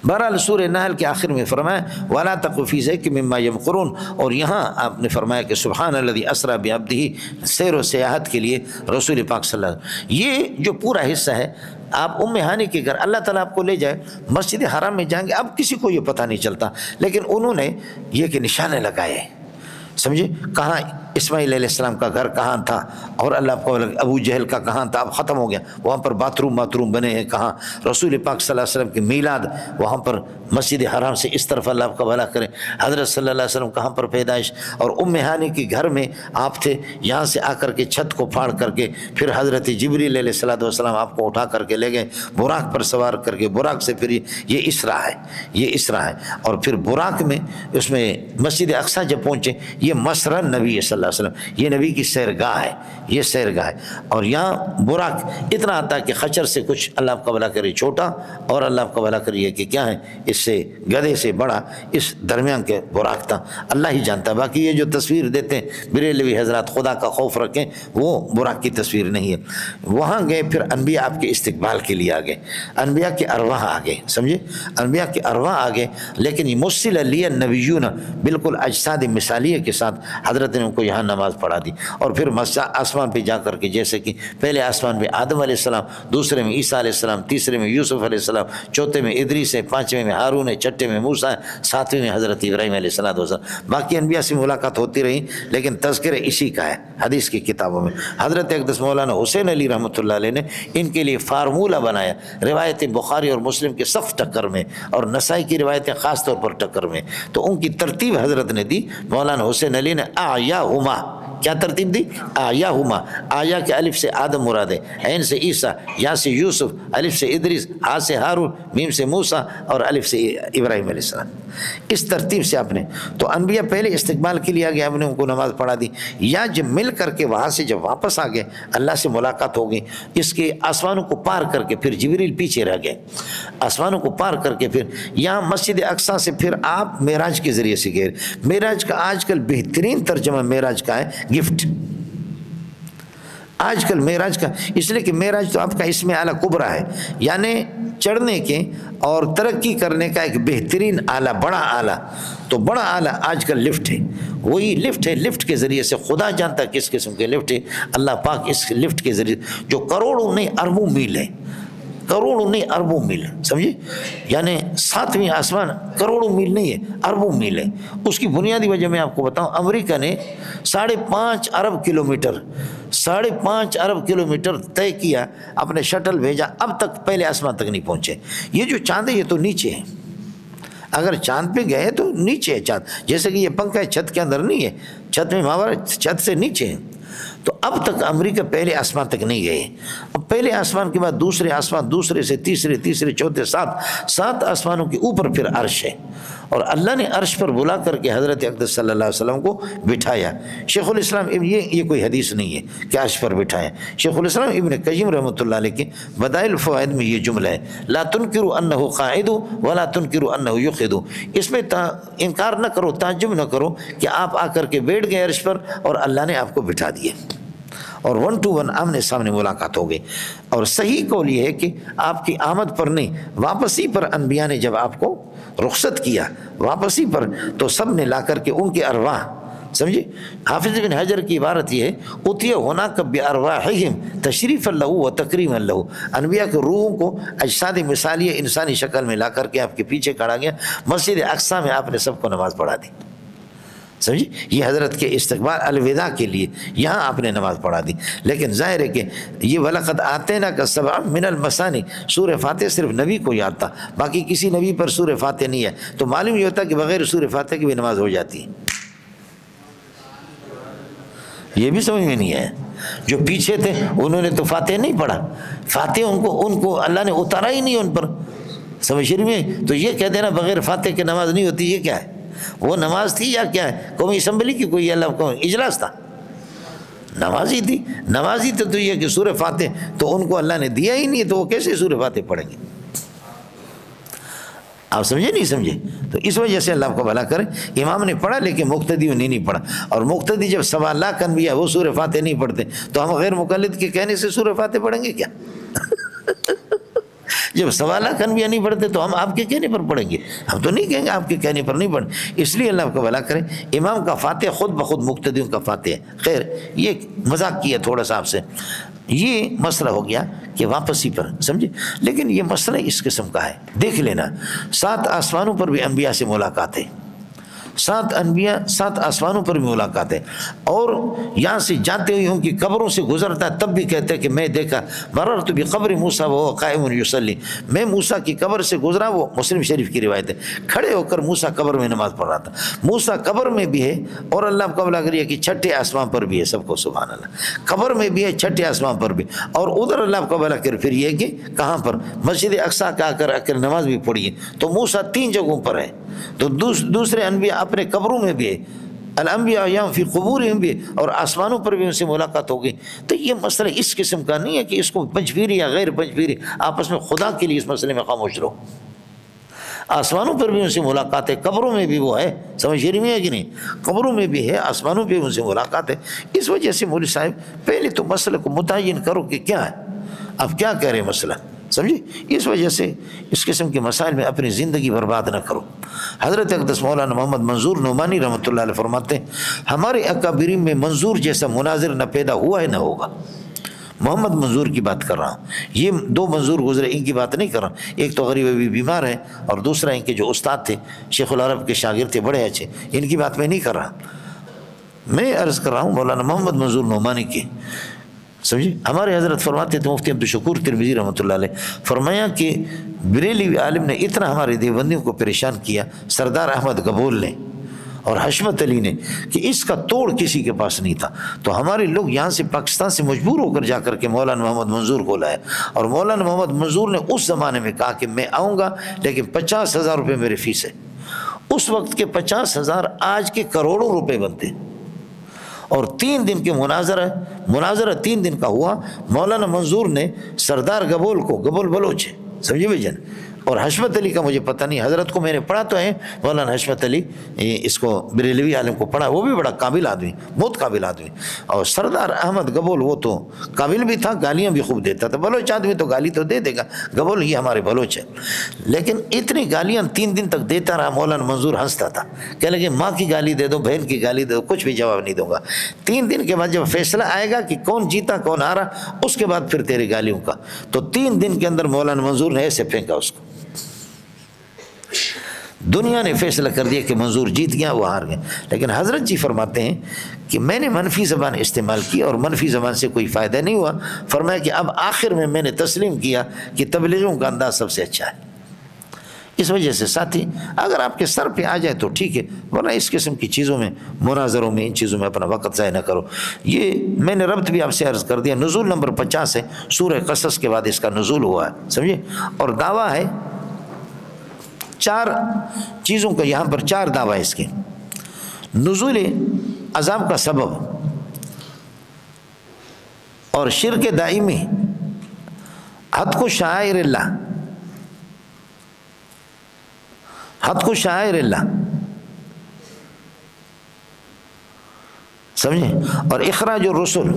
بہرحال سورہ نحل کے آخر میں فرمایا وَلَا تَقُ فِي ذَلِكَ مِمَّا يَمْكُرُونَ، اور یہاں آپ نے فرمایا کہ سبحان الذی اسریٰ بعبدہ، سیر و سیاحت کے لیے رسول پاک صلی اللہ علیہ وسلم، یہ جو پورا حصہ ہے آپ ام ہانی کے گھر اللہ تعالیٰ آپ کو لے جائے، مسجد حرام میں جائیں گے، اب کسی کو یہ پتہ نہیں چلتا، لیکن انہوں نے یہ کہ نشانے لگائے، سمجھے، کہاں اسماعیل علیہ السلام کا گھر کہاں تھا، اور اللہ کو ابو جہل کا کہاں تھا، اب ختم ہو گیا، وہاں پر باتھ روم بنے ہیں کہاں، رسول پاک صلی اللہ علیہ وسلم کی میلاد وہاں پر مسجد حرام سے اس طرف اللہ کا بھلا کرے، حضرت صلی اللہ علیہ وسلم کہاں پر پیدائش، اور ام ہانی کے گھر میں آپ تھے، یہاں سے آ کر کے چھت کو پھاڑ کر کے پھر حضرت جبریل علیہ السلام آپ کو اٹھا کر کے لے گئے، براق پر سوار کر کے، براق سے پھر یہ اسرا ہے، یہ اسرا ہے، اور پھر براق میں اس میں مسجد اقصی جب پہنچے، یہ مسرا نبی صلی اللہ علیہ وسلم، یہ نبی کی سیرگاہ ہے، یہ سیرگاہ ہے، اور یہاں براق اتنا آتا ہے کہ خچر سے کچھ اللہ آپ کا بھلا کرے چھوٹا، اور اللہ آپ کا بھلا کرے کہ کیا ہے اس سے گدھے سے بڑا، اس درمیان کے براق تھا، اللہ ہی جانتا ہے، باقی یہ جو تصویر دیتے ہیں بریلوی حضرات، خدا کا خوف رکھیں، وہ براق کی تصویر نہیں ہے۔ وہاں گئے، پھر انبیاء آپ کے استقبال کے لیے آ گئے، انبیاء کے ارواح آ گئے، سمجھے، انبیاء کے ارواح آ گئے، لیکن یہ مُرسل علیہ النبیون بالکل اجساد مثالیہ کے ساتھ حضرت نے ان کو یہاں نماز پڑھا دی، اور پھر آسمان پہ جا کر کے، جیسے کہ پہلے آسمان پہ آدم علیہ السلام، دوسرے میں عیسیٰ علیہ السلام، تیسرے میں یوسف علیہ السلام، چوتھے میں ادریس ہے، پانچویں میں ہارون ہے، چھٹے میں موسیٰ ہے، ساتویں میں حضرت ابراہیم علیہ السلام۔ باقی انبیاء سے ملاقات ہوتی رہی، لیکن تذکرہ اسی کا ہے حدیث کی کتابوں میں۔ حضرت اقدس مولانا حسین علی رحمۃ اللہ علیہ نے ان کے لیے فارمولہ بنایا، روایت بخاری اور مسلم کے صف ٹکر میں، اور نسائی کی روایتیں خاص طور پر ٹکر میں، تو ان کی ترتیب حضرت نے دی، مولانا حسین علی نے آیاہما، کیا ترتیب دی؟ آیاہما، آیا کے الف سے آدم مراد ہے، عین سے عیسیٰ، یا سے یوسف، الف سے ادریس، ہا سے ہارون، میم سے موسیٰ، اور الف سے ابراہیم علیہ السلام، اس ترتیب سے آپ نے، تو انبیاء پہلے استقبال کے لیے آ گئے، ہم نے ان کو نماز پڑھا دی، یا جب مل کر کے وہاں سے جب واپس آ گئے، اللہ سے ملاقات ہو گئی، اس کے آسمانوں کو پار کر کے پھر جبریل پیچھے رہ گئے، آسمانوں کو پار کر کے پھر یہاں مسجد اقصی سے پھر آپ معراج کے ذریعے سے گئے۔ معراج کا آج کل بہترین ترجمہ معراج کا ہے گفٹ، آج کل معراج کا، اس لیے کہ معراج تو آپ کا اسم اعلیٰ کبریٰ ہے، یعنی چڑھنے کے اور ترقی کرنے کا ایک بہترین اعلیٰ، بڑا اعلیٰ، تو بڑا اعلیٰ آج کل لفٹ ہے، وہی لفٹ ہے، لفٹ کے ذریعے سے خدا جانتا کس قسم کے لفٹ ہے، اللہ پاک اس لفٹ کے ذریعے جو کروڑوں نہیں اربوں میل ہے، کروڑوں نہیں اربوں میل، سمجھے، یعنی ساتویں آسمان کروڑوں میل نہیں ہے، اربوں میل ہے۔ اس کی بنیادی وجہ میں آپ کو بتاؤں، امریکہ نے 5.5 ارب کلومیٹر 5.5 ارب کلومیٹر طے کیا، اپنے شٹل بھیجا، اب تک پہلے آسمان تک نہیں پہنچے۔ یہ جو چاند ہے یہ تو نیچے ہے، اگر چاند پہ گئے تو نیچے ہے چاند، جیسے کہ یہ پنکھا ہے چھت کے اندر نہیں ہے، چھت میں ماورا چھت سے نیچے ہے، تو اب تک امریکہ پہلے آسمان تک نہیں گئے، اب پہلے آسمان کے بعد دوسرے آسمان، دوسرے سے تیسرے، تیسرے چوتھے، 7 آسمانوں کے اوپر پھر عرش ہے، اور اللہ نے عرش پر بلا کر کے حضرت اقدس صلی اللہ علیہ وسلم کو بٹھایا۔ شیخ الاسلام یہ کوئی حدیث نہیں ہے کہ عرش پر بٹھایا، شیخ الاسلام ابن قیم رحمۃ اللہ علیہ کے بدائل الفوائد میں یہ جملہ ہے، لا تنکروا انہ قاعد ولا تنکروا انہ یقعد، اس میں انکار نہ کرو، تعجب نہ کرو کہ آپ آ کر کے بیٹھ گئے عرش پر اور اللہ نے آپ کو بٹھا دیے، اور 1 to 1 آمنے سامنے ملاقات ہو گئی۔ اور صحیح قول یہ ہے کہ آپ کی آمد پر نہیں، واپسی پر انبیاء نے جب آپ کو رخصت کیا، واپسی پر تو سب نے لا کر کے ان کے ارواح، سمجھے، حافظ بن حجر کی عبارت یہ ہے، اتیا ہناک بارواحہم تشریفا لہ و تکریما لہ، انبیاء کے روحوں کو اجساد مثالیہ انسانی شکل میں لا کر کے آپ کے پیچھے کھڑا گیا، مسجد اقصی میں آپ نے سب کو نماز پڑھا دی، سمجھے، یہ حضرت کے استقبال الوداع کے لیے یہاں آپ نے نماز پڑھا دی۔ لیکن ظاہر ہے کہ یہ وَلَقَدْ آتَيْنَاكَ سَبْعًا مِنَ الْمَثَانِِ، سورہ فاتح صرف نبی کو یاد تھا، باقی کسی نبی پر سورہ فاتح نہیں ہے، تو معلوم یہ ہوتا ہے کہ بغیر سورہ فاتح کی بھی نماز ہو جاتی ہے۔ یہ بھی سمجھ میں نہیں ہے، جو پیچھے تھے انہوں نے تو فاتح نہیں پڑھا، فاتح ان کو اللہ نے اتارا ہی نہیں ان پر، سمجھ شریف میں، تو یہ کہہ دینا بغیر فاتح کی نماز نہیں ہوتی، یہ کیا ہے؟ وہ نماز تھی یا کیا ہے؟ قومی اسمبلی کی کوئی اللہ کو اجلاس تھا؟ نماز ہی تھی، نماز ہی تو یہ کہ سورہ فاتح تو ان کو اللہ نے دیا ہی نہیں، تو وہ کیسے سورہ فاتح پڑھیں گے؟ آپ سمجھے نہیں سمجھے؟ تو اس وجہ سے اللہ کو بھلا کرے، امام نے پڑھا لیکن مقتدیوں نے نہیں پڑھا، اور مقتدی جب 1.25 لاکھ انبیاء وہ سورہ فاتح نہیں پڑھتے، تو ہم غیر مقلد کے کہنے سے سورہ فاتح پڑھیں گے کیا؟ جب سوالات انبیاء نہیں پڑھتے تو ہم آپ کے کہنے پر پڑھیں گے؟ ہم تو نہیں کہیں گے آپ کے کہنے پر نہیں پڑھیں. اس لیے اللہ کو بھلا کرے امام کا فاتحہ خود بخود مقتدیوں کا فاتحہ ہے. خیر یہ مذاق کیا تھوڑا سا آپ سے. یہ مسئلہ ہو گیا کہ واپسی پر سمجھے. لیکن یہ مسئلہ اس قسم کا ہے. دیکھ لینا 7 آسمانوں پر بھی انبیاء سے ملاقات ہے. 7 انبیاء 7 آسمانوں پر بھی ملاقات ہے. اور یہاں سے جاتے ہوئے ان کی قبروں سے گزرتا ہے تب بھی کہتے ہیں کہ میں دیکھا مررت بقبر موسیٰ وہو قائم یصلی. میں موسیٰ کی قبر سے گزرا. وہ مسلم شریف کی روایت ہے. کھڑے ہو کر موسیٰ قبر میں نماز پڑھ رہا تھا. موسیٰ قبر میں بھی ہے اور اللہ کو بلا کریے کہ چھٹے آسمان پر بھی ہے. سب کو سبحان اللہ. قبر میں بھی ہے, چھٹے آسمان پر بھی, اور ادھر اللہ کو بلا کر پھر یہ کہ کہاں پر مسجد اقصیٰ کا آ کر نماز بھی پڑھی ہے. تو موسیٰ 3 جگہوں پر ہے. تو دوسرے انبیاء اپنے قبروں میں بھی ہے, الانبیاء یہاں فی قبورہم بھی, اور آسمانوں پر بھی ان سے ملاقات ہوگی. تو یہ مسئلہ اس قسم کا نہیں ہے کہ اس کو پنجپیری یا غیر پنجپیری آپس میں خدا کے لیے اس مسئلے میں خاموش رہو. آسمانوں پر بھی ان سے ملاقات ہے, قبروں میں بھی وہ ہے. سمجھ رہی ہے کہ نہیں؟ قبروں میں بھی ہے, آسمانوں پہ ان سے ملاقات ہے. اس وجہ سے مولوی صاحب پہلے تو مسئلے کو متعین کرو کہ کیا ہے, اب کیا کہہ رہے مسئلہ, سمجھے. اس وجہ سے اس قسم کے مسائل میں اپنی زندگی برباد نہ کرو. حضرت اقدس مولانا محمد منظور نعمانی رحمۃ اللہ علیہ فرماتے ہیں ہمارے اکابرین میں منظور جیسا مناظر نہ پیدا ہوا ہے نہ ہوگا. محمد منظور کی بات کر رہا ہوں. یہ 2 منظور گزرے, ان کی بات نہیں کر رہا ہوں. ایک تو غریب ابھی بیمار ہے, اور دوسرا ان کے جو استاد تھے شیخ العرب کے شاگرد تھے بڑے اچھے, ان کی بات میں نہیں کر رہا. میں عرض کر رہا ہوں مولانا محمد منظور نعمانی کی. سمجھے. ہمارے حضرت فرماتے تھے مفتی عبدالشکور ترمذی رحمۃ اللہ علیہ فرمایا کہ بریلوی عالم نے اتنا ہمارے دیوبندیوں کو پریشان کیا, سردار احمد گبول نے اور حشمت علی نے, کہ اس کا توڑ کسی کے پاس نہیں تھا. تو ہمارے لوگ یہاں سے پاکستان سے مجبور ہو کر جا کر کے مولانا محمد منظور کو لائے, اور مولانا محمد منظور نے اس زمانے میں کہا کہ میں آؤں گا لیکن 50,000 روپے میرے فیس ہے. اس وقت کے 50,000 آج کے کروڑوں روپے بنتے. اور 3 دن کے مناظرہ 3 دن کا ہوا. مولانا منظور نے سردار گبول کو, گبول بلوچ ہے سمجھے بھائی جان, اور حشمت علی کا مجھے پتہ نہیں, حضرت کو میں نے پڑھا تو ہے مولانا حشمت علی, اس کو بریلوی عالم کو پڑھا, وہ بھی بڑا قابل آدمی, بہت قابل آدمی. اور سردار احمد گبول وہ تو قابل بھی تھا, گالیاں بھی خوب دیتا تھا. بلوچ آدمی تو گالی تو دے دے گا, گبول یہ ہمارے بلوچ ہے. لیکن اتنی گالیاں 3 دن تک دیتا رہا. مولانا منظور ہنستا تھا, کہنے لگے ماں کی گالی دے دو, بہن کی گالی دے دو, کچھ بھی جواب نہیں دوں گا. 3 دن کے بعد جب فیصلہ آئے گا کہ کون جیتا کون ہارا, اس کے بعد پھر تیری گالیوں کا. تو 3 دن کے اندر مولانا منظور نے ایسے پھینکا اس کو. دنیا نے فیصلہ کر دیا کہ منظور جیت گیا, وہ ہار گئے. لیکن حضرت جی فرماتے ہیں کہ میں نے منفی زبان استعمال کی اور منفی زبان سے کوئی فائدہ نہیں ہوا. فرمایا کہ اب آخر میں نے تسلیم کیا کہ تبلیغوں کا انداز سب سے اچھا ہے. اس وجہ سے ساتھی اگر آپ کے سر پہ آ جائے تو ٹھیک ہے, ورنہ اس قسم کی چیزوں میں, مناظروں میں, ان چیزوں میں اپنا وقت ضائع نہ کرو. یہ میں نے ربط بھی آپ سے عرض کر دیا. نزول نمبر 50 ہے, سورہ قصص کے بعد اس کا نزول ہوا ہے سمجھے. اور دعویٰ ہے 4 چیزوں کا, یہاں پر 4 دعویٰ اس کے. نزول عذاب کا سبب, اور شرک دائمی, حد کو شعائر اللہ, حد کو شعائر اللہ سمجھیں, اور اخراج الرسل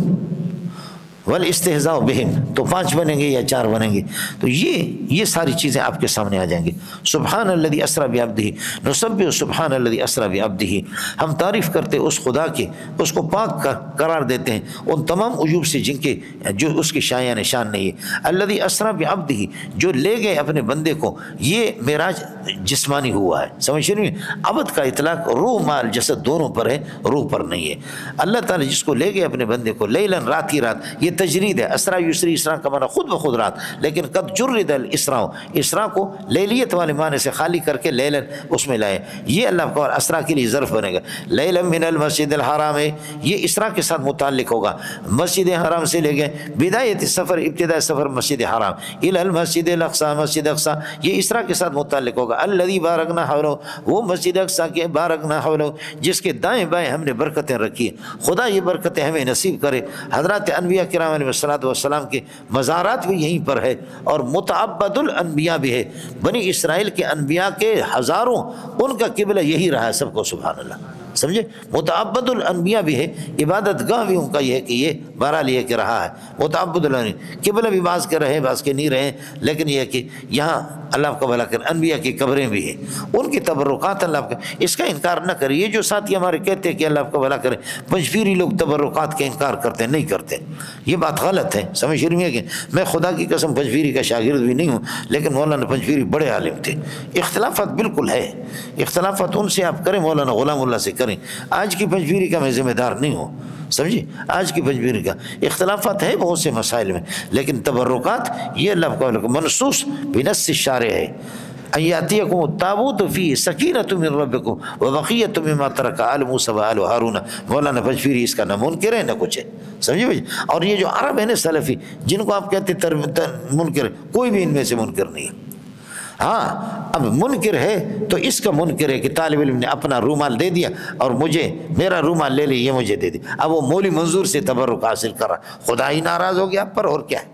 والاستہزاء بہم. تو 5 بنیں گے یا 4 بنیں گے. تو یہ ساری چیزیں آپ کے سامنے آ جائیں گی. سبحان الذی اسری بعبدہ, نسبح سبحان الذی اسری بعبدہ. ہم تعریف کرتے اس خدا کی, اس کو پاک قرار دیتے ہیں ان تمام عیوب سے جن کے جو اس کی شایان شان نہیں ہے. الذی اسری بعبدہ, جو لے گئے اپنے بندے کو. یہ معراج جسمانی ہوا ہے سمجھ رہے ہیں. عبد کا اطلاق روح مال جسد دونوں پر ہے, روح پر نہیں ہے. اللہ تعالیٰ جس کو لے گئے اپنے بندے کو لیلاً, رات کی رات, یہ تجرید ہے. اسرا یسری, اسرا کا معنی خود بخود رات, لیکن قد جرد الاسراء, اسرا کو لیلیت والے معنی سے خالی کر کے لیلن اس میں لائے. یہ اللہ کو اسرا کے لیے ظرف بنے گا. لیلن من المسجد الحرام ہے, یہ اسرا کے ساتھ متعلق ہوگا. مسجد حرام سے لے گئے, بدایت سفر, ابتداء سفر مسجد حرام, الی المسجد الاقصی, مسجد اقصی, یہ اسرا کے ساتھ متعلق ہوگا. الذی بارکنا حولہ, وہ مسجد اقصی کے بارکنا حولہ جس کے دائیں بائیں ہم نے برکتیں رکھی. خدا یہ برکتیں ہمیں نصیب کرے. حضرات انبیاء کرام علیہ السلام کے مزارات بھی یہیں پر ہے, اور متعبد الانبیاء بھی ہے. بنی اسرائیل کے انبیاء کے ہزاروں, ان کا قبلہ یہی رہا ہے. سب کو سبحان اللہ. سمجھے؟ متعبد الانبیاء بھی ہے، عبادت گاہ بھی ان کا یہ ہے کہ یہ بہرحال یہ کہ رہا ہے متعبد الانبیاء، قبلہ بھی بعض کے رہے بعض کے نہیں رہے، لیکن یہ کہ یہاں اللہ کا بھلا کرے انبیاء کی قبریں بھی ہیں، ان کی تبرکات اللہ کا، اس کا انکار نہ کرے۔ یہ جو ساتھی ہمارے کہتے ہیں کہ اللہ کا بھلا کرے پنجپیری لوگ تبرکات کا انکار کرتے ہیں، نہیں کرتے، یہ بات غلط ہے، سمجھ رہی ہے کہ میں خدا کی قسم پنجپیری کا شاگرد بھی نہیں ہوں، لیکن مولانا پنجپیری بڑے عالم تھے۔ اختلافات بالکل ہے، اختلافات ان سے آپ کریں، مولانا غلام اللہ سے کریں، آج کی پنجپیری کا میں ذمہ دار نہیں ہوں، سمجھے؟ آج کی پنجپیری کا اختلافات ہے بہت سے مسائل میں، لیکن تبرکات یہ اللہ کا منصوص بنص الشارع ہے۔ ایاتیکم التابوت فی سکینۃ من ربکم وبقیۃ مما ترک آل موسیٰ وآل ہارون۔ مولانا پنجپیری اس کا نہ منکر ہے نہ کچھ ہے، سمجھے بھائی؟ اور یہ جو عرب ہے نا سلفی، جن کو آپ کہتے منکر، کوئی بھی ان میں سے منکر نہیں ہے۔ ہاں اب منکر ہے تو اس کا منکر ہے کہ طالب علم نے اپنا رومال دے دیا اور مجھے میرا رومال لے لی، یہ مجھے دے دی، اب وہ مولی منظور سے تبرک حاصل کر رہا، خدا ہی ناراض ہو گیا آپ پر، اور کیا ہے؟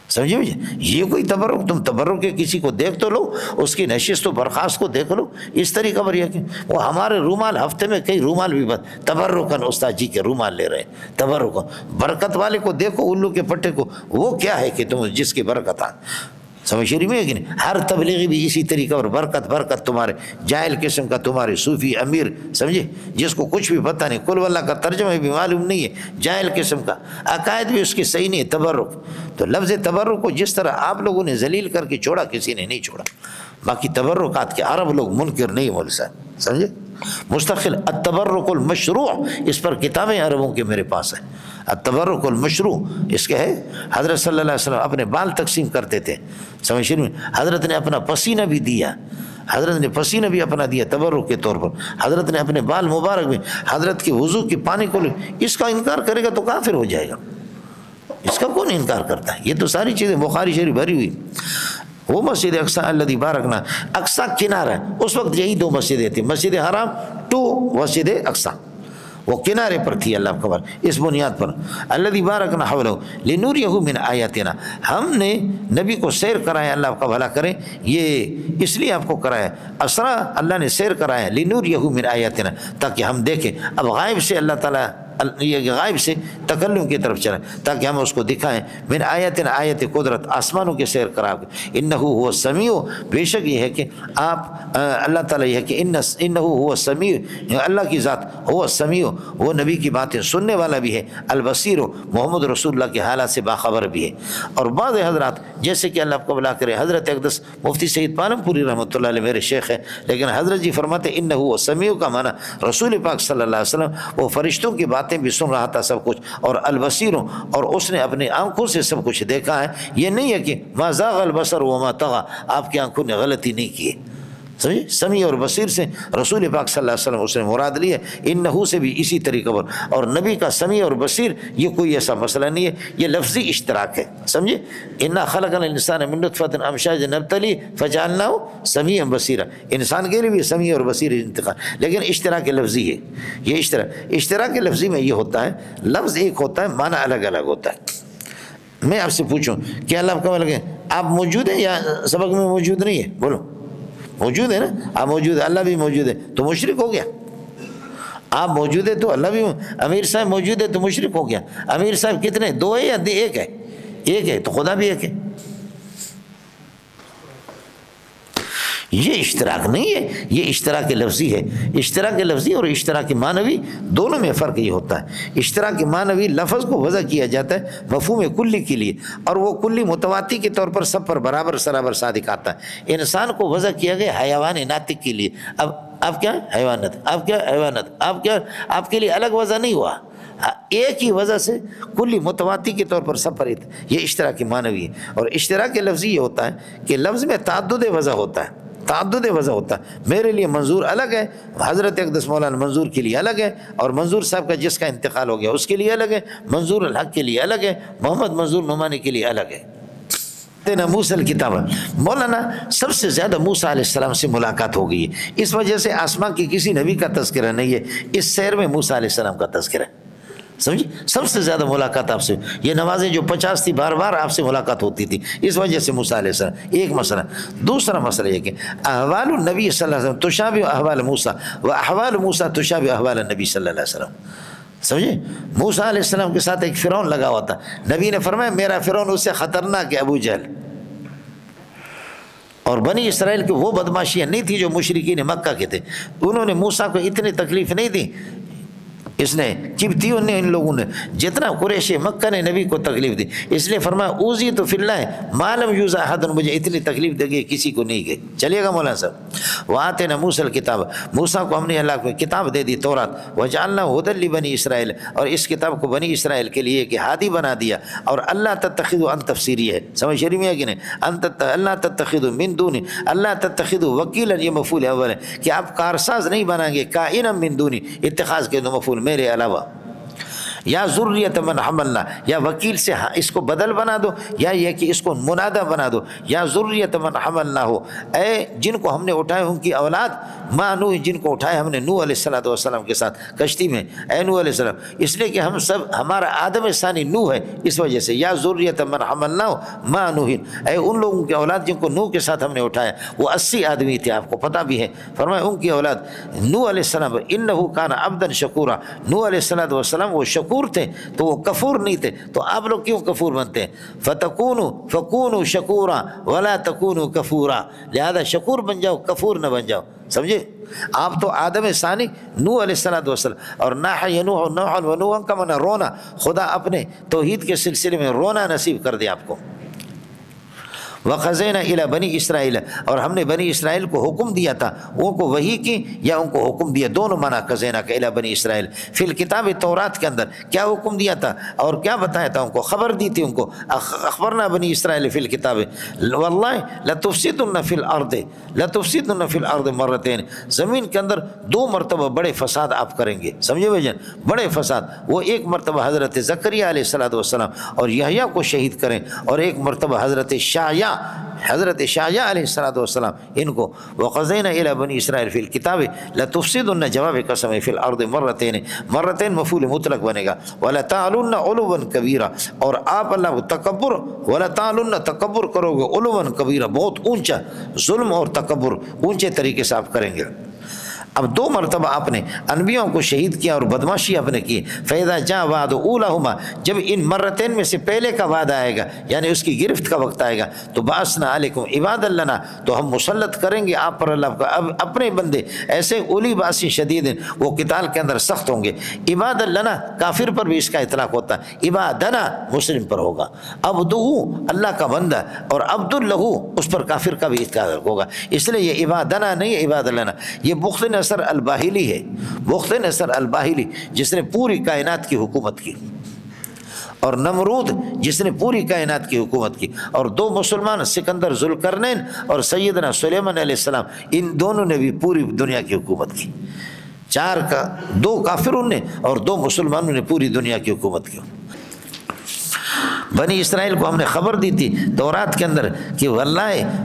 سمجھے مجھے؟ یہ کوئی تبرک؟ تم تبرک کے کسی کو دیکھ تو لو، اس کی نشست و برخاست کو دیکھ لو، اس طریقہ پر یہ کہ وہ ہمارے رومال ہفتے میں کئی رومال بھی تبرکن استاد جی کے رومال لے رہے ہیں، تبرکن۔ برکت والے کو دیکھو، الو کے پٹے کو، وہ کیا ہے کہ تم جس کی برکت آ، سمجھ رہی ہے کہ نہیں؟ ہر تبلیغی بھی اسی طریقہ اور برکت تمہارے جاہل قسم کا تمہارے صوفی امیر، سمجھے، جس کو کچھ بھی پتہ نہیں، قل واللہ کا ترجمہ بھی معلوم نہیں ہے، جاہل قسم کا، عقائد بھی اس کی صحیح نہیں ہے، تبرک۔ تو لفظ تبرک کو جس طرح آپ لوگوں نے ذلیل کر کے چھوڑا، کسی نے نہیں چھوڑا۔ باقی تبرکات کے عرب لوگ منکر نہیں، مول صاحب، سمجھے؟ مستقل التبرک المشروع، اس پر کتابیں عربوں کے میرے پاس ہیں، التبرک المشروع، اس کے ہے۔ حضرت صلی اللہ علیہ وسلم اپنے بال تقسیم کرتے تھے، سمجھ رہے ہیں؟ حضرت نے اپنا پسینہ بھی دیا، حضرت نے پسینہ بھی اپنا دیا تبرک کے طور پر، حضرت نے اپنے بال مبارک بھی، حضرت کی وضو کے پانی کو، اس کا انکار کرے گا تو کافر ہو جائے گا، اس کا کون انکار کرتا ہے؟ یہ تو ساری چیزیں بخاری شریف بھری ہوئی۔ وہ مسجد اقصی الذی بارکنا، اقصی کنارہ، اس وقت یہی دو مسجدیں تھیں، مسجد حرام ٹو مسجد اقصی، وہ کنارے پر تھی اللہ خبر، اس بنیاد پر الذی بارکنا حولہ لنوریہ من آیاتنا، ہم نے نبی کو سیر کرایا، اللہ کا بھلا کرے، یہ اس لیے آپ کو کرایا، اسرا اللہ نے سیر کرایا، لنوریہ من آیاتنا، تاکہ ہم دیکھیں۔ اب غائب سے اللہ تعالیٰ، یہ غائب سے تکلم کی طرف چلا تاکہ ہم اس کو دکھائیں، من آیاتنا، آیت قدرت، آسمانوں کے سیر کرا کے، انہ هو السمیع، بے شک یہ ہے کہ آپ اللہ تعالیٰ یہ ہے کہ انہ هو السمیع، اللہ کی ذات هو السمیع، وہ نبی کی باتیں سننے والا بھی ہے، البصیر، محمد رسول اللہ کے حالات سے باخبر بھی ہے۔ اور بعض حضرات جیسے کہ اللہ کو بلا کرے، حضرت اقدس مفتی سعید پالم پوری رحمۃ اللہ علیہ میرے شیخ ہیں، لیکن حضرت جی فرماتے انہ هو السمیع کا معنی رسول پاک صلی اللہ علیہ وسلم وہ فرشتوں کی باتیں بھی سن رہا تھا سب کچھ، اور البصیروں، اور اس نے اپنی آنکھوں سے سب کچھ دیکھا ہے، یہ نہیں ہے کہ ما زاغ البصر وما طغى، آپ کی آنکھوں نے غلطی نہیں کی، سمجھے؟ سمیع اور بصیر سے رسول پاک صلی اللہ علیہ وسلم اس نے مراد لی ہے، انہو سے بھی اسی طریقہ پر، اور نبی کا سمیع اور بصیر یہ کوئی ایسا مسئلہ نہیں ہے، یہ لفظی اشتراک ہے، سمجھے؟ انا خلقنا الانسان من نطفۃ امشاج نبتلی فجعلناہ سمیعا بصیرا، انسان کے لیے بھی سمیع اور بصیر انتقال، لیکن اشتراک لفظی ہے، یہ اشتراک لفظی میں یہ ہوتا ہے، لفظ ایک ہوتا ہے، معنی الگ الگ ہوتا ہے۔ میں آپ سے پوچھوں کہ اللہ کا لگے آپ موجود ہیں یا سبق میں موجود نہیں ہے؟ بولو، موجود ہے نا؟ آپ موجود ہے، اللہ بھی موجود ہے تو مشرک ہو گیا، آپ موجود ہے تو اللہ بھی، امیر صاحب موجود ہے تو مشرک ہو گیا۔ امیر صاحب کتنے، دو ہے یا ایک ہے؟ ایک ہے تو خدا بھی ایک ہے، یہ اشتراک نہیں ہے، یہ اشتراک لفظی ہے۔ اشتراک لفظی اور اشتراک معنوی دونوں میں فرق یہ ہوتا ہے، اشتراک معنوی لفظ کو وضع کیا جاتا ہے مفہوم کلی کے لیے، اور وہ کلی متواتی کے طور پر سب پر برابر سرابر صادق آتا ہے۔ انسان کو وضع کیا گیا حیوان ناطق کے لیے، اب آپ کیا حیوانت، آپ کیا حیوانت، آپ کیا، آپ کے لیے الگ وضع نہیں ہوا، ایک ہی وجہ سے کلی متواتی کے طور پر سب پر، یہ اشتراک معنوی ہے۔ اور اشتراک لفظی یہ ہوتا ہے کہ لفظ میں تعدد وجہ ہوتا ہے، تعدد وجہ ہوتا ہے، میرے لیے منظور الگ ہے، حضرت اقدس مولانا منظور کے لیے الگ ہے، اور منظور صاحب کا جس کا انتقال ہو گیا اس کے لیے الگ ہے، منظور الحق کے لیے الگ ہے، محمد منظور نعمانی کے لیے الگ ہے۔ موسیٰ الکتاب، مولانا سب سے زیادہ موسیٰ علیہ السلام سے ملاقات ہو گئی ہے، اس وجہ سے آسمان کی کسی نبی کا تذکرہ نہیں ہے، اس سیر میں موسیٰ علیہ السلام کا تذکرہ ہے، سمجھے، سب سے زیادہ ملاقات آپ سے، یہ نمازیں جو 50 تھی بار بار آپ سے ملاقات ہوتی تھی، اس وجہ سے موسیٰ علیہ السلام، ایک مسئلہ۔ دوسرا مسئلہ یہ کہ احوال النبی صلی اللہ علیہ وسلم تشابہ احوال موسیٰ و احوال موسیٰ تشابہ احوال النبی صلی اللہ علیہ وسلم، سمجھے۔ موسیٰ علیہ السلام کے ساتھ ایک فرعون لگا ہوا تھا، نبی نے فرمایا میرا فرعون اس سے خطرناک ہے ابو جہل، اور بنی اسرائیل کی وہ بدماشیاں نہیں تھی جو مشرکین مکہ کے تھے، انہوں نے موسیٰ کو اتنی تکلیف نہیں دی، اس نے قبطیوں نے، ان لوگوں نے جتنا قریش مکہ نے نبی کو تکلیف دی، اس لیے فرمایا اوذی تو فی اللہ ما لم یوز احد، مجھے اتنی تکلیف دے گئی کسی کو نہیں گئی۔ چلیے گا مولانا صاحب۔ وآتینا موسیٰ الکتاب، موسیٰ کو ہم نے اللہ کو کتاب دے دی تورات، وجعلنا ھدی لبنی اسرائیل، اور اس کتاب کو بنی اسرائیل کے لیے کہ ہادی بنا دیا، اور اللہ تتخذوا، ان تفسیری ہے، سمجھ شریف میں ہے کہ نہیں، اللہ تتخذوا من دونی، اللہ تتخذوا وکیلا، یہ مفعول اول ہے کہ آپ کارساز نہیں بنائیں گے، کائنا من دونی، اتخاذ کے دو مفعول میرے علاوہ، یا ذریت من حملنا، یا وکیل سے اس کو بدل بنا دو، یا یہ کہ اس کو منادہ بنا دو، یا ذریت من حملنا ہو، اے جن کو ہم نے اٹھائے ان کی اولاد، ما نوح، جن کو اٹھائے ہم نے نوح علیہ السلام کے ساتھ کشتی میں، اے نوح علیہ السلام، اس لیے کہ ہم سب، ہمارا آدم ثانی نوح ہے، اس وجہ سے یا ذریت من حملنا ہو ما نوح، اے ان لوگوں کی اولاد جن کو نوح کے ساتھ ہم نے اٹھایا، وہ 80 آدمی تھے، آپ کو پتہ بھی ہے، فرمایا ان کی اولاد نوح علیہ السلام، انہ کان عبدا شکورا، نوح علیہ السلام وہ شکور تھے تو وہ کفور نہیں تھے، تو آپ لوگ کیوں کفور بنتے ہیں؟ فکونوا شکورا ولا تکونوا کفورا، لہذا شکور بن جاؤ، کفور نہ بن جاؤ، سمجھے۔ آپ تو آدم ثانی نوح علیہ السلام، اور ناح نوح و نوح کا معنی رونا، خدا اپنے توحید کے سلسلے میں رونا نصیب کر دے آپ کو۔ وَقَضَيْنَا إِلَى بنی اسرائیل، اور ہم نے بنی اسرائیل کو حکم دیا تھا، ان کو وحی کی یا ان کو حکم دیا، دونوں معنی قَضَيْنَا کا إِلَى بنی اسرائیل، فی الکتاب تورات کے اندر کیا حکم دیا تھا اور کیا بتایا تھا، ان کو خبر دی تھی، ان کو اخبرنا بنی اسرائیل فی الکتاب وَاللَّهِ لَتُفْسِدُنَّ فِي الْأَرْضِ لَتُفْسِدُنَّ فِي الْأَرْضِ مرتين، زمین کے اندر 2 مرتبہ بڑے فساد آپ کریں گے، سمجھے بھائی جان، بڑے فساد، وہ ایک مرتبہ حضرت زکریا علیہ السلام اور یحییٰ کو شہید کریں، اور ایک مرتبہ حضرت شعیاء علیہ السلام ان کو، وَقَضَيْنَا إِلَى بنی اسرائیل فی الکتاب لَتُفْسِدُنَّ، جواب قسم ہے، فی الارض مرتين مفعول مطلق بنے گا، وَلَتَعْلُنَّ عُلُوًّا كَبِيرًا، اور آپ اللہ کو تکبر، وَلَتَعْلُنَّ تکبر کرو گے، عُلُوًّا كَبِيرًا، بہت اونچا، ظلم اور تکبر اونچے طریقے سے آپ کریں گے۔ اب 2 مرتبہ آپ نے انبیاء کو شہید کیا اور بدماشی آپ نے کی، فَإِذَا جَاءَ وَعْدُ أُولَاهُمَا، جب ان مرتين میں سے پہلے کا وعدہ آئے گا، یعنی اس کی گرفت کا وقت آئے گا، تو بَعَثْنَا عَلَيْكُمْ عِبَادًا لَنَا، تو ہم مسلط کریں گے آپ پر اللہ کا اپنے بندے، ایسے اولی باس شدید، وہ قتال کے اندر سخت ہوں گے۔ عباد لنا، کافر پر بھی اس کا اطلاق ہوتا ہے، عبادنا مسلم پر ہوگا، عبدہ اللہ کا بندہ، اور عبد اللہ اس پر کافر کا بھی اطلاق ہوگا، اس لیے یہ عبادنا نہیں ہے، عباد لنا۔ یہ بخت نصر الباہلی ہے، بخت نصر الباہلی جس نے پوری کائنات کی حکومت کی، اور نمرود جس نے پوری کائنات کی حکومت کی، اور 2 مسلمان سکندر ذوالقرنین اور سیدنا سلیمان علیہ السلام، ان دونوں نے بھی پوری دنیا کی حکومت کی، 2 کافروں نے اور 2 مسلمانوں نے پوری دنیا کی حکومت کی۔ بنی اسرائیل کو ہم نے خبر دی تھی تورات کے اندر کہ واللہ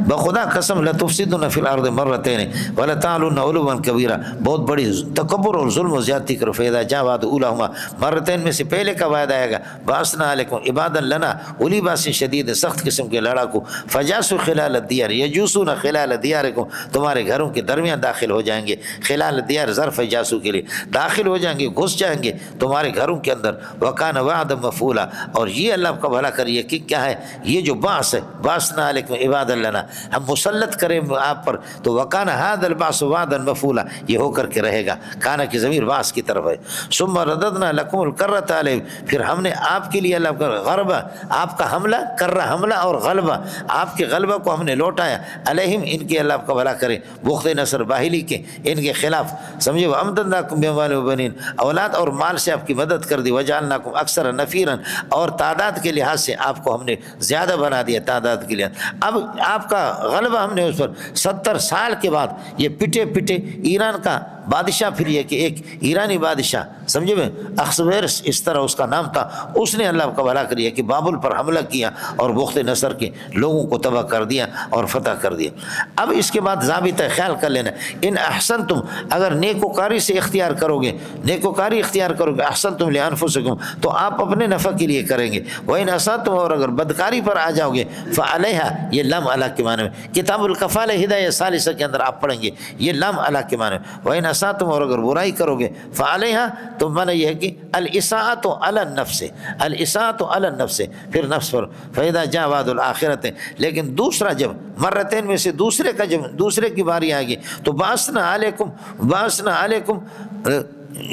بخدا قسم لتفسدن فی الارض مرتين ولتعلن علوا کبیرا، بہت بڑی تکبر اور ظلم و زیادتی کرو، فاذا جاء وعد اولاہما، مرتين میں سے پہلے کا وعدہ آئے گا، بعثنا علیکم عبادا لنا اولی باس شدید، سخت قسم کے لڑاکو، فجاسوا خلال الدیار یجوسون خلال دیارکم، تمہارے گھروں کے درمیان داخل ہو جائیں گے، خلال دیار ظرف جاسو کے لیے داخل ہو جائیں گے، گھس جائیں گے تمہارے گھروں کے اندر، وکان وعدا مفعولا، اور یہ اللہ کا بھلا کریے کہ کیا ہے یہ جو باعث ہے، بعثنا علیکم عبادا لنا، ہم مسلط کریں آپ پر، تو وکان ھذا البعث وعدا مفعولا، یہ ہو کر کے رہے گا، کانا کی ضمیر باعث کی طرف ہے، ثم رددنا لکم الکرۃ علیہم، پھر ہم نے آپ کے لیے اللہ کا غلبہ، آپ کا حملہ، کرہ حملہ اور غلبہ، آپ کے غلبہ کو ہم نے لوٹایا، علیہم ان کے اللہ کا بھلا کرے، بخت نصر باہلی کے ان کے خلاف، سمجھے، وامددناکم باموال وبنین، اولاد اور مال سے آپ کی مدد کر دی، وجعلناکم اکثر نفیرا، اور تعداد کے لحاظ سے آپ کو ہم نے زیادہ بنا دیا، تعداد کے لحاظ، اب آپ کا غلبہ ہم نے اس پر 70 سال کے بعد، یہ پٹے ایران کا بادشاہ پھر یہ کہ ایک ایرانی بادشاہ سمجھے میں اخشویرس اس طرح اس کا نام تھا، اس نے اللہ کا بھلا کیا کہ بابل پر حملہ کیا اور بخت نصر کے لوگوں کو تباہ کر دیا اور فتح کر دیا۔ اب اس کے بعد ضابطہ خیال کر لینا، ان احسنتم اگر نیکوکاری سے اختیار کرو گے، نیکوکاری اختیار کرو گے، احسنتم لانفسکم تو آپ اپنے نفع کے لیے کریں گے، وَإِنْ أَسَأْتُمْ اور اگر بدکاری پر آ جاؤ گے فَعَلَيْهَا یہ لام علی کے معنی میں، کتاب الکفالہ ہدایہ ثالثہ کے اندر آپ پڑھیں گے یہ لام علی کے معنی میں، وَإِنْ أَسَأْتُمْ اور اگر برائی کرو گے فَعَلَيْهَا تو معنی یہ ہے کہ الاساءۃ علی النفس، الاساءۃ علی النفس پھر نفس پر، فَإِذَا جَاءَ وعد الآخرۃ لیکن دوسرا جب مرتين میں سے دوسرے کا جب دوسرے کی باری آئے گی تو بعثنا علیکم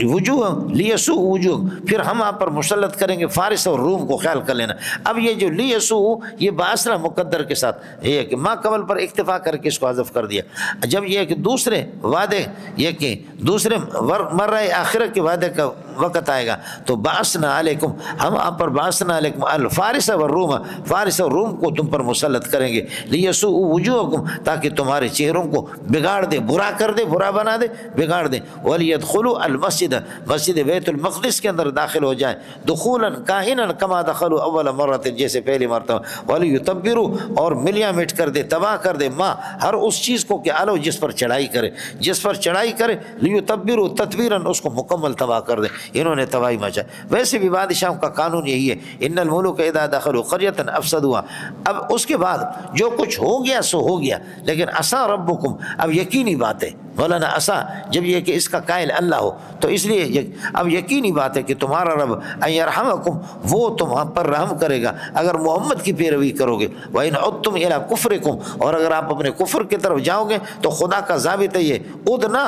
وجوہ لیسو وجوہ پھر ہم آپ پر مسلط کریں گے فارس اور روم کو، خیال کر لینا۔ اب یہ جو لیسو یہ بعثنا مقدر کے ساتھ یہ ہے کہ ما قبل پر اکتفا کر کے اس کو حذف کر دیا، جب یہ کہ دوسرے وعدے یہ کہ دوسرے مرہ آخرت کے وعدے کا وقت آئے گا تو بعثنا علیکم ہم آپ پر بعثنا علیکم الفارس والروم، فارس اور روم کو تم پر مسلط کریں گے، لیسو وجوہکم تاکہ تمہارے چہروں کو بگاڑ دے، برا کر دے، برا بنا دے، بگاڑ دے، ولیدخلوا مسجد بیت المقدس کے اندر داخل ہو جائیں دخولا کائنا کما دخلوا اول مرۃ جیسے پہلی مرتبہ، ولیتبروا اور ملیاں مٹ کر دے، تباہ کر دے، ماں ہر اس چیز کو کہ علو جس پر چڑھائی کرے، جس پر چڑھائی کرے، لیتبروا تتبیرا اس کو مکمل تباہ کر دے، انہوں نے تباہی مچا۔ ویسے بھی بادشاہوں کا قانون یہی ہے، ان الملوک اذا دخلوا قریۃ افسدوها، اب اس کے بعد جو کچھ ہو گیا سو ہو گیا، لیکن عسیٰ ربکم اب یقینی بات ہے مولانا عسیٰ جب یہ کہ اس کا قائل اللہ ہو تو اس لیے اب یقینی بات ہے کہ تمہارا رب ان یرحمکم وہ تم پر رحم کرے گا اگر محمد کی پیروی کرو گے، وَإِنْ عُدْتُمْ إِلَىٰ كُفْرِكُمْ اور اگر آپ اپنے کفر کی طرف جاؤ گے تو خدا کا ضابطہ یہ ادنا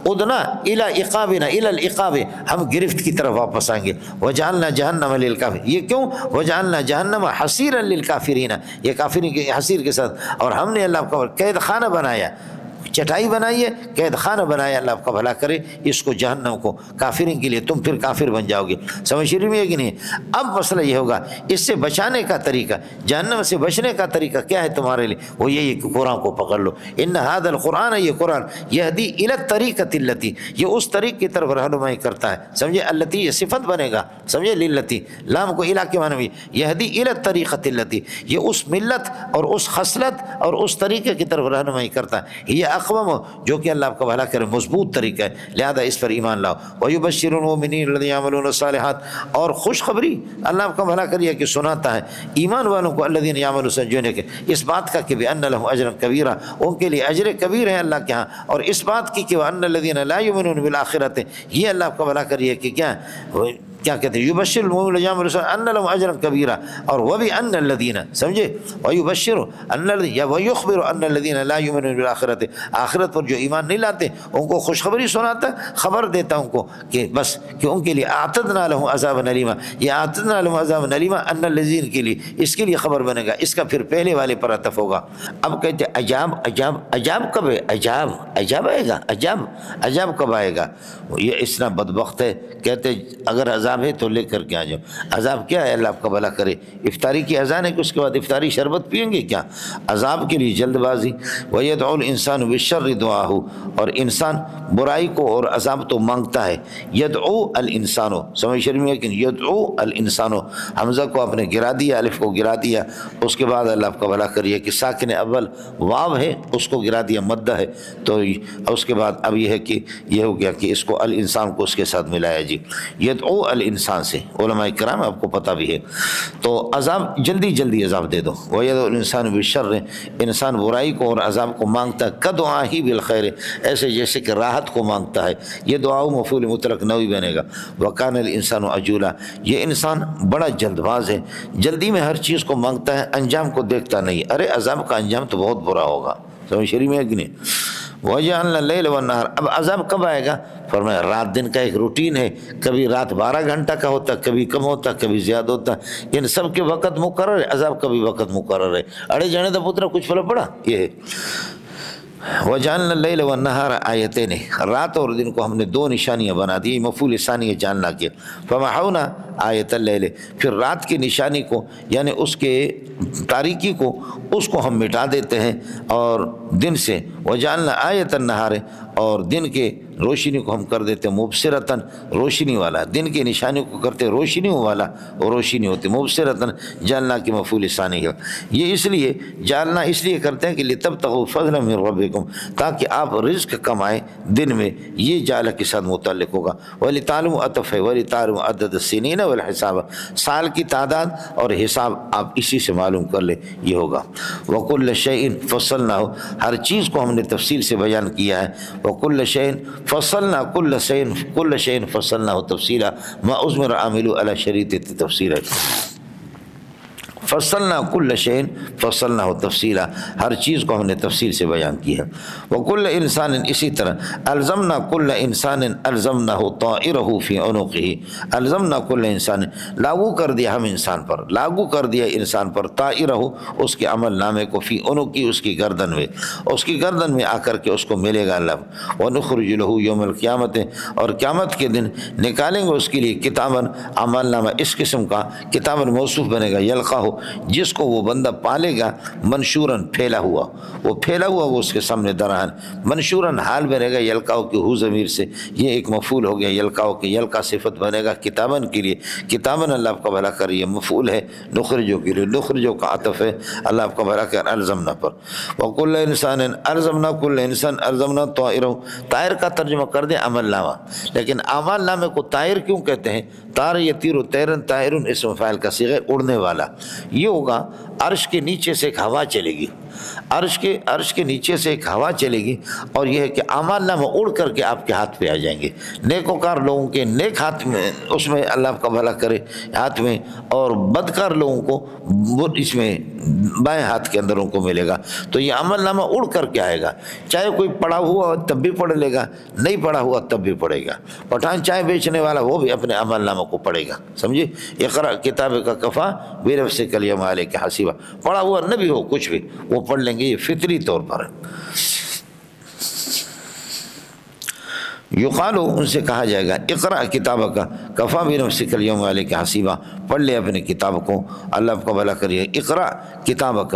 الی عقابنا الی العقاب ہم گرفت کی طرف واپس آئیں گے، وجعلنا جہنم للکافرین یہ کیوں وجعلنا جہنم حصیرا للکافرین یہ کافرین کے حصیر کے ساتھ، اور ہم نے اللہ کا قید خانہ بنایا، چٹائی بنائی ہے، قید خانہ بنایا، اللہ آپ کا بھلا کرے اس کو جہنم کو کافرین کے لیے، تم پھر کافر بن جاؤ گے۔ سمجھ شریف میں ہے کہ نہیں؟ اب مسئلہ یہ ہوگا اس سے بچانے کا طریقہ، جہنم سے بچنے کا طریقہ کیا ہے تمہارے لیے؟ وہ یہی کہ قرآن کو پکڑ لو، ان ھذا القرآن یہ قرآن یہدی الی الطریقۃ التی یہ اس طریق کی طرف رہنمائی کرتا ہے، سمجھے؟ التی یہ صفت بنے گا، سمجھے؟ للتی لام کو الی کے معنی میں یہدی الی الطریقۃ التی یہ اس ملت اور اس خصلت اور اس طریقے کی طرف رہنمائی کرتا ہے، یہ اقوام جو کہ اللہ آپ کا بھلا کرے مضبوط طریقہ ہے، لہذا اس پر ایمان لاؤ۔ وَيُبَشِّرُ الْمُؤْمِنِينَ الَّذِينَ يَعْمَلُونَ الصَّالِحَاتِ اور خوشخبری اللہ آپ کا بھلا کریے کہ سناتا ہے ایمان والوں کو الَّذِينَ يَعْمَلُونَ جو کہ اس بات کا کہ بِأَنَّ لَهُمْ أَجْرًا كَبِيرًا ان کے لیے اجر کبیر ہے اللہ کے ہاں، اور اس بات کی کہ وَأَنَّ الَّذِينَ لَا يُؤْمِنُونَ بِالْآخِرَةِ یہ اللہ آپ کا بھلا کریے کہ کیا کہتے ہیں یبشر المؤمنین ان لهم اجرا کبیرا، اور وبان الذین سمجھے ویبشر ان یا ویخبر ان الذین لا یؤمنون بالآخرۃ آخرت پر جو ایمان نہیں لاتے ان کو خوشخبری سناتا ہے، خبر دیتا ان کو کہ بس کہ ان کے لیے اعتدنا لهم عذابا الیما، یہ اعتدنا لهم عذابا الیما ان الذین کے لیے اس کے لیے خبر بنے گا، اس کا پھر پہلے والے پر عطف ہوگا۔ اب کہتے ہیں عجاب کب ہے؟ عجاب آئے گا، عجاب کب آئے گا؟ یہ اتنا بدبخت ہے، کہتے اگر عذاب ہے تو لے کر کے آ جاؤ۔ عذاب کیا ہے؟ اللہ آپ کا بھلا کرے، افطاری کی اذان ہے کہ اس کے بعد افطاری شربت پئیں گے کیا؟ عذاب کے لیے جلد بازی۔ وَيَدْعُو الْإِنسَانُ بِالشَّرِّ دُعَاهُ اور انسان برائی کو اور عذاب تو مانگتا ہے، یدعو الانسان سمجھ شریف میں، لیکن یدعو الانسان حمزہ کو آپ نے گرا دیا، الف کو گرا دیا، اس کے بعد اللہ آپ کا بھلا کریے کہ ساکن اول واو ہے اس کو گرا دیا، مدہ ہے، تو اس کے بعد اب یہ ہے کہ یہ ہو گیا کہ اس کو الانسان کو اس کے ساتھ ملایا جی، یدعو الانسان سے علماء کرام آپ کو پتہ بھی ہے، تو عذاب جلدی عذاب دے دو۔ وَيَدْعُو الْإِنسَانُ بِالشَّرِّ انسان برائی کو اور عذاب کو مانگتا ہے، کدعائہ بالخیر ایسے جیسے کہ راحت کو مانگتا ہے، یہ دعا مفعول مطلق نوی بنے گا۔ وَكَانَ الْإِنسَانُ عَجُولًا یہ انسان بڑا جلد باز ہے، جلدی میں ہر چیز کو مانگتا ہے، انجام کو دیکھتا نہیں، ارے عذاب کا انجام تو بہت برا ہوگا، سمجھ شریف میں ہے کہ نہیں؟ وَجَعَلْنَا اللَّيْلَ وَالنَّهَارَ اب عذاب کب آئے گا؟ فرمایا رات دن کا ایک روٹین ہے، کبھی رات 12 گھنٹہ کا ہوتا، کبھی کم ہوتا، کبھی زیادہ ہوتا، ان سب کے وقت مقرر ہے، عذاب کا بھی وقت مقرر ہے، اڑے جانے دا پترا کچھ فرق پڑا یہ ہے۔ وَجَعَلْنَا اللَّيْلَ وَالنَّهَارَ آیتین رات اور دن کو ہم نے دو نشانیاں بنا دی، مفعول ثانی جاننا کے، فَمَحَوْنَا آیت اللیل پھر رات کی نشانی کو یعنی اس کے تاریکی کو اس کو ہم مٹا دیتے ہیں اور دن سے، وجعلنا آیت النہار اور دن کے روشنی کو ہم کر دیتے مبصرتن روشنی والا، دن کی نشانی کو کرتے روشنیوں والا، اور روشنی ہوتی مبصرتن جعلنا کی مفعول ثانی ہے۔ یہ اس لیے جعلنا اس لیے کرتے ہیں کہ لتبتغوا فضلا من ربکم، تاکہ آپ رزق کمائیں دن میں، یہ جعل کے ساتھ متعلق ہوگا۔ ولتعلموا عطف ہے، ولتعلموا عدد السنین والحساب، سال کی تعداد اور حساب آپ اسی سے معلوم کر لیں، یہ ہوگا۔ وَكُلَّ شَيْءٍ فَصَّلْنَاهُ، ہر چیز کو ہم نے تفصیل سے بیان کیا ہے۔ وَكُلَّ شَيْءٍ فَصَّلْنَا كُلَّ شَيْءٍ فَصَّلْنَاهُ تفصیلا ما أُضْمِرَ عَامِلُ عَلَى شَرِيطِ تفصیل ہے۔ فصلنا کل شیء فصلناہ تفصیلا، ہر چیز کو ہم نے تفصیل سے بیان کی ہے۔ وکل انسان، اسی طرح الزمنا کل انسان الزمناہ طائرہ فی عنقہ، الزمنا کل انسان لاگو کر دیا ہم انسان پر، لاگو کر دیا انسان پر طائرہ اس کے عمل نامے کو فی عنقہ اس کی گردن میں، اس کی گردن میں آ کر کے اس کو ملے گا اللہ۔ ونخرج لہ یوم القیامت، اور قیامت کے دن نکالیں گے اس کے لیے کتاباً عمل نامہ اس قسم کا، کتاباً موصوف بنے گا یلقاہ جس کو وہ بندہ پالے گا، منشوراً پھیلا ہوا، وہ پھیلا ہوا وہ اس کے سامنے درہن، منشوراً حال بنے گا یلقاؤ کی ہو ضمیر سے، یہ ایک مفعول ہو گیا یلقاؤ کے، یلقا صفت بنے گا کتاباً کے لیے، کتاباً اللہ آپ کا بھلا کر، یہ مفعول ہے نخرجو کے لیے، نخرجو کا عطف ہے اللہ آپ کا بھلا کر الزمنا پر۔ وکل انسان الزمنا کل انسان الزمنا طائرہ، طائر کا ترجمہ کر دیں عمل نامہ، لیکن اعمال نامے کو طائر کیوں کہتے ہیں؟ طار یطیر طیرن، طائر اسم فاعل کا صیغہ اڑنے والا، یہ ہوگا عرش کے نیچے سے ایک ہوا چلے گی، عرش کے نیچے سے ایک ہوا چلے گی، اور یہ ہے کہ اعمال نامہ اڑ کر کے آپ کے ہاتھ پہ آ جائیں گے، نیکوکار لوگوں کے نیک ہاتھ میں، اس میں اللہ آپ کا بھلا کرے ہاتھ میں، اور بدکار لوگوں کو اس میں بائیں ہاتھ کے اندر ان کو ملے گا۔ تو یہ عمل نامہ اڑ کر کے آئے گا، چاہے کوئی پڑھا ہوا ہو تب بھی پڑھ لے گا، نہیں پڑھا ہوا تب بھی پڑھے گا، پٹھان چائے بیچنے والا وہ بھی اپنے عمل نامہ کو پڑھے گا، سمجھے؟ اقرأ کتاب کا کفا بنفسک الیوم علیک حسیبا، پڑھا ہوا نہ بھی ہو کچھ بھی وہ پڑھ لیں گے، یہ فطری طور پر ہے۔ یقالو، ان سے کہا جائے گا اقرأ کتابک کفا بنفسک الیوم علیک حسیبا، پڑھ لے اپنے کتاب کو، اللہ آپ کو بھلا کریے، اقرأ کتابک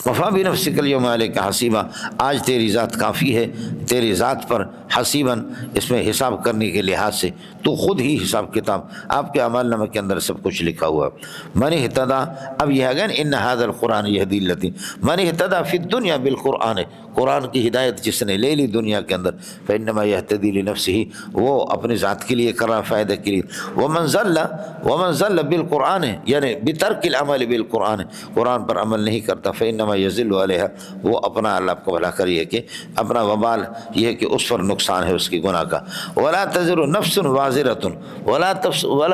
کفا بنفسک الیوم علیک حسیبا، آج تیری ذات کافی ہے تیری ذات پر، حسیباً اس میں حساب کرنے کے لحاظ سے، تو خود ہی حساب کتاب آپ کے اعمال نامہ کے اندر سب کچھ لکھا ہوا۔ من اہتدیٰ، اب یہ ہے گا ان ھذا القرآن یہدی للتی، من اہتدیٰ فی الدنیا بالقرآن، قرآن کی ہدایت جس نے لے لی دنیا کے اندر، فإنما یہتدی لنفسہ، وہ اپنے ذات کے لیے کر رہا فائدہ کے لیے، ومن ضل بالقرآن، یعنی بترک العمل بالقرآن، قرآن پر عمل نہیں کرتا، فإنما یضل علیہا، وہ اپنا اللہ آپ کو بھلا کریے کہ اپنا وبال یہ ہے کہ اس پر نقصان ہے اس کی گناہ کا۔ ولا تزر نفس وازرۃ، ولا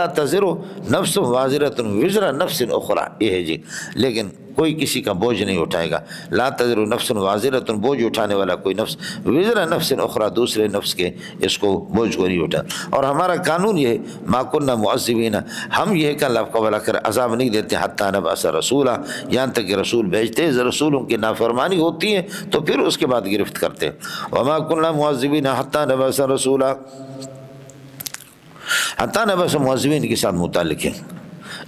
تزر نفس وازرۃ وزر نفس اخرى، یہ ہے جی، لیکن کوئی کسی کا بوجھ نہیں اٹھائے گا، لا تزر نفس وازرۃ، بوجھ اٹھانے والا کوئی نفس، وزر نفس اخرى، دوسرے نفس کے اس کو بوجھ کو نہیں اٹھا۔ اور ہمارا قانون یہ ہے ما كنا معذبین، ہم یہ ہے کہ اللہ کو بھلا کر عذاب نہیں دیتے حتی نبعث رسولا، یہاں تک کہ رسول بھیجتے ہیں، رسولوں کی نافرمانی ہوتی ہے تو پھر اس کے بعد گرفت کرتے ہیں۔ وما كنا معذبین حتی نبعث رسولا، حتی نبعث معذبین کے ساتھ متعلق ہے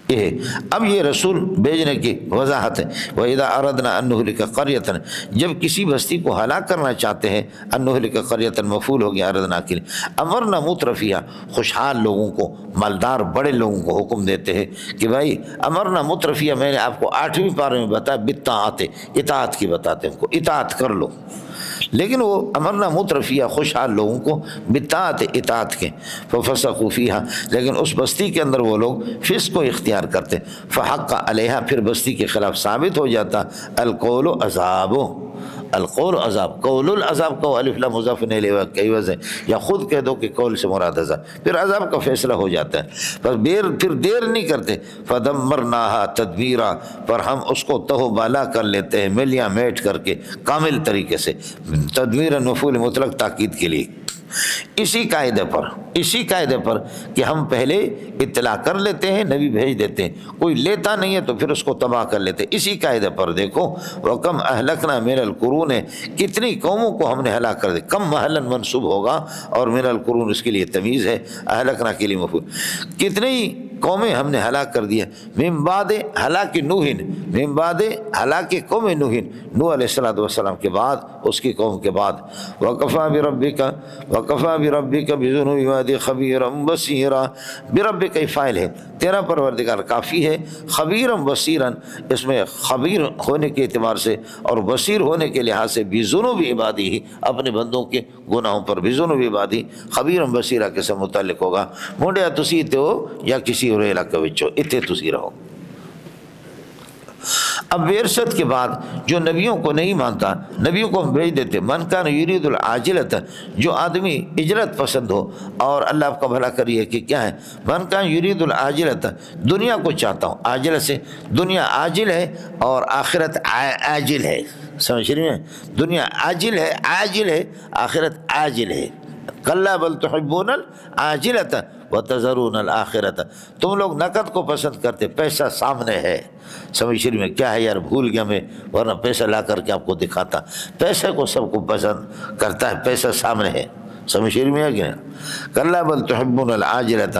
یہ۔ اب یہ رسول بھیجنے کی وضاحت ہے، وَإِذَا أَرَدْنَا أَن نُهْلِكَ قَرْيَةً، جب کسی بستی کو ہلاک کرنا چاہتے ہیں، أَن نُهْلِكَ قَرْيَةً مفعول ہو گیا أَرَدْنَا کے لیے، امرنا مترفیہ، خوشحال لوگوں کو، مالدار بڑے لوگوں کو حکم دیتے ہیں کہ بھائی امرنا مترفیہ، میں نے آپ کو 8ویں پارے میں بتایا، بالطاعت، اطاعت کی بتاتے ہیں، ان کو اطاعت کر لو، لیکن وہ امرنا مترفیہ خوشحال لوگوں کو بالطاعت، اطاعت کے، ففسقوا فیہا، لیکن اس بستی کے اندر وہ لوگ فسق کو اختیار کرتے، فحق علیہا، پھر بستی کے خلاف ثابت ہو جاتا، القول عذاب، القول عذاب، قول العذاب کو الف لام مضاف الیہ کی وجہ یا خود کہہ دو کہ قول سے مراد عذاب، پھر عذاب کا فیصلہ ہو جاتا ہے، پھر دیر نہیں کرتے، فدمرناہا تدبیرا، پر ہم اس کو تہو بالا کر لیتے ہیں ملیاں میٹ کر کے کامل طریقے سے، تدبیرا مفعول مطلق تاکید کے لیے، اسی قاعدے پر کہ ہم پہلے اطلاع کر لیتے ہیں، نبی بھیج دیتے ہیں، کوئی لیتا نہیں ہے تو پھر اس کو تباہ کر لیتے ہیں، اسی قاعدے پر دیکھو وَكَمْ أَهْلَكْنَا مِنَ الْقُرُونِ، کتنی قوموں کو ہم نے ہلاک کر دیا، کم محلاً منصوب ہوگا اور من القرون اس کے لیے تمیز ہے، اہلکنا کے لیے مفعول، کتنی قومیں ہم نے ہلاک کر دیا، من بعد ہلاک نوح، من بعد ہلاک قوم نوح، نوح علیہ السلام کے بعد، اس کی قوم کے بعد، وَكَفَى بِرَبِّكَ بِذُنُوبِ عِبَادِهِ خَبِيرًا بَصِيرًا، بربک فائل ہے، تیرا پروردگار کافی ہے، خبیرم بصیرن، اس میں خبیر ہونے کے اعتبار سے اور بصیر ہونے کے لحاظ سے بذنوب عبادی، اپنے بندوں کے گناہوں پر، بذنوب عبادی خبیرم بصیرہ کے سے متعلق ہوگا۔ مونڈیا تسی تے ہو یا کسی اور علاقے وچ ہو، اتنے تسی رہو۔ اب بعثت کے بعد جو نبیوں کو نہیں مانتا، نبیوں کو ہم بھیج دیتے، من کان یرید العاجلۃ، جو آدمی اجلت پسند ہو، اور اللہ آپ کا بھلا کریے کہ کیا ہے، من کان یرید العاجلۃ، دنیا کو چاہتا ہوں، عاجلہ سے دنیا عاجل ہے اور آخرت عاجل ہے، سمجھ رہی ہیں، دنیا عاجل ہے، عاجل ہے، آخرت عاجل ہے، کلا بل تحبون العاجلۃ وتذرون الآخرۃ، تم لوگ نقد کو پسند کرتے، پیسہ سامنے ہے، سمجھ رہی میں، کیا ہے یار بھول گیا میں، ورنہ پیسہ لا کر کے آپ کو دکھاتا، پیسے کو سب کو پسند کرتا ہے، پیسہ سامنے ہے، سمجھ رہی میں ہے کہ کلا بل تحبون العاجلۃ،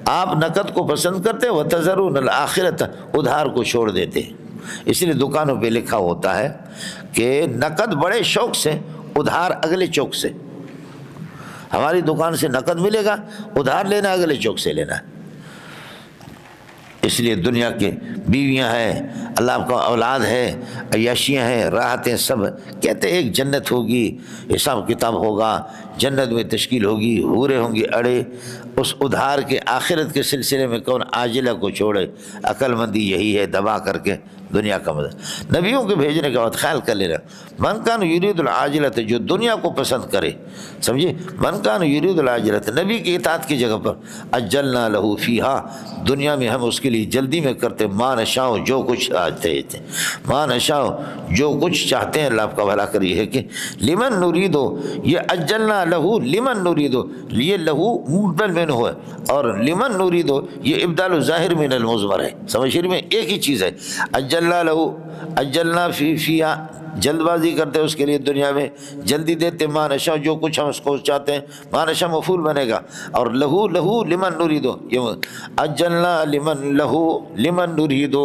آپ نقد کو پسند کرتے، وتذرون الآخرۃ، ادھار کو چھوڑ دیتے، اس لیے دکانوں پہ لکھا ہوتا ہے کہ نقد بڑے شوق سے، ادھار اگلے چوک سے، ہماری دکان سے نقد ملے گا، ادھار لینا اگلے چوک سے لینا ہے۔ اس لیے دنیا کے بیویاں ہیں، اللہ آپ کا اولاد ہے، عیاشیاں ہیں، راحتیں، سب کہتے ایک جنت ہوگی، حساب کتاب ہوگا، جنت میں تشکیل ہوگی، حوریں ہوں گی اڑے، اس ادھار کے آخرت کے سلسلے میں کون عاجلہ کو چھوڑے، عقل مندی یہی ہے، دبا کر کے دنیا کا مزہ۔ نبیوں کے بھیجنے کے بعد خیال کر لینا، من کان یرید العاجلۃ، جو دنیا کو پسند کرے، سمجھے، من کان یرید العاجلۃ، نبی کی اطاعت کی جگہ پر، اجلنا لہ فیہا، دنیا میں ہم اس کے لیے جلدی میں کرتے، ما نشاء، جو کچھ چاہتے تھے، ما نشاء، جو کچھ چاہتے ہیں، اللہ آپ کا بھلا کریے ہے کہ لمن نریدو، یہ اجلنا لہو لمن نریدو، یہ لہو مبدل من ہوا اور لمن نریدو یہ ابدال ظاہر من المضمر ہے، سمجھ رہی میں، ایک ہی چیز ہے، اجلنا لہو، اجلنا فیہا، جلد بازی کرتے اس کے لیے دنیا میں، جلدی دیتے، ما نشاء، جو کچھ ہم اس کو چاہتے ہیں، ما نشاء مفعول بنے گا، اور لہو لہو لمن نریدو، یہ اجلنا لمن لہو لمن نریدو،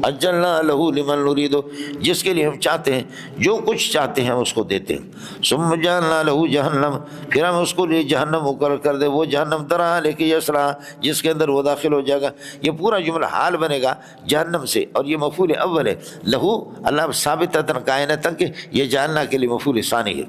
اجلنا لہو لمن نریدو، جس کے لیے ہم چاہتے ہیں، جو کچھ چاہتے ہیں ہم اس کو دیتے ہیں، ثم جعلنا لہو جہنم، پھر ہم اس کو لیے جہنم مقرر کر دے، وہ جہنم درہا لے کے یسلا، جس کے اندر وہ داخل ہو جائے گا، یہ پورا جملہ حال بنے گا جہنم سے، اور یہ مفعول اول ہے، لہو اللہ ثابت کائنات تک کہ یہ جاننا کے لیے مفعول ثانی ہے،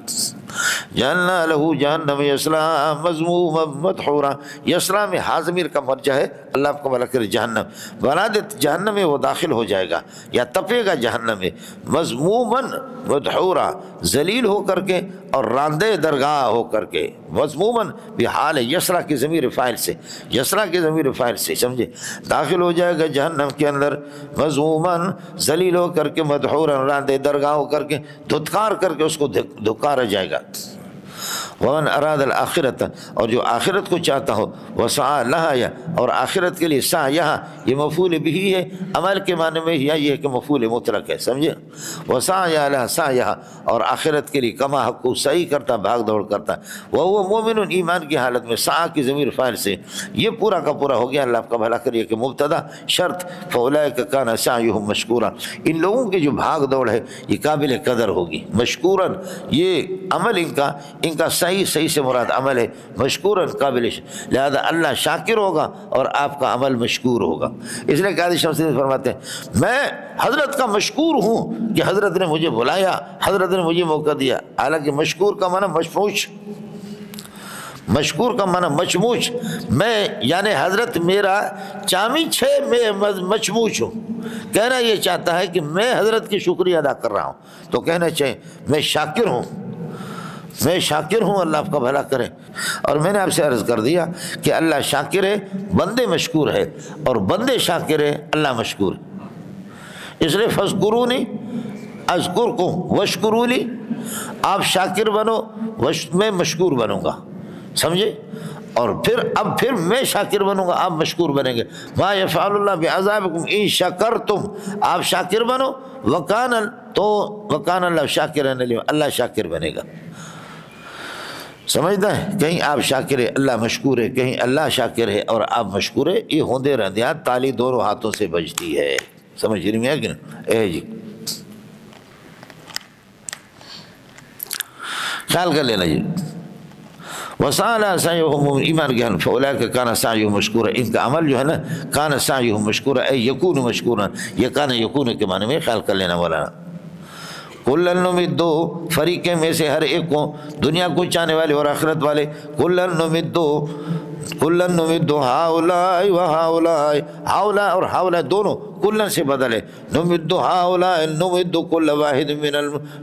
جعلنا لہو جہنم یسلا مذموما مدحورا، یسلا میں حاضمیر کا مرجع ہے، اللہ آپ کو بھلا کرے، جہنم برادت جہنم میں وہ داخل ہو جائے گا یا تپے گا جہنم میں، مذموما مدحورا، ذلیل ہو کر کے اور راندے درگاہ ہو کر کے، مذموما بحال یسرا کی ضمیر فاعل سے، یسرا کی ضمیر فاعل سے، سمجھے، داخل ہو جائے گا جہنم کے اندر، مذموما ذلیل ہو کر کے، مدحورا راندے درگاہ ہو کر کے، دھتکار کر کے اس کو دھکارا جائے گا، ومن اراد الآخرت، اور جو آخرت کو چاہتا ہو، وسعى لها، اور آخرت کے لیے سعیها، یہ مفعول بھی ہے، عمل کے معنی میں یا یہ کہ مفعول مطلق ہے، سمجھے، وسعى لها سعیها، اور آخرت کے لیے کما حق سعی کرتا، بھاگ دوڑ کرتا، وہ مومن، ایمان کی حالت میں، سعی کی ضمیر فاعل سے، یہ پورا کا پورا ہو گیا، اللہ آپ کا بھلا کریے کہ مبتدا شرط، فاولئک کان سعیهم مشکورا، ان لوگوں کی جو بھاگ دوڑ ہے یہ قابل قدر ہوگی، مشکورا، یہ عمل ان کا صحیح سے مراد عمل ہے، مشکوراً قابل، لہذا اللہ شاکر ہوگا اور آپ کا عمل مشکور ہوگا، اس لیے قاضی شمس الدین فرماتے ہیں میں حضرت کا مشکور ہوں کہ حضرت نے مجھے بلایا، حضرت نے مجھے موقع دیا، حالانکہ مشکور کا معنی مشموش، مشکور کا معنی مچموچ، میں یعنی حضرت میرا چامی چھے، میں مچموچ ہوں، کہنا یہ چاہتا ہے کہ میں حضرت کی شکریہ ادا کر رہا ہوں، تو کہنا چاہیے میں شاکر ہوں، میں شاکر ہوں، اللہ آپ کا بھلا کرے۔ اور میں نے آپ سے عرض کر دیا کہ اللہ شاکر ہے، بندے مشکور ہے، اور بندے شاکر ہے، اللہ مشکور ہے، اس لیے فاذکرونی اذکرکم واشکروا لی، آپ شاکر بنو، میں مشکور بنوں گا، سمجھے، اور پھر میں شاکر بنوں گا، آپ مشکور بنیں گے، ما یفعل اللہ بعذابکم ان شکرتم، آپ شاکر بنو، وکان اللہ شاکرا علیما، اللہ شاکر بنے گا۔ سمجھتا ہے؟ کہیں آپ شاکر ہے اللہ مشکور ہے، کہیں اللہ شاکر ہے اور آپ مشکور ہے، یہ ہوندے رہندیاں تالی دونوں ہاتھوں سے بجتی ہے. سمجھ رہی میں ہے کہ نا؟ جی خیال کر لینا جی. وَسَعَلَا سَعْيُهُمْ ایمان کے ہن فَأُولَٰئِكَ كَانَ سَعْيُهُمْ مَشْكُورًا، ان کا عمل جو ہے نا کان سعیہم مشکورا اے یکون مشکورا، یہ کان یکون کے معنی میں خیال کر لینا مولانا. کُلًّا نُمِدُّ فریقیں میں سے ہر ایک کو، دنیا کو چاہنے والے اور آخرت والے، کُلًّا نُمِدُّ ہؤلاء وہؤلاء، ہؤلاء اور ہؤلاء دونوں کلن سے بدل ہے. نمد ہؤلاء نمد کل واحد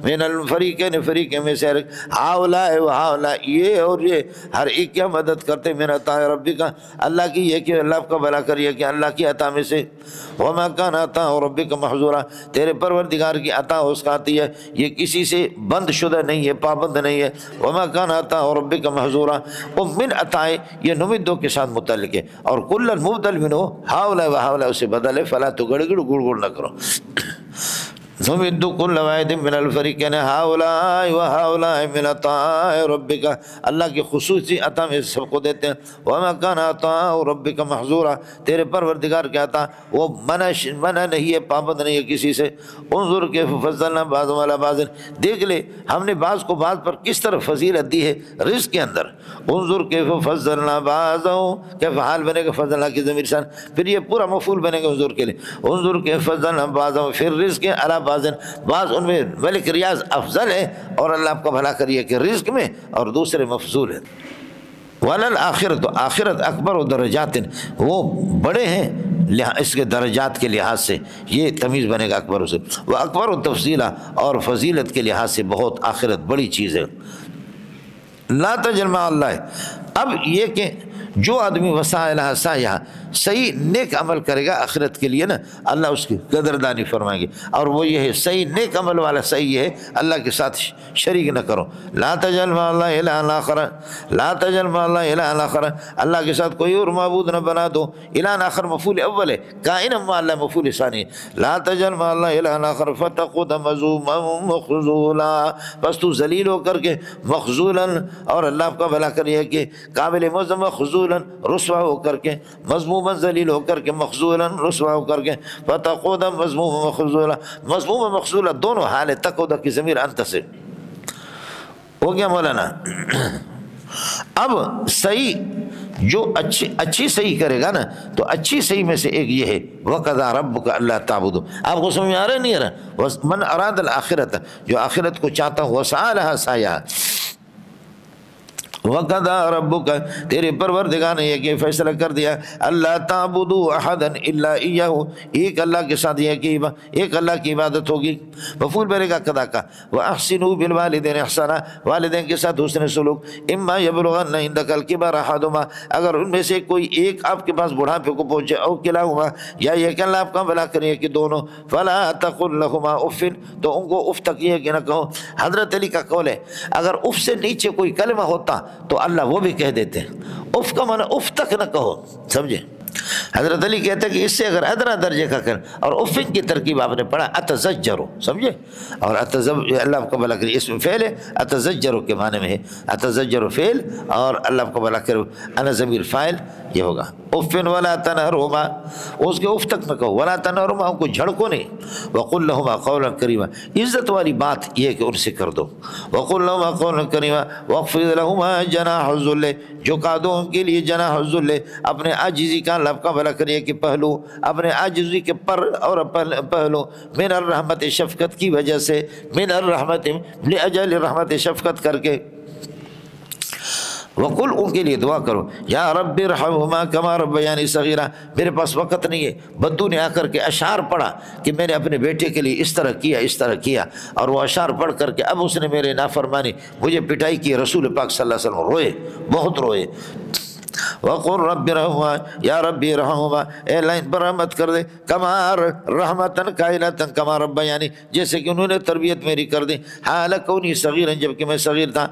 من الفریقین، فریقین میں سے ہؤلاء وہؤلاء، یہ اور یہ ہر ایک کیا مدد کرتے من عطاء ربک، اللہ کی یہ کہ اللہ کا بھلا کریے کہ اللہ کی عطا میں سے. وما کان عطاء ربک محظورا، تیرے پروردگار کی عطا اس کا آتی ہے، یہ کسی سے بند شدہ نہیں ہے، پابند نہیں ہے. وما کان عطاء ربک محظورا، وہ من عطاء یہ نمدوں کے ساتھ متعلق ہے، اور کلن مبدل منہ ہؤلاء وہؤلاء اسے بدل ہے. فلا تو گڑ گڑ نہ کرو. نمد کل واحد من الفریقین ہؤلاء وہؤلاء من عطاء ربک، اللہ کی خصوصی عطا میں سب کو دیتے ہیں. وما کان عطاء ربک محظورا، تیرے پروردگار کے عطا وہ منع نہیں ہے، پابند نہیں ہے کسی سے. انظر کیف فضلنا بعضهم علی بعض، دیکھ لے ہم نے بعض کو بعض پر کس طرح فضیلت دی ہے رزق کے اندر. انظر کیف فضلنا بعضهم، کیف حال بنے گا فضلنا کی ضمیر شان، پھر یہ پورا مفعول بنے گا انظر کے لیے. انظر کیف فضلنا بعضهم فی الرزق علی بعض ان میں ملک ریاض افضل ہے اور اللہ آپ کا بھلا کریے کہ رزق میں، اور دوسرے مفضول ہیں. وَلَلْآخِرَةُ، آخرت اکبر و درجات، وہ بڑے ہیں اس کے درجات کے لحاظ سے، یہ تمیز بنے گا اکبر سے. وہ اکبر و تفضیلہ، اور فضیلت کے لحاظ سے بہت آخرت بڑی چیز ہے. لا تجعل مع اللہ، اب یہ کہ جو آدمی وسائلہ سایہ صحیح نیک عمل کرے گا آخرت کے لیے نا، اللہ اس کی قدردانی فرمائیں گے. اور وہ یہ ہے صحیح نیک عمل والا صحیح ہے، اللہ کے ساتھ شریک نہ کرو. لا تجعل مع اللہ الہا آخر، لا تجعل مع اللہ الہا آخر، اللہ کے ساتھ کوئی اور معبود نہ بنا دو. الہا آخر مفعول اول ہے، کائن مع اللہ مفعول ثانی ہے. لا تجعل مع اللہ الہا آخر فتقعد مذموما مخذولا، بس تو ذلیل ہو کر کے مخذولا، اور اللہ آپ کا بھلا کریے کہ قابل مذم مخذولا رسوا ہو کر کے، مذموما ذلیل ہو کر کے، مخذولا رسوا ہو کر کے. فتقعد مذموما مخذولا، مذموما مخذولا دونوں حال ہے، تقعد کی ضمیر انت سے ہو گیا مولانا. اب صحیح جو اچھی صحیح کرے گا نا، تو اچھی صحیح میں سے ایک یہ ہے وَقَضَىٰ رَبُّكَ أَلَّا تَعْبُدُوا. آپ کو سمجھ آ رہا ہے نہیں آ رہا؟ من اراد الآخرت، جو آخرت کو چاہتا ہو، وسعى لها سعيها. وَقَضَىٰ رَبُّكَ، تیرے پروردگار نے یہ کہ فیصلہ کر دیا، اللہ تعبدوا احدا الا ایہ، ایک اللہ کے ساتھ یہ کہ ایک اللہ کی عبادت ہوگی. مفعول بنے گا قضا کا. وَأَحْسِنُوا بِالْوَالِدَيْنِ إِحْسَانًا، والدین کے ساتھ حسن سلوک. إِمَّا يَبْلُغَنَّ عِندَكَ الْكِبَرَ أَحَدُهُمَا، اگر ان میں سے کوئی ایک آپ کے پاس بڑھاپے کو پہنچے، أَوْ كِلَاهُمَا، یا یہ کہ اللہ آپ کا بھلا کرے کہ دونوں. فَلَا تَقُلْ لَهُمَا أُفٍّ، تو ان کو اف تک یہ کہ نہ کہو. حضرت علی کا قول ہے اگر اف سے نیچے کوئی کلمہ ہوتا تو اللہ وہ بھی کہہ دیتے ہیں. اف کا معنی اف تک نہ کہو، سمجھے؟ حضرت علی کہتے ہیں کہ اس سے اگر ادنا درجے کا کر، اور افن کی ترکیب آپ نے پڑھا اتزجرو، سمجھے؟ اور اللہ کو بھلا کرے اس میں فعل ہے، اتزجرو کے معنی میں ہے، اتزجرو فعل اور اللہ کو بھلا کرے انا ضمیر فاعل، یہ ہوگا. افن ولا تنہرہما، اس کے اف تک نہ کہو، ولا تنہرہما، ان کو جھڑکو نہیں. وقل لہما قولا کریما، عزت والی بات یہ کہ ان سے کر دو. وقل لہما قولا کریما واخفض لہما جناح الذل، جھکا دو ان کے لیے جناح الذل، اپنے عاجزی کا اللہ کا بھلا کریے کہ پہلو، اپنے عاجزی کے پر اور پہلو، من الرحمت شفقت کی وجہ سے، من الرحمت لاجل رحمت شفقت کر کے. وقل، ان کے لیے دعا کرو، یا رب ارحمہما کما ربیانی صغیرا. میرے پاس وقت نہیں ہے، بدو نے آ کر کے اشعار پڑھا کہ میں نے اپنے بیٹے کے لیے اس طرح کیا اس طرح کیا، اور وہ اشعار پڑھ کر کے اب اس نے میرے نافرمانی مجھے پٹائی کی. رسول پاک صلی اللہ علیہ وسلم روئے، بہت روئے. وقل رب ارحمہما، یا ربی ارحمہما، اے اللہ ان پر رحمت کر دے، کما رحمتن کائلتن کما ربیانی، جیسے کہ انہوں نے تربیت میری کر دی، حال کونی صغیرا، جب کہ میں صغیر تھا.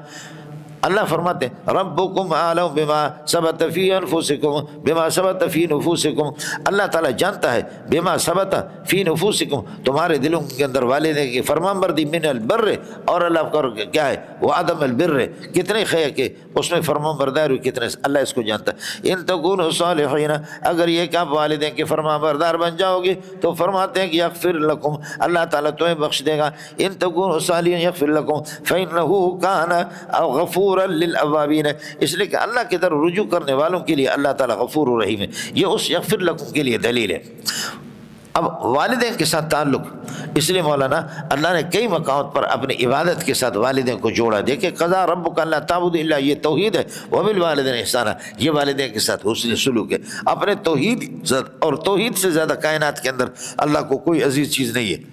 اللہ فرماتے ہیں ربکم اعلم بما ثبت فی انفسکم بما ثبت فی نفوسکم، اللہ تعالیٰ جانتا ہے بما ثبت فی نفوسکم، تمہارے دلوں کے اندر والدین کی فرمانبردی من البر، اور اللہ کا کیا ہے وہ عدم البر، کتنے خیر کے اس میں فرمان بردار ہوئی کتنے، اللہ اس کو جانتا ہے۔ ان تکونوا صالحین، اگر یہ کہ آپ والدین کے فرمان بردار بن جاؤ گے تو فرماتے ہیں کہ یغفر لکم، اللہ تعالیٰ تمہیں بخش دے گا۔ ان تکونوا صالحین یغفر لکم فإنہ کان غفورا للأوابین، اس لیے کہ اللہ کی طرف رجوع کرنے والوں کے لیے اللہ تعالیٰ غفور و رحیم ہے، یہ اس یغفر لکم کے لیے دلیل ہے۔ اب والدین کے ساتھ تعلق، اس لیے مولانا اللہ نے کئی مقامات پر اپنی عبادت کے ساتھ والدین کو جوڑا۔ دیکھیں قضا ربک اللہ تعبدوا الا، یہ توحید ہے، وبالوالدین احسانا، یہ والدین کے ساتھ حسن سلوک ہے۔ اپنے توحید اور توحید سے زیادہ کائنات کے اندر اللہ کو کوئی عزیز چیز نہیں ہے۔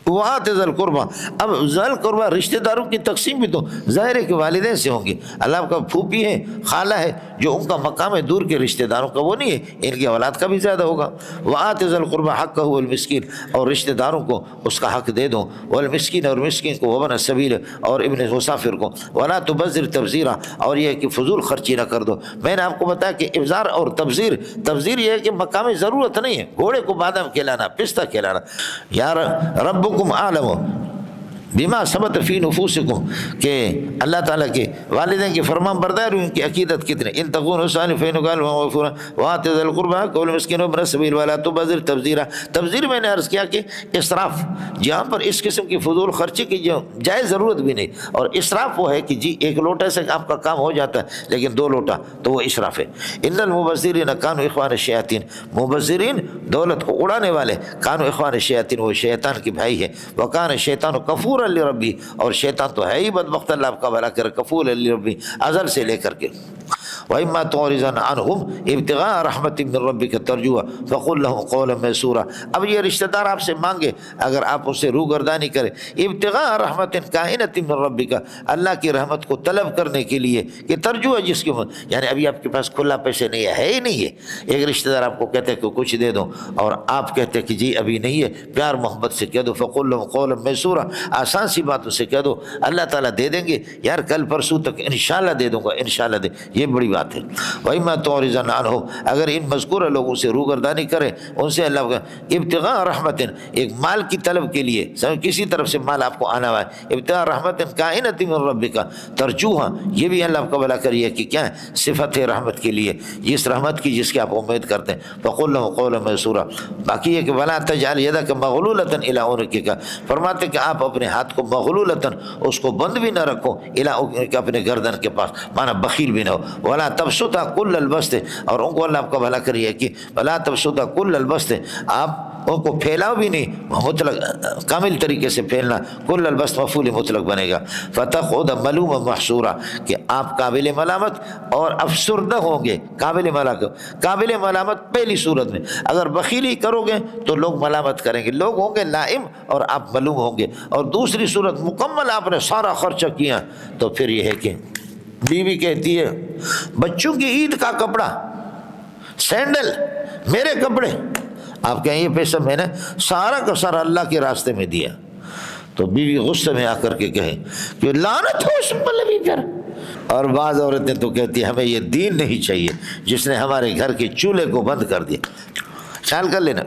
وآت ذی القربیٰ، اب ذی القربیٰ رشتہ داروں کی تقسیم بھی تو ظاہر ہے کہ والدین سے ہوں گی، اللہ کا پھوپھی ہے، خالہ ہے، جو ان کا مقام ہے دور کے رشتہ داروں کا وہ نہیں ہے، ان کی اولاد کا بھی زیادہ ہوگا۔ وآت ذی القربیٰ حقہ والمسکین، اور رشتہ داروں کو اس کا حق دے دو، والمسکین، اور مسکین کو، وابن السبیل، اور ابن مسافر کو، ولا تبذر تبذیرا، اور یہ کہ فضول خرچی نہ کر دو۔ میں نے آپ کو بتایا کہ ابذار اور تبذیر، تبذیر یہ ہے کہ مقام ضرورت نہیں ہے، گھوڑے کو بادام کھلانا، پستہ کھلانا۔ یار ربکم اعلم بما ثبت فی نفوسکم، کہ اللہ تعالیٰ کے والدین کے فرمان بردار ان کی عقیدت کتنے۔ ان تکونوا صالحین فإنہ کان غفورا وآت ذی القربیٰ حقہ والمسکین وابن السبیل ولا تبذر تبذیرا۔ تبذیر میں نے عرض کیا کہ اسراف، جہاں پر اس قسم کی فضول خرچی کی جو جائز ضرورت بھی نہیں، اور اسراف وہ ہے کہ جی ایک لوٹے سے آپ کا کام ہو جاتا ہے لیکن 2 لوٹا تو وہ اسراف ہے۔ ان المبذرین کانوا اخوان الشیاطین، مبذرین دولت کو اڑانے والے، کانوا اخوان الشیاطین، وہ شیطان کے بھائی ہے۔ وکان الشیطان کفورا لربی، اور شیطان تو ہے ہی بدبخت، اللہ آپ کا بھلا کرے، کفور لربی، ازل سے لے کر کے۔ وَإِمَّا تُعْرِضَنَ عَنْهُمْ ابْتِغَاءَ رَحْمَةٍ مِّن رَّبِّكَ تَرْجُوهَا فَقُل لَّهُمْ قَوْلًا مَّيْسُورًا، اب یہ رشتہ دار آپ سے مانگے، اگر آپ اس سے روگردانی کریں، ابتغاء رحمت کائنۃ من ربک، اللہ کی رحمت کو طلب کرنے کے لیے، کہ ترجو ہے جس کے یعنی ابھی آپ کے پاس کھلا پیسے نہیں ہے ہی نہیں ہے، ایک رشتہ دار آپ کو کہتے ہیں کہ کچھ دے دو، اور آپ کہتے ہیں کہ جی ابھی نہیں ہے، پیار محبت سے کہہ دو، فَقُل لَّهُمْ قَوْلًا مَّيْسُورًا، آسان سی باتوں سے کہہ دو، اللہ تعالیٰ دے دیں گے، یار کل پرسوں تک انشاءاللہ دے دوں گا، انشاءاللہ دے، یہ بڑی بات ہے۔ وَإِمَّا تُعْرِضَنَ عَنْهُمْ، اگر ان مذکورہ لوگوں سے روگردانی کریں، ان سے اللہ کا ابتغاء رحمت، ایک مال کی طلب کے لیے، کسی طرف سے مال آپ کو آنا ہوا ہے، ابتغاء رحمت کائنۃ من ربک ترجوہا، یہ بھی اللہ آپ کا بھلا کریے کہ کیا ہے، صفت ہے رحمت کے لیے، جس رحمت کی جس کی آپ امید کرتے ہیں۔ فَقُل لَّهُمْ قَوْلًا مَّيْسُورًا، باقی ہے کہ وَلَا تَجْعَلْ يَدَكَ مَغْلُولَةً إِلَىٰ عُنُقِكَ، فرماتے کہ آپ اپنے ہاتھ کو مغلولتاً، اس کو بند بھی نہ رکھو، إِلَىٰ عُنُقِكَ، اپنے گردن کے پاس، مانا بخیل بھی نہ ہو، وَلَا تَبْسُطْهَا كُلَّ الْبَسْطِ، اور ان کو اللہ آپ کا بھلا کریے کہ وَلَا تَبْسُطْهَا كُلَّ الْبَسْطِ، آپ ان کو پھیلاؤ بھی نہیں، مطلق کامل طریقے سے پھیلنا، کل البسط مفعول مطلق بنے گا، فتقعد ملوما محسورا، کہ آپ قابل ملامت اور افسردہ ہوں گے، قابل ملامت پہلی صورت میں، اگر بخیلی کرو گے تو لوگ ملامت کریں گے، لوگ ہوں گے لائم اور آپ ملوم ہوں گے، اور دوسری صورت مکمل آپ نے سارا خرچہ کیا تو پھر یہ ہے کہ بیوی کہتی ہے بچوں کی عید کا کپڑا، سینڈل، میرے کپڑے، آپ کہیں یہ پیسہ میں نے سارا کا سارا اللہ کے راستے میں دیا، تو بیوی غصے میں آ کر کے کہے کہ لعنت ہو اس مولوی پر، اور بعض عورتیں تو کہتی ہیں ہمیں یہ دین نہیں چاہیے جس نے ہمارے گھر کے چولہے کو بند کر دیا۔ خیال کر لینا،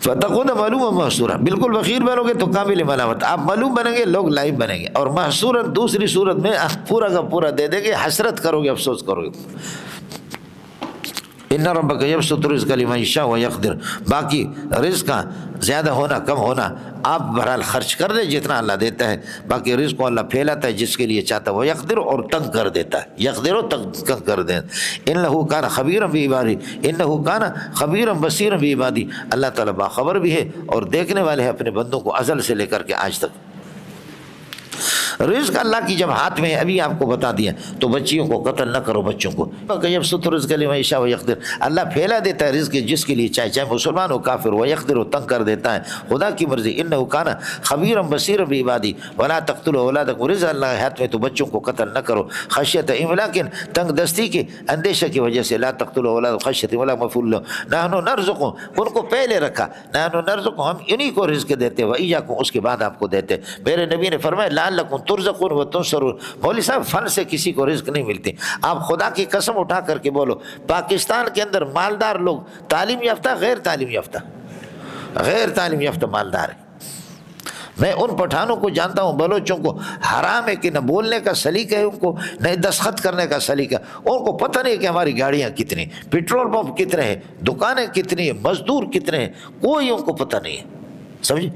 فتقون معلوم محصورا، بالکل بخیر بنو گے تو قابل ملامت، آپ معلوم بنیں گے لوگ لائب بنیں گے، اور محصورا دوسری صورت میں پورا کا پورا دے دیں گے، حسرت کرو گے، افسوس کرو گے۔ ان ربک یبسط الرزق لمن یشاء ویقدر، باقی رزق کا زیادہ ہونا کم ہونا آپ بہرحال خرچ کر دیں جتنا اللہ دیتا ہے، باقی رزق کو اللہ پھیلاتا ہے جس کے لیے چاہتا ہے، وہ یقدر، اور تنگ کر دیتا ہے، یقدر و تنگ کر دیں۔ انہ کان خبیرا بعبادی، انہ کان خبیرا بصیرا بعبادی، اللہ تعالیٰ باخبر بھی ہے اور دیکھنے والے ہیں اپنے بندوں کو ازل سے لے کر کے آج تک۔ رزق اللہ کی جب ہاتھ میں ہے، ابھی آپ کو بتا دیا، تو بچیوں کو قتل نہ کرو، بچوں کو، یبسط الرزق لمن یشاء ویقدر، اللہ پھیلا دیتا ہے رزق جس کے لیے چاہے مسلمان ہو کافر ہو، ویقدر، تنگ کر دیتا ہے، خدا کی مرضی۔ انہ کان خبیرا بصیرا بعبادی ولا تقتلوا اولادکم، رزق اللہ کے ہاتھ میں تو بچوں کو قتل نہ کرو، خشیۃ املاک، تنگ دستی کے اندیشہ کی وجہ سے، لا تقتلوا اولادکم خشیۃ املاک مفعول له، نحن نرزقهم، ان کو پہلے رکھا، نحن نرزقهم، ہم انہی کو رزق دیتے ہیں، وایاکم، اس کے بعد آپ کو دیتے ہیں۔ میرے نبی نے فرمایا لعلکم ترزقون و تنصرون۔ مولوی صاحب فن سے کسی کو رزق نہیں ملتی۔ آپ خدا کی قسم اٹھا کر کے بولو، پاکستان کے اندر مالدار لوگ تعلیم یافتہ غیر تعلیم یافتہ مالدار ہیں۔ میں ان پٹھانوں کو جانتا ہوں، بلوچوں کو حرام ہے کہ نہ بولنے کا سلیقہ ہے ان کو، نہ دستخط کرنے کا سلیقہ۔ ان کو پتہ نہیں کہ ہماری گاڑیاں کتنی، پیٹرول پمپ کتنے ہیں، دکانیں کتنی ہیں، مزدور کتنے ہیں، کوئی ان کو پتہ نہیں ہے، سمجھے؟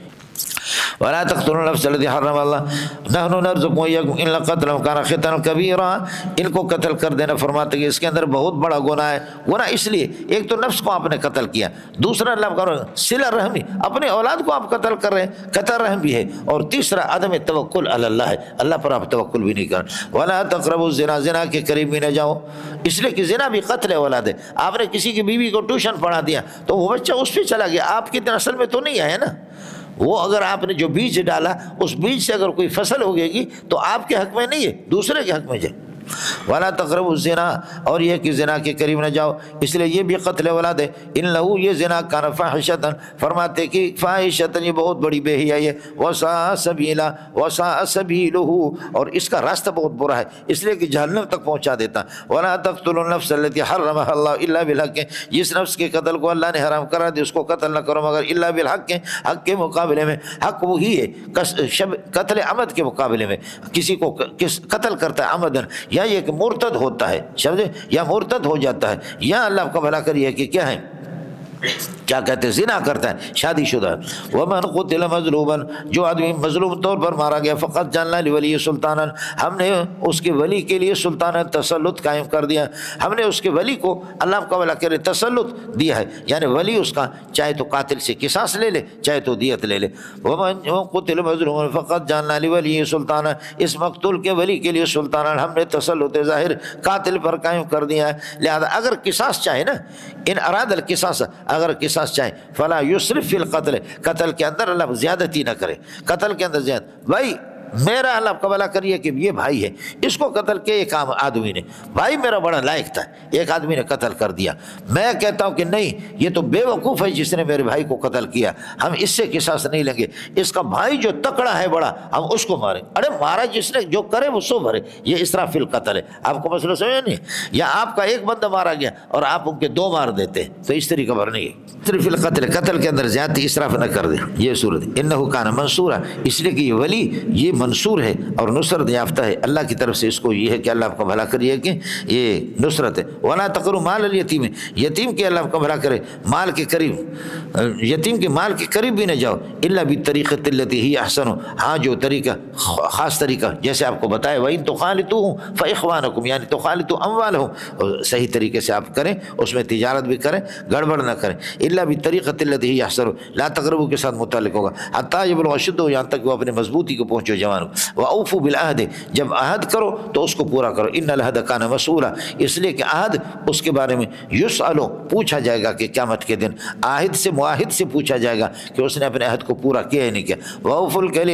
وَلَا تَقْتُلُوا النَّفْسَ الَّتِي حَرَّمَ اللَّهُ نَحْنُ نَرْزُقُكُمْ وَإِيَّاكُمْ إِلَّا قَتْلًا كَانَ خِطْئًا كَبِيرًا۔ ان کو قتل کر دینا فرماتے کہ اس کے اندر بہت بڑا گناہ ہے۔ گناہ اس لیے، ایک تو نفس کو آپ نے قتل کیا، دوسرا اللہ کا صلہ رحمی، اپنے اولاد کو آپ قتل کر رہے ہیں، قتل رحم بھی ہے، اور تیسرا عدم توکل علی اللہ ہے، اللہ پر آپ توکل بھی نہیں کر۔ وَلَا تَقْرَبُوا الزِّنَا، زنا کے قریب بھی نہ جاؤ، اس لیے کہ زنا بھی قتل اولاد ہے۔ آپ نے کسی کی بیوی کو ٹیوشن پڑھا دیا تو وہ بچہ اس پہ چلا گیا، آپ کی نسل میں تو نہیں آیا نا۔ وہ اگر آپ نے جو بیج ڈالا اس بیج سے اگر کوئی فصل ہوگے گی تو آپ کے حق میں نہیں ہے، دوسرے کے حق میں جائے۔ وَلَا تَقْرَبُوا الزِّنَا، اور یہ کہ زنا کے قریب نہ جاؤ، اس لیے یہ بھی قتل اولاد ہے۔ اِنَّهُ، یہ زنا کان فاحشۃ، فرماتے کہ فاحشۃ یہ بہت بڑی بے حیائی ہے، وَسَاءَ سَبِیلًا، وَسَاءَ سَبِیلُهُ، اور اس کا راستہ بہت برا ہے، اس لیے کہ جہنم تک پہنچا دیتا۔ وَلَا تَقْتُلُوا النَّفْسَ الَّتِي حَرَّمَهَا اللَّهُ إِلَّا بِالْحَقِّ، جس نفس کے قتل کو اللہ نے حرام کرا دیا اس کو قتل نہ کرو مگر الا بالحق، حق کے مقابلے میں۔ حق وہی ہے قتل عمد کے مقابلے میں، کسی کو قتل کرتا ہے عمدن، یا یہ کہ مرتد ہوتا ہے، سمجھے، یا مرتد ہو جاتا ہے، یا اللہ کا بھلا کریے کہ کیا ہے، کیا کہتے ہیں، زنا کرتا ہے، شادی شدہ۔ ومن قتل مظلوما، جو آدمی مظلوم طور پر مارا گیا، فقط جعلنا لولی سلطانا، ہم نے اس کے ولی کے لیے سلطان تسلط قائم کر دیا، ہم نے اس کے ولی کو اللہ کا بھلا کرے تسلط دیا ہے، یعنی ولی اس کا چاہے تو قاتل سے قصاص لے لے چاہے تو دیت لے لے۔ ومن قتل مظلوما فقط جعلنا لولی سلطانا، اس مقتول کے ولی کے لیے سلطانا، ہم نے تسلط ظاہر قاتل پر قائم کر دیا ہے۔ لہذا اگر قصاص چاہے نا، ان اراد القصاص، اگر قصاص چاہے، فلا یسرف فی القتل، قتل کے اندر اللہ زیادتی نہ کرے، قتل کے اندر بھائی میرا اللہ کا بھلا کریے کہ یہ بھائی ہے، اس کو قتل کیا ایک آدمی نے، بھائی میرا بڑا لائق تھا، ایک آدمی نے قتل کر دیا، میں کہتا ہوں کہ نہیں یہ تو بے وقوف ہے جس نے میرے بھائی کو قتل کیا، ہم اس سے قصاص نہیں لیں گے، اس کا بھائی جو تکڑا ہے بڑا ہم اس کو ماریں، ارے مارا جس نے، جو کرے وہ سو بھرے، یہ اسراف فی القتل ہے۔ آپ کو مسئلہ سمجھا نہیں؟ یا آپ کا ایک بندہ مارا گیا اور آپ ان کے دو مار دیتے تو اس طریقہ پر نہیں ہے۔ صرف القتل، قتل کے اندر زیادتی اسراف نہ کر دے، یہ صورت انہ کان منصورا، اس لیے کہ یہ ولی یہ منصور ہے اور نصرت یافتہ ہے اللہ کی طرف سے، اس کو یہ ہے کہ اللہ آپ کا بھلا کریے کہ یہ نصرت ہے۔ ولا تقربوا مال الیتیم، یتیم کے اللہ آپ کا بھلا کرے مال کے قریب، یتیم کے مال کے قریب بھی نہ جاؤ، الا بالطریقۃ التی ہی احسن، ہاں جو طریقہ خاص طریقہ جیسے آپ کو بتایا، وَإِن تُخَالِطُوهُمْ فَإِخْوَانُكُمْ، یعنی تخالطوا اموالهم، صحیح طریقے سے آپ کریں، اس میں تجارت بھی کریں، گڑبڑ نہ کریں، الا بالطریقۃ التی ہی احسن، لا تقربوا کے ساتھ متعلق ہوگا، حتی یبلغ اشدہ، یہاں تک وہ اپنے مضبوطی کو پہنچو جوان۔ وَأَوْفُوا بِالْعَهْدِ، جب عہد کرو تو اس کو پورا کرو، ان العہد کان مسئولا، اس لیے کہ عہد اس کے بارے میں یسألو، پوچھا جائے گا کہ قیامت کے دن عاہد سے معاہد سے پوچھا جائے گا کہ اس نے اپنے عہد کو پورا کیا ہے نہیں کیا۔ وَأَوْفُوا الْكَيْلَ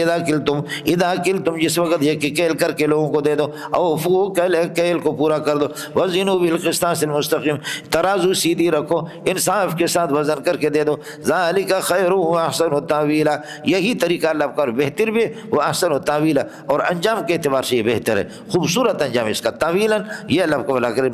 اِذَا كِلْتُمْ، جس وقت یہ کہ کیل کر کے لوگوں کو دے دو، اوفو کیل کو پورا کر دو، وزنوا بالقسطاس المستقیم، ترازو سیدھی رکھو، انصاف کے ساتھ وزن کر کے دے دو، ذالک خیر واحسن تاویلا، یہی طریقہ اللہ کا بہتر بھی وہ احسن تاویلا، اور انجام کے اعتبار سے یہ بہتر ہے، خوبصورت انجام اس کا، تاویلا یہ اللہ کو بلا کر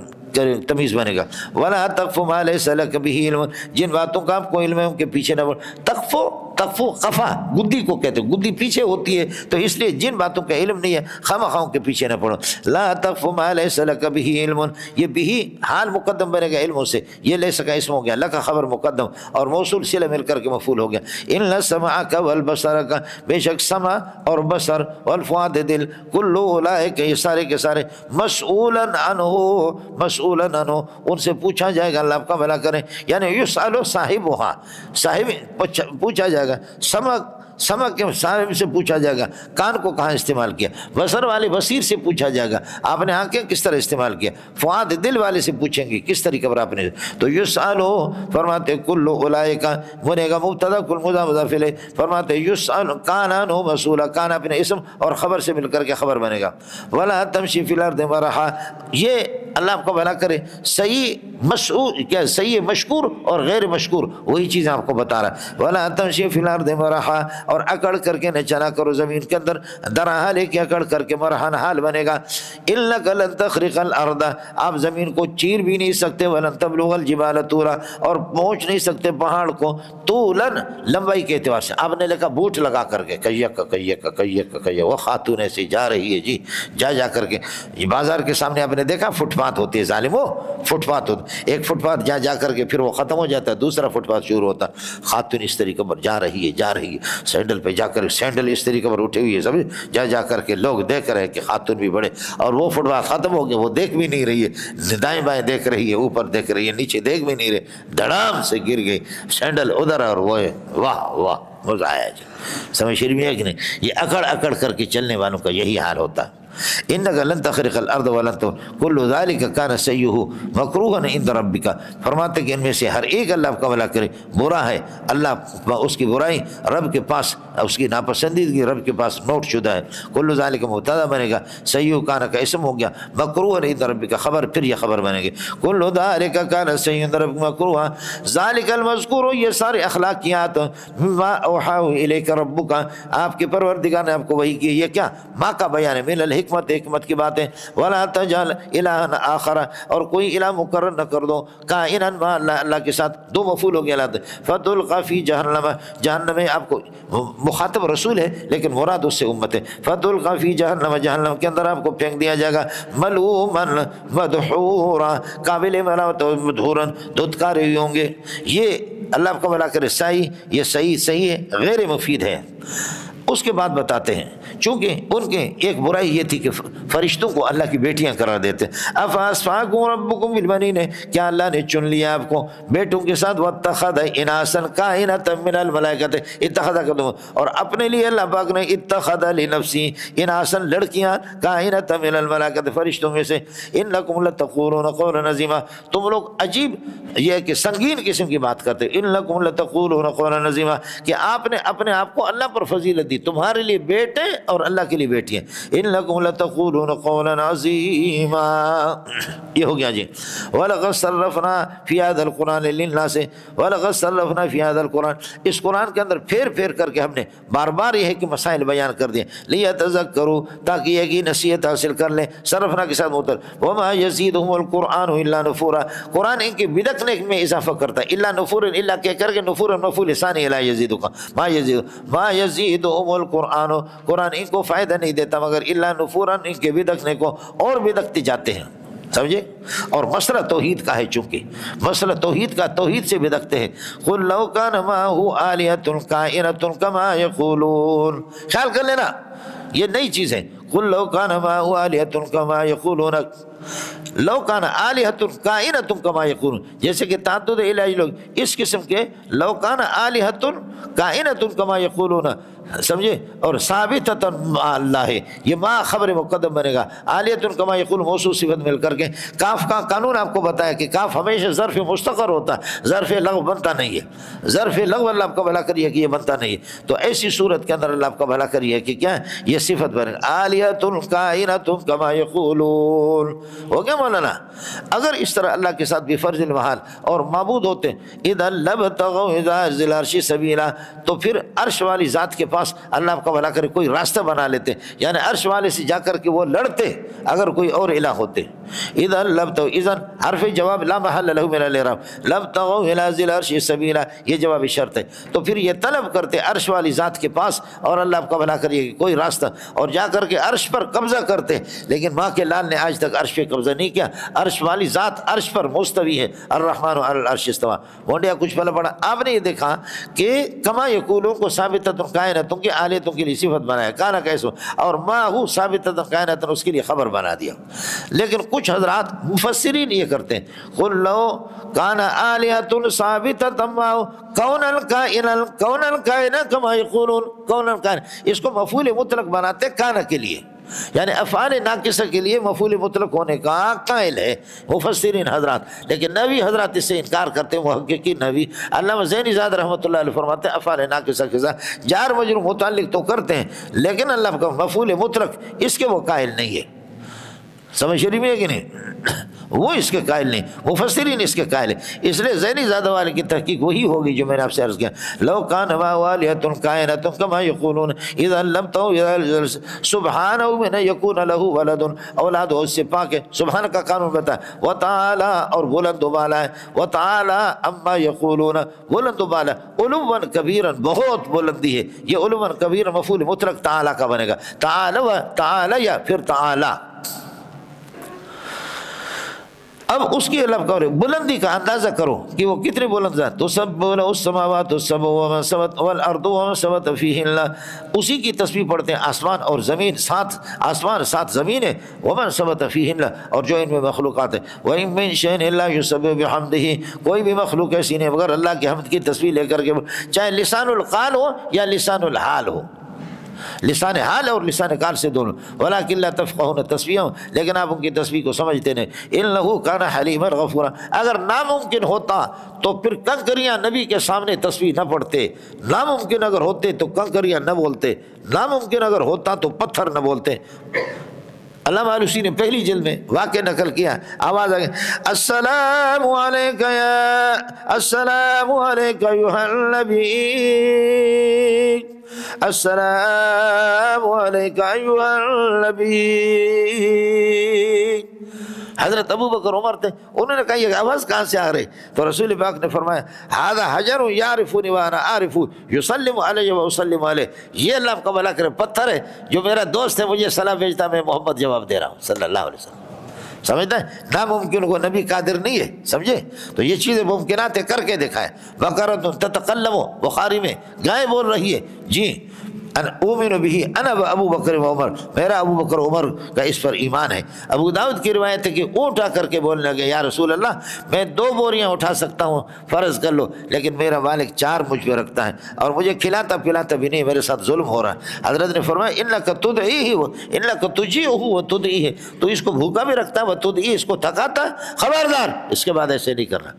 تمیز بنے گا۔ ولا تقف ما لیس لک بہ علم، جن باتوں کا آپ کو علم ہے ان کے پیچھے نہ پڑو۔ تقفو قفا گدی کو کہتے ہیں، گدی پیچھے ہوتی ہے تو اس لیے جن باتوں کا علم نہیں ہے خواہوں کے پیچھے نہ پڑو۔ لا تقف ما لیس لک بہ علم، یہ بھی حال مقدم بنے گا علموں سے، یہ لیس کا اسم ہو گیا، لک خبر مقدم اور موصول صلہ مل کر کے مفعول ہو گیا۔ ان سمعک والبصرک، بے شک سمع اور بصر، والفؤاد دل، کل اولئک، یہ سارے کے سارے، مسئولا عنہ، ان سے پوچھا جائے گا، اللہ آپ کا بھلا کریں، یعنی یسأل صاحبها، صاحب پوچھا جائے گا، سمع کے صاحب سے پوچھا جائے گا، کان کو کہاں استعمال کیا، بصر والے بصیر سے پوچھا جائے گا، آپ نے آنکھیں کس طرح استعمال کیا، فؤاد دل والے سے پوچھیں گے کس طریقے پر آپ نے، تو یسألو فرماتے کل اولئک، بنے گا مبتدا کل مضاف الیہ، فرماتے یسأل کان عنہ مسئولا، کان اپنے اسم اور خبر سے مل کر کے خبر بنے گا۔ ولا تمشی فی الارض مرحا، یہ اللہ آپ کو بھلا کرے صحیح صحیح مشکور اور غیر مشکور وہی چیز آپ کو بتا رہا ہے۔ وَلَا تَمْشِي فِي الْأَرْضِ مَرَحًا، اور اکڑ کر کے نہ چلا کرو زمین کے اندر درہا لے کے، اکڑ کر کے مرحن حال بنے گا۔ إِنَّكَ لَن تَخْرِقَ الْأَرْضَ، آپ زمین کو چیر بھی نہیں سکتے، وَلَن تَبْلُغَ الْجِبَالَ طُولًا، اور پہنچ نہیں سکتے پہاڑ کو طولاً لمبائی کے اعتبار سے۔ آپ نے لکھا بوٹ لگا کر کے کیا وہ خاتون ایسی جا رہی ہے جی، جا کر کے یہ بازار کے سامنے آپ نے دیکھا فٹ پاتھ ہوتی ہے ظالمو، فٹ پاتھ ہوتا، ایک فٹ پاتھ جا کر کے پھر وہ ختم ہو جاتا ہے، دوسرا فٹ پاتھ شروع ہوتا۔ خاتون اس طریقے پر جا رہی ہے سینڈل پہ جا کر، سینڈل اس طریقے پر اٹھے ہوئی ہے، سمجھ جا کر کے لوگ دیکھ رہے ہیں کہ خاتون بھی بڑے، اور وہ فٹ پاتھ ختم ہو گیا، وہ دیکھ بھی نہیں رہی ہے، دائیں بائیں دیکھ رہی ہے، اوپر دیکھ رہی ہے، نیچے دیکھ بھی نہیں رہے، دھڑام سے گر گئی سینڈل ادھر اور وہ واہ مزہ آیا جی۔ سمجھ شریف ہے کہ نہیں؟ یہ اکڑ کر کے چلنے والوں کا یہی حال ہوتا ہے۔ إِنَّكَ لَن تَخْرِقَ الْأَرْضَ وَلَن كُلُّ ذَلِكَ كَانَ سَيُّهُ مَكْرُوهًا عِندَ رَبِّكَ، فرماتے کہ ان میں سے ہر ایک اللہ کا بھلا کرے برا ہے، اللہ اس کی برائی رب کے پاس، اس کی ناپسندیدگی رب کے پاس نوٹ شدہ ہے۔ كُلُّ ذَلِكَ مبتدا بنے گا، سَيُّهُ كَانَ کا اسم ہو گیا، مَكْرُوهًا عِندَ رَبِّكَ خبر، پھر یہ خبر بنے گی كُلُّ ذَلِكَ كَانَ سَيُّهُ عِندَ رَبِّكَ مَكْرُوهًا ذَلِكَ الْمَذْكُورُ، یہ سارے اخلاقیات مما أوحاه إليك ربك، آپ کے پروردگار نے آپ کو وحی کی، یہ کیا ماں کا بیان ہے، من الحکمت، حکمت کی باتیں، ولا تجعل الہا آخر، اور کوئی الہ مقرر نہ کر دو، کائنا ما اللہ کے ساتھ، دو مفعول ہو گیا، فتلقى فی جہنم، جہنم میں آپ کو مخاطب رسول ہے لیکن مراد اس سے امت ہے، فتلقى فی جہنم، جہنم کے اندر آپ کو پھینک دیا جائے گا، ملوما مدحورا، قابل ملامت مدحورا، دھتکارے ہوئے ہوں گے۔ یہ اللہ آپ کو بھلا کرے صحیح، یہ صحیح ہے، غیر مفید ہے۔ اس کے بعد بتاتے ہیں چونکہ ان کے ایک برائی یہ تھی کہ فرشتوں کو اللہ کی بیٹیاں قرار دیتے، افاصفاکم ربکم بالبنین، کیا اللہ نے چن لیا آپ کو بیٹوں کے ساتھ، واتخذ اناسا کائنۃ من الملائکۃ، اتخذ، اور اپنے لیے اللہ پاک نے اتخذ لنفسی اناسا لڑکیاں، کائنۃ من الملائکۃ فرشتوں میں سے، انکم لتقولون قولا عظیما، تم لوگ عجیب یہ کہ سنگین قسم کی بات کرتے، انکم لتقولون قولا عظیما، کہ آپ نے اپنے آپ کو اللہ پر فضیلت دی، تمہارے لیے بیٹے اور اللہ کے لیے بیٹی ہیں، انکم لتقولون قولا عظیما، یہ ہو گیا جی۔ وَلَقَدْ صَرَّفْنَا فِي هَذَا الْقُرْآنِ لِلنَّاسِ، وَلَقَدْ صَرَّفْنَا فِي هَذَا الْقُرْآنِ، اس قرآن کے اندر پھیر کر کے ہم نے بار بار یہ ہے کہ مسائل بیان کر دیے، لِيَتَذَكَّرُوا، تاکہ یہ کہ نصیحت حاصل کر لیں، صرفنا کے ساتھ مطلب، وَمَا يَزِيدُهُمُ الْقُرْآنُ إِلَّا نُفُورًا، قرآن ان کی بدکنے میں اضافہ کرتا ہے، الا نفورا، الا کہہ کر کے نفورا مفعول ثانی لا یزید کا، ما یزیدهم القرآن، قرآن ان کو فائدہ نہیں دیتا مگر الا نفورا، ان کے بدکنے کو اور بدکتے جاتے ہیں، سمجھے؟ اور مسئلہ توحید کا ہے، چونکہ مسئلہ توحید کا، توحید سے بدکتے ہیں۔ قل لو کان معه آلہۃ کائنۃ کما یقولون، خیال کر لینا یہ نئی چیز ہے، قل لو کان معه آلہۃ کما یقولون، لو کان آلہۃ کائنۃ کما یقولون، جیسے کہ تعدد الہی لوگ اس قسم کے، لو کان آلہۃ کائنۃ کما یقولون، سمجھے؟ اور ثابتۃ مع اللہ ہے، یہ ما خبر مقدم بنے گا، آلیۃ کما یقول موصوف صفت مل کر کے، کاف کا قانون آپ کو بتایا کہ کاف ہمیشہ ظرف مستقر ہوتا ہے، ظرف لغو بنتا نہیں ہے، ظرف لغو اللہ آپ کا بھلا کریے کہ یہ بنتا نہیں ہے، تو ایسی صورت کے اندر اللہ آپ کا بھلا کریے کہ کیا یہ صفت بنے گا، آلیۃ کائنۃ کما یقولون، ہو گیا مولانا؟ اگر اس طرح اللہ کے ساتھ بفرض المحال اور معبود ہوتے، اذا لبتغوا اذا ذی العرش سبیلا، تو پھر عرش والی ذات کے پاس اللہ آپ کا بھلا کرے کوئی راستہ بنا لیتے، یعنی عرش والے سے جا کر کے وہ لڑتے اگر کوئی اور الہ ہوتے، اذا لبتغوا، اذا حرف جواب لا محل له من الاعراب، لبتغوا الى ذی العرش سبیلا، یہ جواب شرط ہے، تو پھر یہ طلب کرتے عرش والی ذات کے پاس اور اللہ آپ کا بھلا کریے کوئی راستہ، اور جا کر کے عرش پر قبضہ کرتے، لیکن ماں کے لال نے آج تک عرش پہ قبضہ نہیں کیا، عرش والی ذات عرش پر مستوی ہے، الرحمن علی العرش استوى، مونڈیا کچھ پہلے پڑھا، آپ نے یہ دیکھا کہ کما یقولون کو ثابتۃ کائنۃ کی آلیتوں کے لیے صفت بنایا، کانا کیسو، اور ما ہو ثابتۃ کائنۃ اس کے لیے خبر بنا دیا، لیکن کچھ حضرات مفسرین یہ کرتے ہیں، قل لو کان آلیۃ ثابتۃ ما کون الکائن کما یقولون، کون الکائن، اس کو مفعول مطلق بناتے کانا کے لیے، یعنی افعال ناقصہ کے لیے مفعول مطلق ہونے کا قائل ہے مفسرین حضرات، لیکن نبی حضرات اس سے انکار کرتے ہیں، محققین نبی علامہ زینی زاد رحمۃ اللہ علیہ فرماتے ہیں افعال ناقصہ کے ساتھ جار مجرور متعلق تو کرتے ہیں لیکن اللہ کا مفعول مطلق اس کے وہ قائل نہیں ہے، سمجھ شریف ہے کہ نہیں؟ وہ اس کے قائل نہیں، مفسرین اس کے قائل ہیں۔ اس لیے ذہنی زادہ والے کی تحقیق وہی ہوگی جو میں نے آپ سے عرض کیا، لو کان معه آلهة کائنة کما یقولون اذا علمته سبحانہ من یکون له ولد، اولاد ہو اس سے پاک ہے، سبحان کا قانون بتا، وتعالی اور بلند و بالا ہے، وتعالی اما یقولون بلند و بالا، علوا کبیرا بہت بلندی ہے، یہ علوا کبیرا مفعول مطلق تعالی کا بنے گا، تعالی یا پھر تعالی۔ اب اس کی علم کرو، بلندی کا اندازہ کرو کہ وہ کتنے بلند ذات، تسبح له السماوات السبع ومن سبت والارض ومن سبت فیہن، اسی کی تسبیح پڑھتے ہیں آسمان اور زمین، سات آسمان سات زمین ہے، ومن سبت فیہن اور جو ان میں مخلوقات ہے، وَإِن مِّن شَيْءٍ إِلَّا يُسَبِّحُ بِحَمْدِهِ، کوئی بھی مخلوق ایسی نہیں مگر اللہ کے حمد کی تسبیح لے کر کے، چاہے لسان القال ہو یا لسان الحال ہو، لسان حال اور لسان قال سے دونوں، ولیکن لا تفقہون تسبیحهم، لیکن آپ ان کی تسبیح کو سمجھتے نہیں، انہ کان حلیما غفورا، اگر ناممکن ہوتا تو پھر کنکریاں نبی کے سامنے تسبیح نہ پڑھتے، ناممکن اگر ہوتے تو کنکریاں نہ بولتے، ناممکن اگر ہوتا تو پتھر نہ بولتے۔ علامہ علوسی نے پہلی جلد میں واقع نقل کیا، آواز آ گئی، السلام علیکہ یا السلام علیکہ ایھا النبی، السلام علیکہ ایھا النبی۔ حضرت ابو بکر عمر تھے، انہوں نے کہا یہ آواز کہاں سے آ رہی؟ تو رسول پاک نے فرمایا ھذا حجر یعرفنی وانا اعرفہ یسلم علی واسلم علیہ، یہ اللہ کا بھلا کرے پتھر ہے جو میرا دوست ہے، مجھے سلام بھیجتا، میں محمد جواب دے رہا ہوں صلی اللہ علیہ وسلم۔ سمجھتا ہے ناممکن کو نبی قادر نہیں ہے، سمجھے؟ تو یہ چیزیں ممکنات ہے، کر کے دکھائے۔ بقرۃ تتکلم، بخاری میں گائے بول رہی ہے، جی، ان اومن به انا و ابو بکر و عمر، میرا ابو بکر عمر کا اس پر ایمان ہے۔ ابو داؤد کی روایت ہے کہ اونٹ آ کر کے بولنے لگے، یا رسول اللہ میں 2 بوریاں اٹھا سکتا ہوں، فرض کر لو، لیکن میرا مالک 4 مجھ پہ رکھتا ہے اور مجھے کھلاتا پلاتا بھی نہیں، میرے ساتھ ظلم ہو رہا ہے۔ حضرت نے فرمایا انک تدعیہ انک تجیعہ وتدعیہ، تو اس کو بھوکا بھی رکھتا ہے، وتدعیہ اس کو تھکاتا ہے، خبردار اس کے بعد ایسے نہیں کرنا۔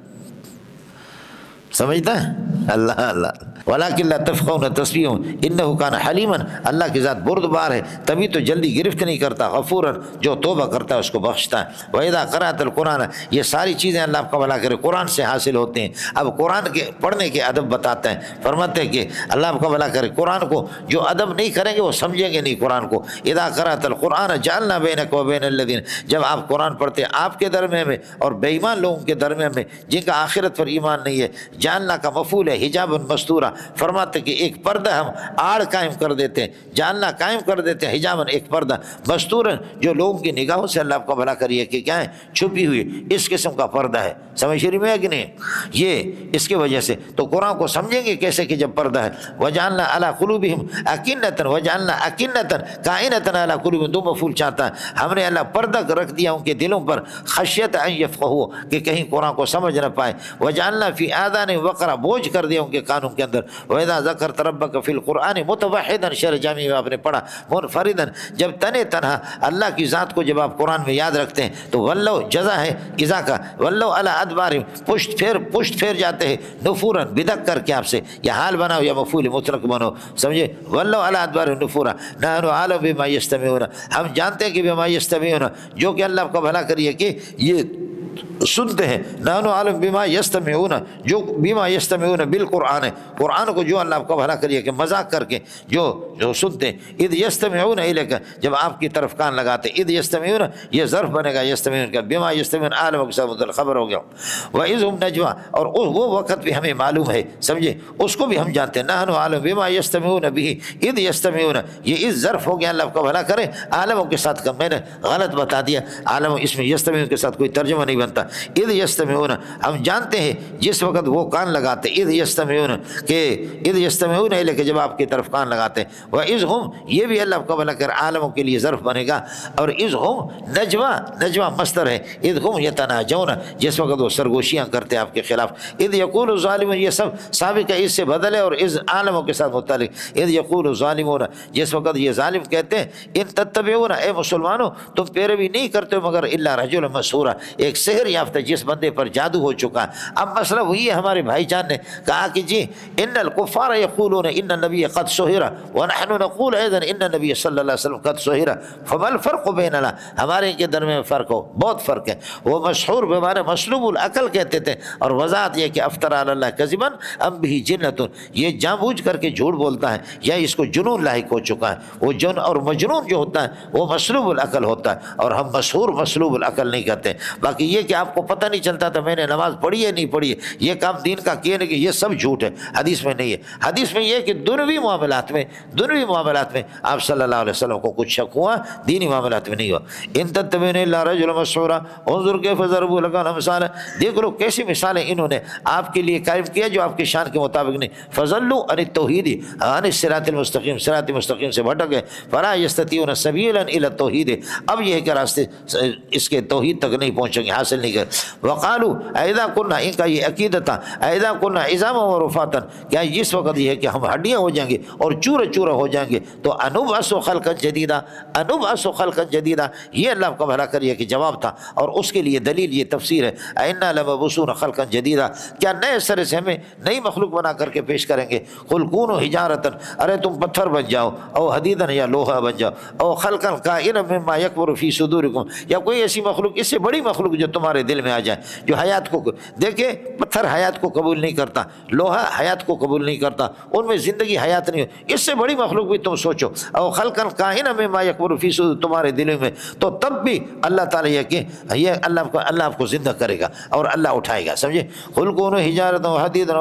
سمجھتا ہے؟ اللہ اللہ، ولیکن لا تفقہون تسبیحهم انہ کان حلیما، اللہ کی ذات بردبار ہے، تبھی تو جلدی گرفت نہیں کرتا، غفورا جو توبہ کرتا ہے اس کو بخشتا ہے۔ وَإِذَا قَرَأْتَ الْقُرْآنَ، یہ ساری چیزیں اللہ آپ کا بھلا کرے قرآن سے حاصل ہوتے ہیں۔ اب قرآن کے پڑھنے کے ادب بتاتے ہیں، فرماتے ہیں کہ اللہ آپ کا بھلا کرے قرآن کو جو ادب نہیں کریں گے وہ سمجھیں گے نہیں قرآن کو۔ اِذَا قَرَأْتَ الْقُرْآنَ جَعَلْنَا بَيْنَكَ وَبَيْنَ الَّذِينَ، جب آپ قرآن پڑھتے ہیں آپ کے درمیان میں اور بے ایمان لوگوں کے درمیان میں جن کا آخرت پر ایمان نہیں ہے، جاننا کا مفعول ہے حجاب مستورہ، فرماتے کہ ایک پردہ ہم آڑ قائم کر دیتے ہیں، جاننا قائم کر دیتے ہیں، حجابن ایک پردہ، مستورن جو لوگوں کی نگاہوں سے اللہ آپ کو بھلا کریے کہ کیا ہے، چھپی ہوئی اس قسم کا پردہ ہے۔ سمجھ شریف میں ہے کہ نہیں؟ یہ اس کی وجہ سے تو قرآن کو سمجھیں گے کیسے کہ جب پردہ ہے۔ وجعلنا علی قلوبہم اکنۃ وجعلنا اکنۃ کائنۃ علی قلوبہم، 2 مفعول چاہتا ہے، ہم نے اللہ پردہ رکھ دیا ان کے دلوں پر، خشیت ان یفقہوا کہ کہیں قرآن کو سمجھ نہ پائے، وجعلنا فی آذانہم وقرا، بوجھ کر دیا ان کے کانوں کے اندر، وَإِذَا ذَكَرْتَ رَبَّكَ فِي الْقُرْآنِ مُتَوَحِّدًا، شعر جامی میں آپ نے پڑھا، منفردًا، جب تنہا اللہ کی ذات کو جب آپ قرآن میں یاد رکھتے ہیں تو ولو جزا ہے اذا کا، ولو علی ادبارہم، پشت پھیر جاتے ہیں، نفورا بدک کر کے آپ سے، یا حال بناؤ یا مفعول مطلق بنو، سمجھے؟ ولو علی ادبارہم نفورا، نحن عالم بما یستمعون، ہم جانتے ہیں کہ بما یستمعون، جو کہ اللہ کا بھلا کریے کہ یہ سنتے ہیں، نحن عالم بما یستمعون، جو بما یستمعون بالقرآن، قرآن کو جو اللہ آپ کا بھلا کریے کہ مذاق کر کے جو سنتے ہیں، اذ یستمعون الیک، جب آپ کی طرف کان لگاتے، اذ یستمعون یہ ظرف بنے گا یستمعون کا، بما یستمعون عالم کے ساتھ خبر ہو گیا، واذ هم نجوا، اور وہ وقت بھی ہمیں معلوم ہے، سمجھے؟ اس کو بھی ہم جانتے ہیں، نحن عالم بما یستمعون به اذ یستمعون، یہ اذ ظرف ہو گیا، اللہ آپ کا بھلا کرے، عالموں کے ساتھ کا میں نے غلط بتا دیا، عالم اس میں یستمعون کے ساتھ کوئی ترجمہ نہیں بنتا، اذ یستمعون، ہم جانتے ہیں جس وقت وہ کان لگاتے، اذ یستمعون کہ اذ یستمعون الیک، جب آپ کی طرف کان لگاتے ہیں، واذ هم، یہ بھی اللہ کا بھلا کر عالموں کے لیے ظرف بنے گا، اور اذ هم نجوا مصدر ہے، اذ هم یتناجون، جس وقت وہ سرگوشیاں کرتے آپ کے خلاف، اذ یقول الظالمون، یہ سب سابق ہے، اس سے بدل ہے اور اذ عالموں کے ساتھ متعلق، اذ یقول الظالمون، جس وقت یہ ظالم کہتے ہیں ان تتبعون، اے مسلمانوں تم پیروی نہیں کرتے مگر الا رجلا مسحورا، ایک سے سحر یافتہ جس بندے پر جادو ہو چکا ہے۔ اب مسئلہ وہی ہے، ہمارے بھائی جان نے کہا کہ جی ان الکفار یقولون ان النبی قد سحر ونحن نقول ايضا ان النبی صلی اللہ علیہ وسلم قد سحر فما الفرق بیننا، ہمارے ان کے درمیان فرق ہو، بہت فرق ہے۔ وہ مشہور بیمار مسلوب العقل کہتے تھے، اور وضاحت یہ کہ افترى علی اللہ کذبا ام به جنۃ، یہ جان بوجھ کر کے جھوٹ بولتا ہے یا اس کو جنون لاحق ہو چکا ہے۔ وہ جن اور مجنون جو ہوتا ہے وہ مسلوب العقل ہوتا ہے، اور ہم مشہور مسلوب العقل نہیں کرتے۔ باقی یہ کہ آپ کو پتہ نہیں چلتا تھا میں نے نماز پڑھی ہے نہیں پڑھی ہے، یہ کام دین کا کیے نہیں کہ یہ سب جھوٹ ہے، حدیث میں نہیں ہے۔ حدیث میں یہ کہ دنیوی معاملات میں آپ صلی اللہ علیہ وسلم کو کچھ شک ہوا، دینی معاملات میں نہیں ہوا۔ ان تتبعون الا رجلا مسحورا انظر کیف ضربوا لك الامثال، دیکھ لو کیسی مثالیں انہوں نے آپ کے لیے قائم کیا جو آپ کی شان کے مطابق نہیں۔ فضلوا عن التوحید عن الصراط المستقیم، صراط مستقیم سے بھٹک گئے۔ فلا یستطیعون سبیلا الی التوحید، اب یہ ہے کہ راستے اس کے توحید تک نہیں پہنچیں گے، حاصل نہیں کریں۔ وقالوا اذا كنا، ان کا یہ عقیدہ تھا، اذا كنا عظاما ورفاتا، کیا جس وقت یہ ہے کہ ہم ہڈیاں ہو جائیں گے اور چورے چورے ہو جائیں گے تو انبعث خلقا جدیدا، انبعث خلقا جدیدا، یہ اللہ کا بھلا کریے کہ جواب تھا، اور اس کے لیے دلیل یہ تفسیر ہے انا لمبعوثون خلقا جدیدا، کیا نئے سرے سے ہمیں نئی مخلوق بنا کر کے پیش کریں گے۔ قل کونوا حجارتا، ارے تم پتھر بن جاؤ، او حدیدا یا لوہا بن جاؤ، او خلقا کائنا مما یکبر فی صدورکم، یا کوئی ایسی مخلوق، اس سے بڑی مخلوق جو تمہارے دل میں آ جائے، جو حیات کو دیکھیں، پتھر حیات کو قبول نہیں کرتا، لوہا حیات کو قبول نہیں کرتا، ان میں زندگی حیات نہیں ہو، اس سے بڑی مخلوق بھی تم سوچو، او خلقا کائنا مما یکبر فی صدور، تمہارے دلوں میں، تو تب بھی اللہ تعالیٰ یہ کہ یہ اللہ آپ کو زندہ کرے گا اور اللہ اٹھائے گا، سمجھے۔ قل کونوا حجارۃ و حدیدا،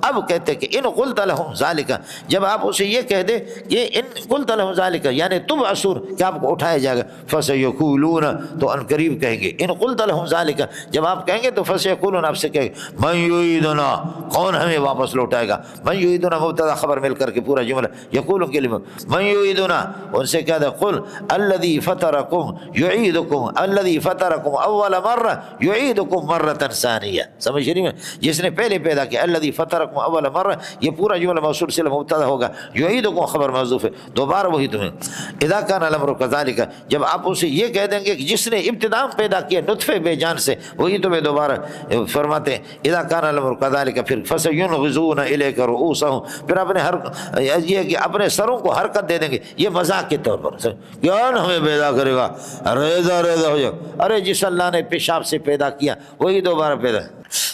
اب کہتے کہ ان قلت لهم ذلک، جب آپ اسے یہ کہہ دے کہ ان قلت لهم ذلک یعنی تم اسور کہ آپ کو اٹھایا جائے گا، فسیقولون، تو ان قریب کہیں گے، ان قلت لهم ذلک، جب آپ کہیں گے تو فسیقولون، آپ سے کہیں گے من یعیدنا، کون ہمیں واپس لوٹائے گا۔ من یعیدنا مبتدا خبر مل کر کے پورا جملہ، یقول کلمہ من یعیدنا، ان سے کہہ دے قل الذی فطرکم یعیدکم، الذی فطرکم اول مرہ یعیدکم مرۃ ثانیہ، سمجھ رہی میں، جس نے پہلے پیدا کیا، الذی فطرکم اول مرہ، یہ پورا جملہ موصول سے مبتدا ہوگا، یعیدکم خبر محذوف ہے، دوبارہ وہی تمہیں۔ اذا کان الامر کذالک، جب آپ اسے یہ کہہ دیں گے کہ جس نے ابتدا پیدا کیا نطفے بے جان سے، وہی تمہیں دوبارہ فرماتے ہیں اذا کان الامر کذالک، پھر فسینغضون الیک رؤوسهم، پھر یہ کہ اپنے سروں کو حرکت دے دیں گے، یہ مذاق کے طور پر، کون ہمیں پیدا کرے گا، ریزہ ہو جاؤ، ارے جس اللہ نے پیشاب سے پیدا کیا وہی دوبارہ پیدا،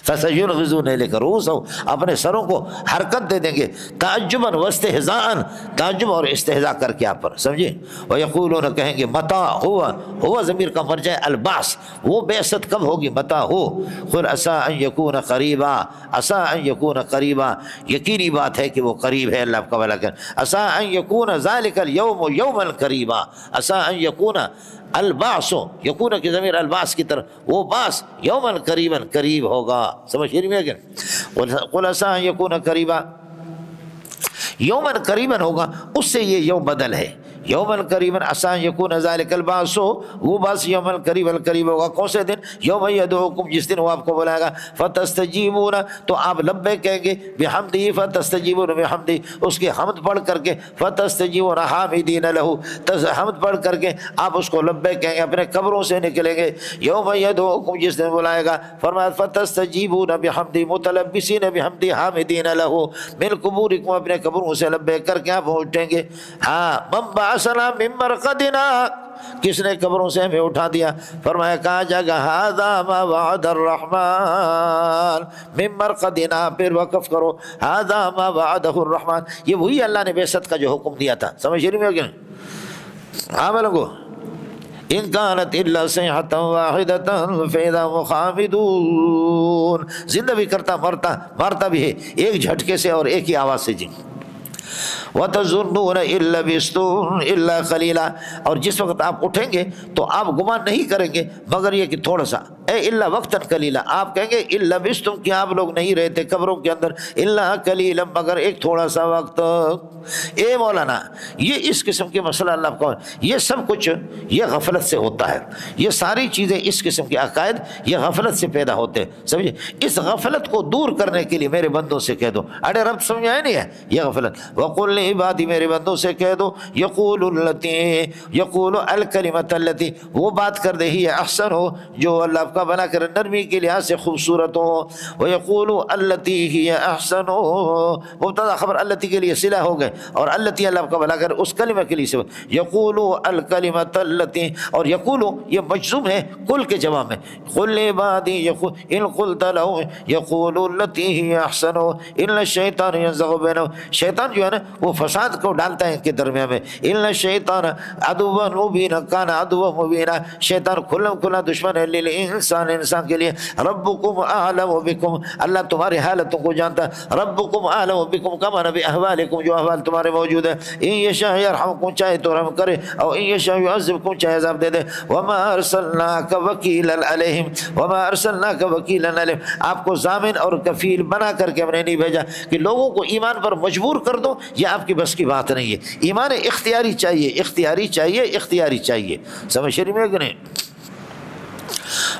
فسینغضون الیک رؤوسهم، اپنے سروں کو حرکت دے دیں گے، تعجبا واستہزاء، تعجب اور استہزاء کر کے آپ پر، سمجھے۔ ویقولون، کہیں گے متى ہوا ضمیر کا مرجع البعث، وہ بعثت کب ہوگی، متى ہو، قل عسى ان يكون قریبا، عسى ان يكون قریبا، یقینی بات ہے کہ وہ قریب ہے، اللہ کا بھلا کرے، عسى ان يكون ذلك اليوم يوما قریبا، عسى ان يكون البعث، یکون کی ضمیر البعث کی طرف، وہ بعث یوما قریبا، قریب ہوگا، سمجھ رہی ہے کیا، قل عسى ان يكون قریبا، یومن قریباً ہوگا، اس سے یہ یوم بدل ہے، یومن قریباً عسى ان يكون ذلك البعث، وہ بعث یومن قریباً قریب ہوگا، کون سے دن، یوم یدعوکم، جس دن وہ آپ کو بلائے گا، فتستجیبون، تو آپ لبیک کہیں گے، بحمدہ، فتستجیبون بحمدہ، اس کی حمد پڑھ کر کے، فتستجیبون حامدین لہ، حمد پڑھ کر کے آپ اس کو لبیک کہیں گے، اپنے قبروں سے نکلیں گے، یوم یدعوکم، جس دن بلائے گا، فرمایا فتستجیبون بحمدہ متلبسین بحمدہ حامدین لہ من قبورکم، اپنے قبروں سے لبیک کر کے آپ اٹھیں گے۔ ہاں، من بعثنا من مرقدنا، کس نے قبروں سے ہمیں اٹھا دیا، فرمایا کہا جائے گا ھذا ما وعد الرحمن من مرقدنا، پھر وقف کرو، ھذا ما وعدہ الرحمن، یہ وہی اللہ نے بعثت کا جو حکم دیا تھا، سمجھ رہی میں کیا، ہاں میں لوگوں، ان کانت الا صیحۃ واحدۃ فاذا هم خامدون، زندہ بھی کرتا مارتا بھی ہے، ایک جھٹکے سے اور ایک ہی آواز سے، جی۔ وَتَظُنُّونَ إِن لَّبِثْتُمْ إِلَّا قَلِيلًا، اور جس وقت آپ اٹھیں گے تو آپ گمان نہیں کریں گے مگر یہ کہ تھوڑا سا، اے الا وقتاً قلیلا، آپ کہیں گے ان لبثتم، کہ آپ لوگ نہیں رہتے قبروں کے اندر، الا قلیلا، مگر ایک تھوڑا سا وقت۔ اے مولانا، یہ اس قسم کے مسئلہ اللہ کو، یہ سب کچھ یہ غفلت سے ہوتا ہے، یہ ساری چیزیں اس قسم کے عقائد یہ غفلت سے پیدا ہوتے ہیں، سمجھے۔ اس غفلت کو دور کرنے کے لیے میرے بندوں سے کہہ دو، ارے رب سمجھایا نہیں ہے یہ غفلت، وَقُلْ عبادی میرے بندوں سے کہہ دو یقول الکلمۃ التی وہ بات کر دے ہی احسن ہو جو اللہ کا بنا کر نرمی کے لحاظ سے خوبصورت ہو، ویقول التی ہی احسن ہو مبتدا خبر التی کے لیے صلہ ہو گئے اور التی اللہ کا بنا کر اس کلمہ کے لیے یقول الکلمۃ التی اور یقول یہ مجزوم ہے کل کے جواب میں قل عبادی ان قلت لهم یقول التی ہی احسن ان الشیطان ینزغ بینہم شیطان جو ہے نا وہ فساد کو ڈالتا ہے ان کے درمیان میں ان الشیطان عدو مبین کان عدو مبین شیطان کھلا دشمن ہے للانسان انسان کے لیے ربکم اعلم بکم اللہ تمہاری حالتوں کو جانتا ہے ربکم اعلم بکم کما نبی احوالکم جو احوال تمہارے موجود ہیں ان یشاء یرحمکم چاہے تو رحم کرے اور ان یشاء یعذبکم چاہے عذاب دے دے وما ارسلناک وکیلا علیہم وما ارسلناک وکیلا علیہم آپ کو ضامن اور کفیل بنا کر کے ہم نے نہیں بھیجا کہ لوگوں کو ایمان پر مجبور کر دو، یہ آپ کی بس کی بات نہیں ہے۔ ایمان اختیاری چاہیے، اختیاری چاہیے، اختیاری چاہیے، سمجھ شریف میں کہ نہیں؟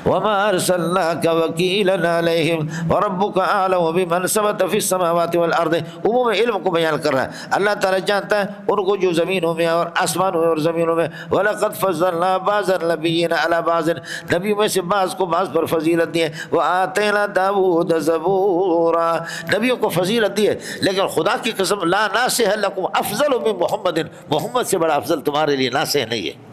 وما ارسلناک وکیلا علیہم وربک اعلم بمن ثبت فی السماوات والارض عموم علم کو بیان کر رہا ہے۔ اللہ تعالیٰ جانتا ہے ان کو جو زمینوں میں اور آسمانوں میں اور زمینوں میں وَلَقَدْ فَضَّلْنَا بَعْضَ النَّبِيِّينَ عَلَى بَعْضٍ نبیوں میں سے بعض کو بعض پر فضیلت دی ہے وَآتَيْنَا دَاوُودَ زَبُورًا نبیوں کو فضیلت دی ہے، لیکن خدا کی قسم لا ناصح لکم افضل من محمد محمد سے بڑا افضل تمہارے لیے ناصح نہیں ہے۔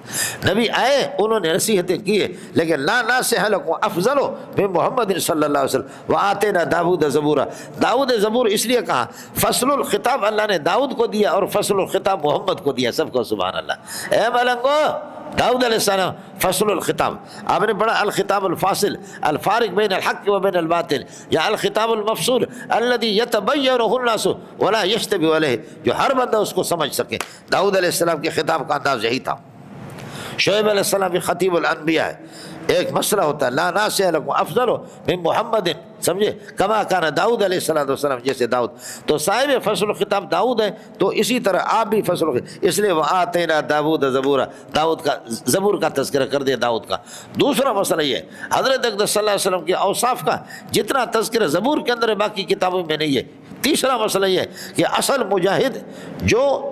نبی آئے انہوں نے نصیحتیں کی ہے لیکن لا ناصح لکم افضل من محمد صلی اللہ علیہ وسلم وآتینا داود زبورا داود زبور اس لیے کہا فصل الخطاب اللہ نے داؤد کو دیا اور فصل الخطاب محمد کو دیا، سب کو سبحان اللہ۔ اے ملنگو داؤد علیہ السلام فصل الخطاب آپ نے پڑھا الخطاب الفاصل الفارق بین الحق و بین الباطل یا الخطاب المفصول الذي يتبينه الناس ولا يشتبه عليه جو ہر بندہ اس کو سمجھ سکے۔ داؤد علیہ السلام کے خطاب کا انداز یہی تھا۔ شعیب علیہ السلام بھی خطیب الانبیاء ہے، ایک مسئلہ ہوتا ہے لا ناصح لکم افضل من محمد سمجھے کما کان داؤد علیہ السلام جیسے داؤد تو صاحب فصل الخطاب داؤد ہے، تو اسی طرح آپ بھی فصل الخطاب اس لیے وآتینا داود زبورا داؤد کا زبور کا تذکرہ کر دیا داؤد کا۔ دوسرا مسئلہ یہ ہے حضرت اقدس صلی اللہ علیہ وسلم کے اوصاف کا جتنا تذکرہ زبور کے اندر ہے باقی کتابوں میں نہیں ہے۔ تیسرا مسئلہ یہ ہے کہ اصل مجاہد جو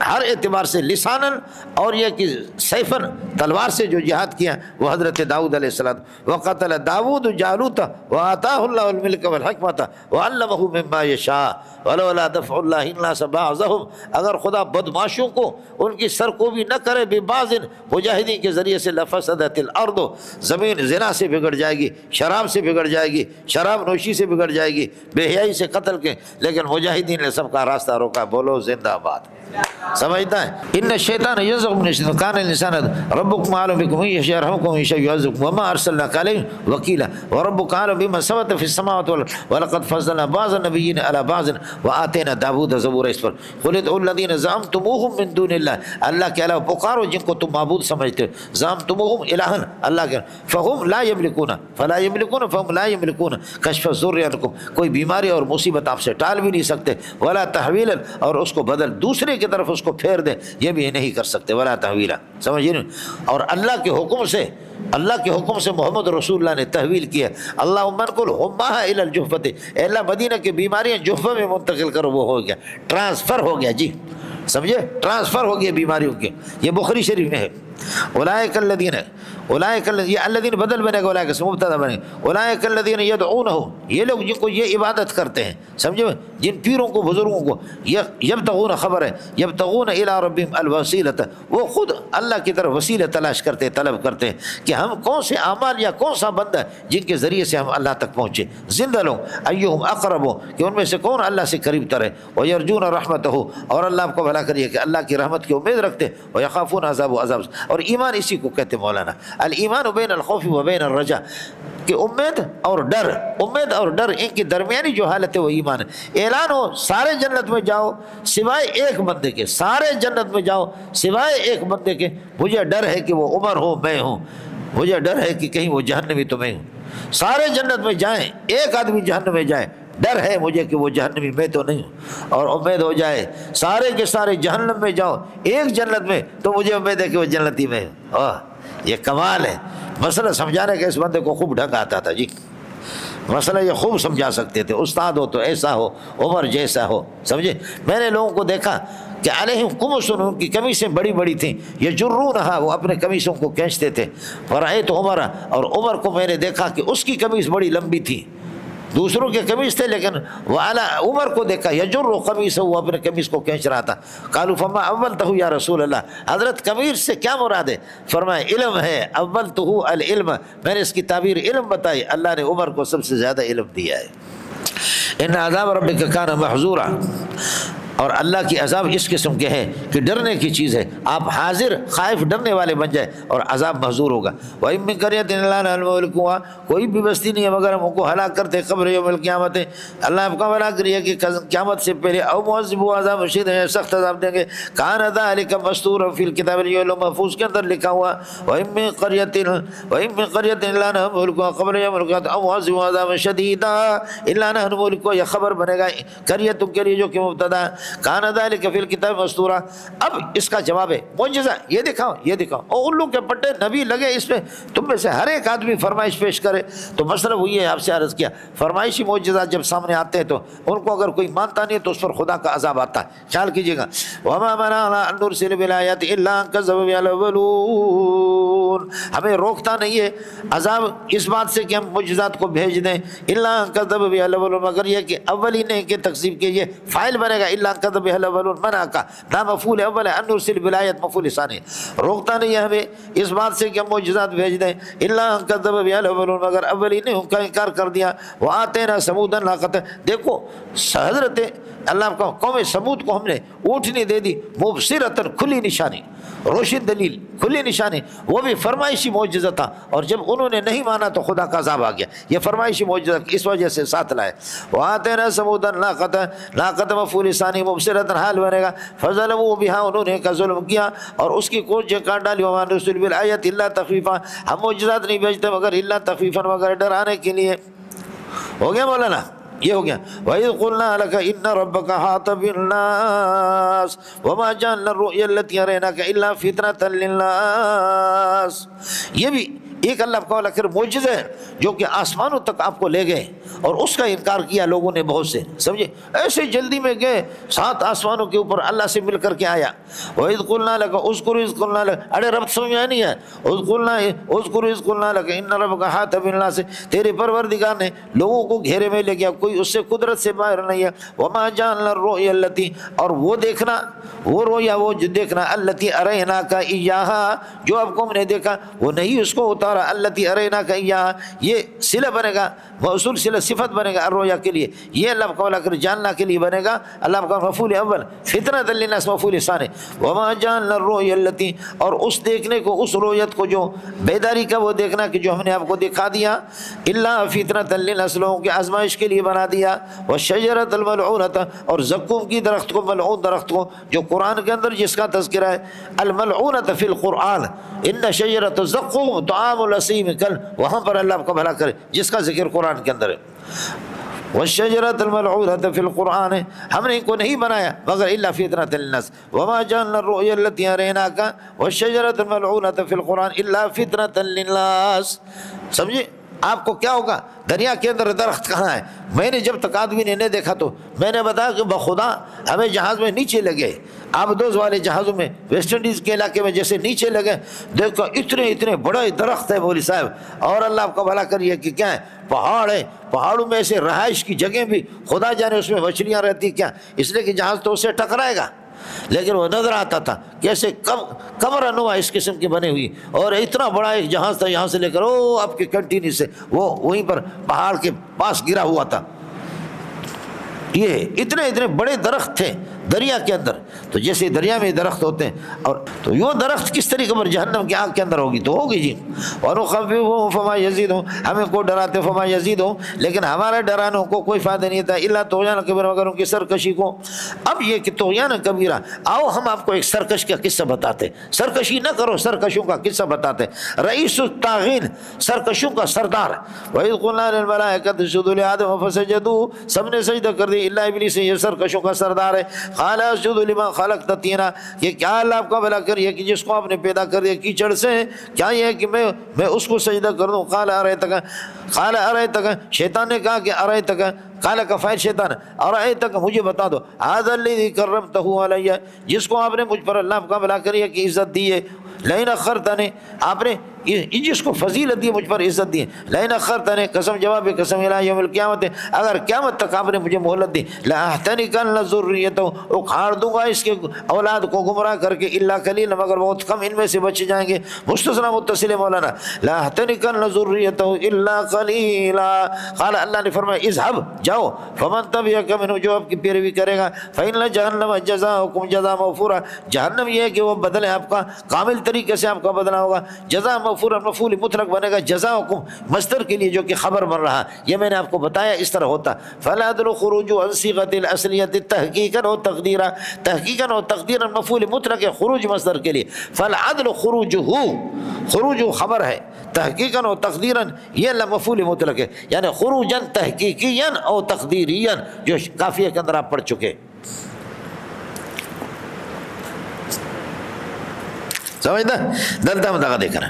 ہر اعتبار سے لساناً اور یہ کہ سیفاً تلوار سے جو جہاد کیا وہ حضرت داؤد علیہ السلام وقتل داود جالوت وآتاہ اللہ الملک والحکمت وعلمہ مما یشاء ولولا دفع اللہ الناس بعضهم اگر خدا بدماشوں کو ان کی سرکوبی نہ کرے ببعض مجاہدین کے ذریعے سے لفسدت الارض زمین زنا سے بگڑ جائے گی، شراب سے بگڑ جائے گی، شراب نوشی سے بگڑ جائے گی، بے حیائی سے قتل کے، لیکن مجاہدین نے سب کا راستہ روکا۔ بولو زندہ باد۔ سمجھتا ہے ان الشیطان یزغ من الشیطان کان الانسان ربکم اعلم بکم یشاء یرحمکم ویشاء یعذبکم وما ارسلناک علیہم وکیلا وربک اعلم بمن ثبت فی السماوات والارض ولقد فضلنا بعض النبیین علی بعض وآتینا داود زبورا۔ اس پر قل ادعوا الذین زعمتموهم من دون اللہ اللہ کے علاوہ پکارو جن کو تم معبود سمجھتے ہو، زعمتموهم الہا اللہ کے، فہم لا یملکون فلا یملکون فہم لا یملکون کشف الضر عنکم کوئی بیماری اور مصیبت آپ سے ٹال بھی نہیں سکتے، ولا تحویلا اور اس کو بدل دوسرے کی طرف اس کو پھیر دے یہ بھی نہیں کر سکتے، ولا تحویلا سمجھیے نا۔ اور اللہ کے حکم سے محمد رسول اللہ نے تحویل کیا اللہم انقل ہمہا الی الجحفۃ اے اللہ مدینہ کی بیماریاں جحفہ میں منتقل کرو، وہ ہو گیا ٹرانسفر ہو گیا، جی سمجھے ٹرانسفر ہو گیا بیماریوں کے، یہ بخاری شریف میں ہے۔ اولئک الذین یہ الذین بدل بنے گا اولئک سے مبتدا بنے گا اولئک الذین یدعونہ یہ لوگ جن کو یہ عبادت کرتے ہیں سمجھے جن پیروں کو بزرگوں کو یبتغون خبر ہے یبتغون الی ربہم الوسیلۃ وہ خود اللہ کی طرف وسیلہ تلاش کرتے ہیں طلب کرتے ہیں کہ ہم کون سے اعمال یا کون سا بندہ جن کے ذریعے سے ہم اللہ تک پہنچے زندہ لوگ ایہم اقرب کہ ان میں سے کون اللہ سے قریب تر ہے ویرجون رحمتہ اور اللہ آپ کو بھلا کریے کہ اللہ کی رحمت کی امید رکھتے ویخافون عذاب اور ایمان اسی کو کہتے مولانا الایمان بین الخوف و بین الرجاء کہ امید اور ڈر ان کی درمیانی جو حالت ہے وہ ایمان ہے۔ اعلان ہو سارے جنت میں جاؤ سوائے ایک بندے کے، سارے جنت میں جاؤ سوائے ایک بندے کے، مجھے ڈر ہے کہ وہ عمر ہو میں ہوں، مجھے ڈر ہے کہ کہیں وہ جہنمی تو میں ہوں۔ سارے جنت میں جائیں ایک آدمی جہنم میں جائے، ڈر ہے مجھے کہ وہ جہنمی میں تو نہیں ہوں، اور امید ہو جائے سارے کے سارے جہنم میں جاؤ ایک جنت میں تو مجھے امید ہے کہ وہ جنتی میں ہوں۔ یہ کمال ہے، مسئلہ سمجھانے کا اس بندے کو خوب ڈھنگ آتا تھا جی، مسئلہ یہ خوب سمجھا سکتے تھے، استاد ہو تو ایسا ہو عمر جیسا ہو، سمجھے۔ میں نے لوگوں کو دیکھا کہ علیہم قمص، ان کی قمیصیں بڑی بڑی تھیں، یجرونہا، وہ اپنے قمیصوں کو کھینچتے تھے، فرأیت عمر، اور عمر کو میں نے دیکھا کہ اس کی قمیص بڑی لمبی تھی، دوسروں کے قمیص تھے لیکن عمر کو دیکھا یجر قمیصہ، وہ اپنے قمیص کو کھینچ رہا تھا۔ قالوا فما اولتہ یا رسول اللہ، حضرت قمیص سے کیا مراد ہے؟ فرمایا علم ہے، اولتہ العلم، میں نے اس کی تعبیر علم بتائی، اللہ نے عمر کو سب سے زیادہ علم دیا ہے۔ ان عذاب ربک کان محذورا، اور اللہ کی عذاب اس قسم کے ہیں کہ ڈرنے کی چیز ہے، آپ حاضر خائف ڈرنے والے بن جائے اور عذاب محذور ہوگا۔ وَإِن مِّن قَرْيَةٍ إِلَّا نَحْنُ مُهْلِكُوهَا، کوئی بھی بستی نہیں ہے مگر ہم کو ہلاک کرتے قبل یوم القیامت، اللہ آپ کا ہلاک کریے کہ قیامت سے پہلے، او معذبوا عذاب شدید ہے، سخت عذاب دیں گے، کان ذلك مسطورا فی الکتاب، یہ لوح محفوظ کے اندر لکھا ہوا۔ وَإِن مِّن قَرْيَةٍ إِلَّا نَحْنُ مُهْلِكُوهَا قبل یوم القیامت او معذبوا عذاب شدیدا، إِلَّا نَحْنُ مُهْلِكُوهَا، یہ خبر بنے گا قریۃ کے لیے جو کہ مبتدا، کان ذلك فی الکتاب مستورا۔ اب اس کا جواب ہے معجزہ، یہ دکھاؤ یہ دکھاؤ، اور الو کے پٹے نبی لگے اس پہ، تم میں سے ہر ایک آدمی فرمائش پیش کرے، تو مسئلہ وہی ہے آپ سے عرض کیا، فرمائشی معجزات جب سامنے آتے ہیں تو ان کو اگر کوئی مانتا نہیں تو اس پر خدا کا عذاب آتا ہے، خیال کیجئے گا۔ وما منعنا ان نرسل بالآیات الا ان كذب بها الاولون، ہمیں روکتا نہیں ہے عذاب اس بات سے کہ ہم معجزات کو بھیج دیں، الا ان كذب بها الاولون، مگر یہ کہ اولین نے کہ تکذیب کیجئے، فاعل بنے گا الا ان كذب بها الاولون، منع کا نام مفعول اول ہے، ان نرسل بالآیات مفعول ثانی، روکتا نہیں ہے ہمیں اس بات سے کہ ہم معجزات بھیج دیں، الا ان كذب بها الاولون، مگر اولین نے ان کا انکار کر دیا۔ وآتینا ثمود الناقۃ، دیکھو حضرت اللہ کا قوم ثمود کو ہم نے اونٹنی دے دی، مبصرۃ، کھلی نشانی، روشن دلیل، کھلی نشانی، وہ بھی فرمائشی معجزہ تھا، اور جب انہوں نے نہیں مانا تو خدا کا عذاب آ گیا، یہ فرمائشی معجزہ اس وجہ سے ساتھ لائے۔ وآتینا ثمود الناقۃ، ناقۃ مفعول ثانی مبصرۃ حال بنے گا، فظلموا بها، انہوں نے کا ظلم کیا اور اس کی کوچ کاٹ ڈالی۔ وما نرسل بالآیات الا تخویفا، ہم معجزات نہیں بھیجتے مگر الا تخویفا، مگر ڈرانے کے لیے۔ ہو گیا مولانا، یہ ہو گیا۔ وَإِذْ قُلْنَا لَكَ إِنَّ رَبَّكَ أَحَاطَ بِالنَّاسِ وَمَا جَعَلْنَا الرُّؤْيَا الَّتِي أَرَيْنَاكَ إِلَّا فِتْنَةً لِلنَّاسِ، یہ بھی ایک اللہ کا آخر معجزہ ہے جو کہ آسمانوں تک آپ کو لے گئے اور اس کا انکار کیا لوگوں نے بہت سے، سمجھے ایسے جلدی میں گئے 7 آسمانوں کے اوپر اللہ سے مل کر کے آیا۔ وَإِذْ قُلْنَا لَكَ اذْكُرْ إِذْ قُلْنَا لَكَ، اڑے رب سمجھ میں نہیں ہے، اذْكُرْ إِذْ قُلْنَا لَكَ إِنَّ رَبَّكَ أَحَاطَ بِالنَّاسِ، تیرے پروردگار نے لوگوں کو گھیرے میں لے گیا، کوئی اس سے قدرت سے باہر نہیں ہے۔ وَمَا جَعَلْنَا الرُّؤْيَا الَّتِي، اور وہ دیکھنا، وہ رویا، وہ جو دیکھنا، الَّتِي أَرَيْنَاكَ إِيَّاهَا، جو آپ کو ہم نے دیکھا وہ نہیں اس کو اتارا، الَّتِي أَرَيْنَاكَ إِيَّاهَا، یہ صلہ بنے گا، موصول صلہ صفت بنے گا الرؤیا کے لیے، یہ اللہ کا کر جاننا کے لیے بنے گا، اللہ کا مفعول اول، فتنۃ للناس مفعول ثانی۔ وما جعلنا الرؤيا التي، اور اس دیکھنے کو، اس رؤیت کو جو بیداری کا وہ دیکھنا کہ جو ہم نے آپ کو دکھا دیا، الا فتنۃ للناس، لوگوں کی آزمائش کے لیے بنا دیا۔ والشجرۃ الملعونۃ، اور زقوم کی درخت کو، ملعون درخت کو جو قرآن کے اندر جس کا تذکرہ ہے، الملعونۃ فی القرآن، ان شجرۃ الزقوم طعام الاسیم، کل وہاں پر اللہ آپ کا بھلا کرے جس کا ذکر قرآن کے اندر ہے۔ والشجرۃ الملعونۃ فی القرآن، ہم نے ان کو نہیں بنایا مگر الا فتنۃ للناس۔ وما جعلنا الرؤيا التي أريناك والشجرۃ الملعونۃ فی القرآن الا فتنۃ للناس، سمجھے آپ کو کیا ہوگا؟ دریا کے اندر درخت کہاں ہے؟ میں نے جب تک آدمی نے نہیں دیکھا تو میں نے بتایا کہ بخدا ہمیں جہاز میں نیچے لگے، آبدوز والے جہازوں میں ویسٹ انڈیز کے علاقے میں جیسے نیچے لگے، دیکھو اتنے بڑے درخت ہے مولوی صاحب، اور اللہ آپ کا بھلا کریے کہ کیا ہے، پہاڑ ہے، پہاڑوں میں ایسے رہائش کی جگہ بھی، خدا جانے اس میں مچھلیاں رہتی کیا، اس لیے کہ جہاز تو اسے ٹکرائے گا، لیکن وہ نظر آتا تھا کیسے کمرہ نما اس قسم کی بنی ہوئی، اور اتنا بڑا ایک جہاز تھا یہاں سے لے کر آپ کے کنٹینی سے وہ وہیں پر پہاڑ کے پاس گرا ہوا تھا۔ یہ اتنے بڑے درخت تھے دریا کے اندر، تو جیسے دریا میں درخت ہوتے ہیں، اور تو یہ درخت کس طریقے پر جہنم کی آگ کے اندر ہوگی تو ہوگی جی۔ وَنُخَوِّفُهُمْ فَمَا يَزِيدُهُمْ، ہمیں کو ڈراتے فما يزيدهم، لیکن ہمارے ڈرانوں کو کوئی فائدہ نہیں تھا، الا طغیان کبیرہ، مگر ان کی سرکشی کو۔ اب یہ کہ طغیان کبیرہ، آؤ ہم آپ کو ایک سرکش کا قصہ بتاتے، سرکشی نہ کرو، سرکشوں کا قصہ بتاتے۔ رئیس الطاغین، سرکشوں کا سردار۔ وَإِذْ قُلْنَا لِلْمَلَائِكَةِ اسْجُدُوا لِآدَمَ فَسَجَدُوا، سب نے سجدہ کر دی الا ابلیس، یہ سرکشوں کا سردار ہے۔ قال اسجد لما خلقت طینا، یہ کیا اللہ آپ کا بھلا کریے کہ جس کو آپ نے پیدا کر دیا کیچڑ سے، کیا یہ ہے کہ میں اس کو سجدہ کر دوں؟ قال ارایتک، شیطان نے کہا کہ ارایتک، قال کا فاعل شیطان، ارایتک مجھے بتا دو، ھذا الذی کرمتہ علی، جس کو آپ نے مجھ پر اللہ آپ کا بھلا کریے کہ عزت دی ہے، لئن اخرتنی، آپ نے جس کو فضیلت دی مجھ پر عزت دی، لئن اخرتنی، قسم جواب قسم الی یوم القیامت، اگر قیامت تک آپ نے مجھے مہلت دی، لاحتنکن ذریتہ، اکھاڑ دوں گا اس کے اولاد کو گمراہ کر کے، الا قلیل، مگر بہت کم ان میں سے بچ جائیں گے، مستثنی متصل ہے مولانا، لاحتنکن ذریتہ الا قلیلا، قال اللہ نے فرمایا اذهب، جاؤ، فمن تبعک منہ، جو آپ کی پیروی کرے گا، فإن جہنم جزاؤکم جزاء موفورا، جہنم یہ ہے کہ وہ بدلے آپ کا کامل طریقے سے آپ کا بدلہ ہوگا، جزاء موفورا، مفعول مطلق بنے گا جزاؤکم مصدر کے لیے جو کہ خبر بن رہا، یہ میں نے آپ کو بتایا اس طرح ہوتا، فالعدل خروج عن صیغۃ الاصلیۃ تحقیقا و تقدیرا، تحقیقا و تقدیرا مفعول مطلق ہے خروج مصدر کے لیے، فالعدل خروج خبر ہے، تحقیقا و تقدیرا یہ مفعول مطلق ہے، یعنی خروجا تحقیقیا او تقدیریا، جو کافیہ کے اندر آپ پڑھ چکے، سمجھنا دلتا مداغہ دیکھنا،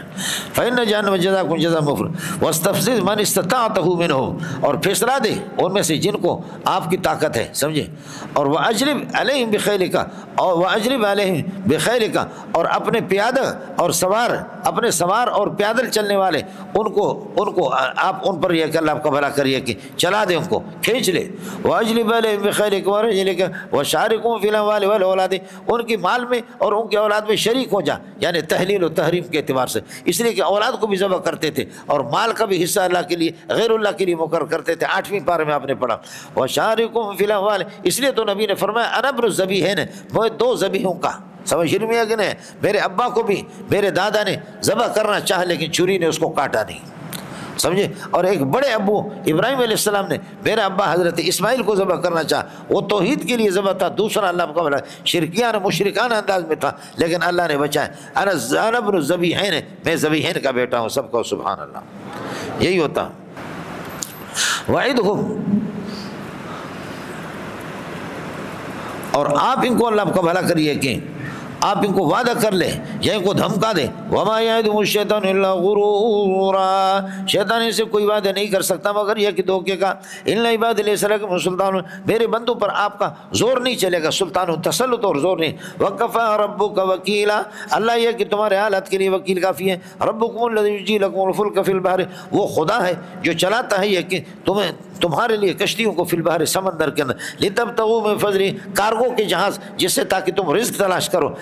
فإن جہنم جزاکم جزاء موفورا واستفزز من استطاعتہ منہم، اور پھسلا دے ان میں سے جن کو آپ کی طاقت ہے، سمجھے، اور وأجلب علیہم بخیلک، اور وأجلب علیہم بخیلک، اور اپنے پیادہ اور سوار، اپنے سوار اور پیادل چلنے والے ان کو آپ ان پر یہ کہ اللہ آپ کا بھلا کریے کہ چلا دے، ان کو کھینچ لے، وأجلب علیہم بخیلک ورجلک وشارکہم فی الاموال والأولاد، ان کی مال میں اور ان کے اولاد میں شریک ہو جا، یعنی تحلیل و تحریم کے اعتبار سے، اس لیے کہ اولاد کو بھی ذبح کرتے تھے اور مال کا بھی حصہ اللہ کے لیے غیر اللہ کے لیے مقرر کرتے تھے، 8ویں پارے میں آپ نے پڑھا، وشارکہم فی الاموال، اس لیے تو نبی نے فرمایا انا ابن الذبیحین، میں 2 ذبیحوں کا، سمجھ میں آ کہ نہیں، میرے ابا کو بھی میرے دادا نے ذبح کرنا چاہا لیکن چھری نے اس کو کاٹا نہیں، سمجھے، اور ایک بڑے ابو ابراہیم علیہ السلام نے میرا ابا حضرت اسماعیل کو ذبح کرنا چاہا، وہ توحید کے لیے ذبح تھا، دوسرا اللہ کا بھلا شرکیانہ مشرکانہ انداز میں تھا، لیکن اللہ نے بچایا، انا ابن الذبیحین، میں ذبیحین کا بیٹا ہوں، سب کو سبحان اللہ، یہی ہوتا، وعدہم، اور آپ ان کو اللہ کا بھلا کریے کہ آپ ان کو وعدہ کر لیں یا ان کو دھمکا دیں، وما یعدہم الشیطان الا غرورا، شیطان ان سے کوئی وعدہ نہیں کر سکتا مگر یہ کہ دھوکے کا، الا عباد لیس لکم سلطان، میرے بندوں پر آپ کا زور نہیں چلے گا، سلطان تسلط اور زور نہیں، وکفی ربک وکیلا، اللہ یہ کہ تمہارے حالات کے لیے وکیل کافی ہے، ربکم الذی یجری لکم الفلک فی البحر، وہ خدا ہے جو چلاتا ہے یہ کہ تمہارے لیے کشتیوں کو فی البحر، سمندر کے اندر، لتبتغوا من فضلہ، کارگو کے جہاز، جس سے تاکہ تم رزق تلاش کرو،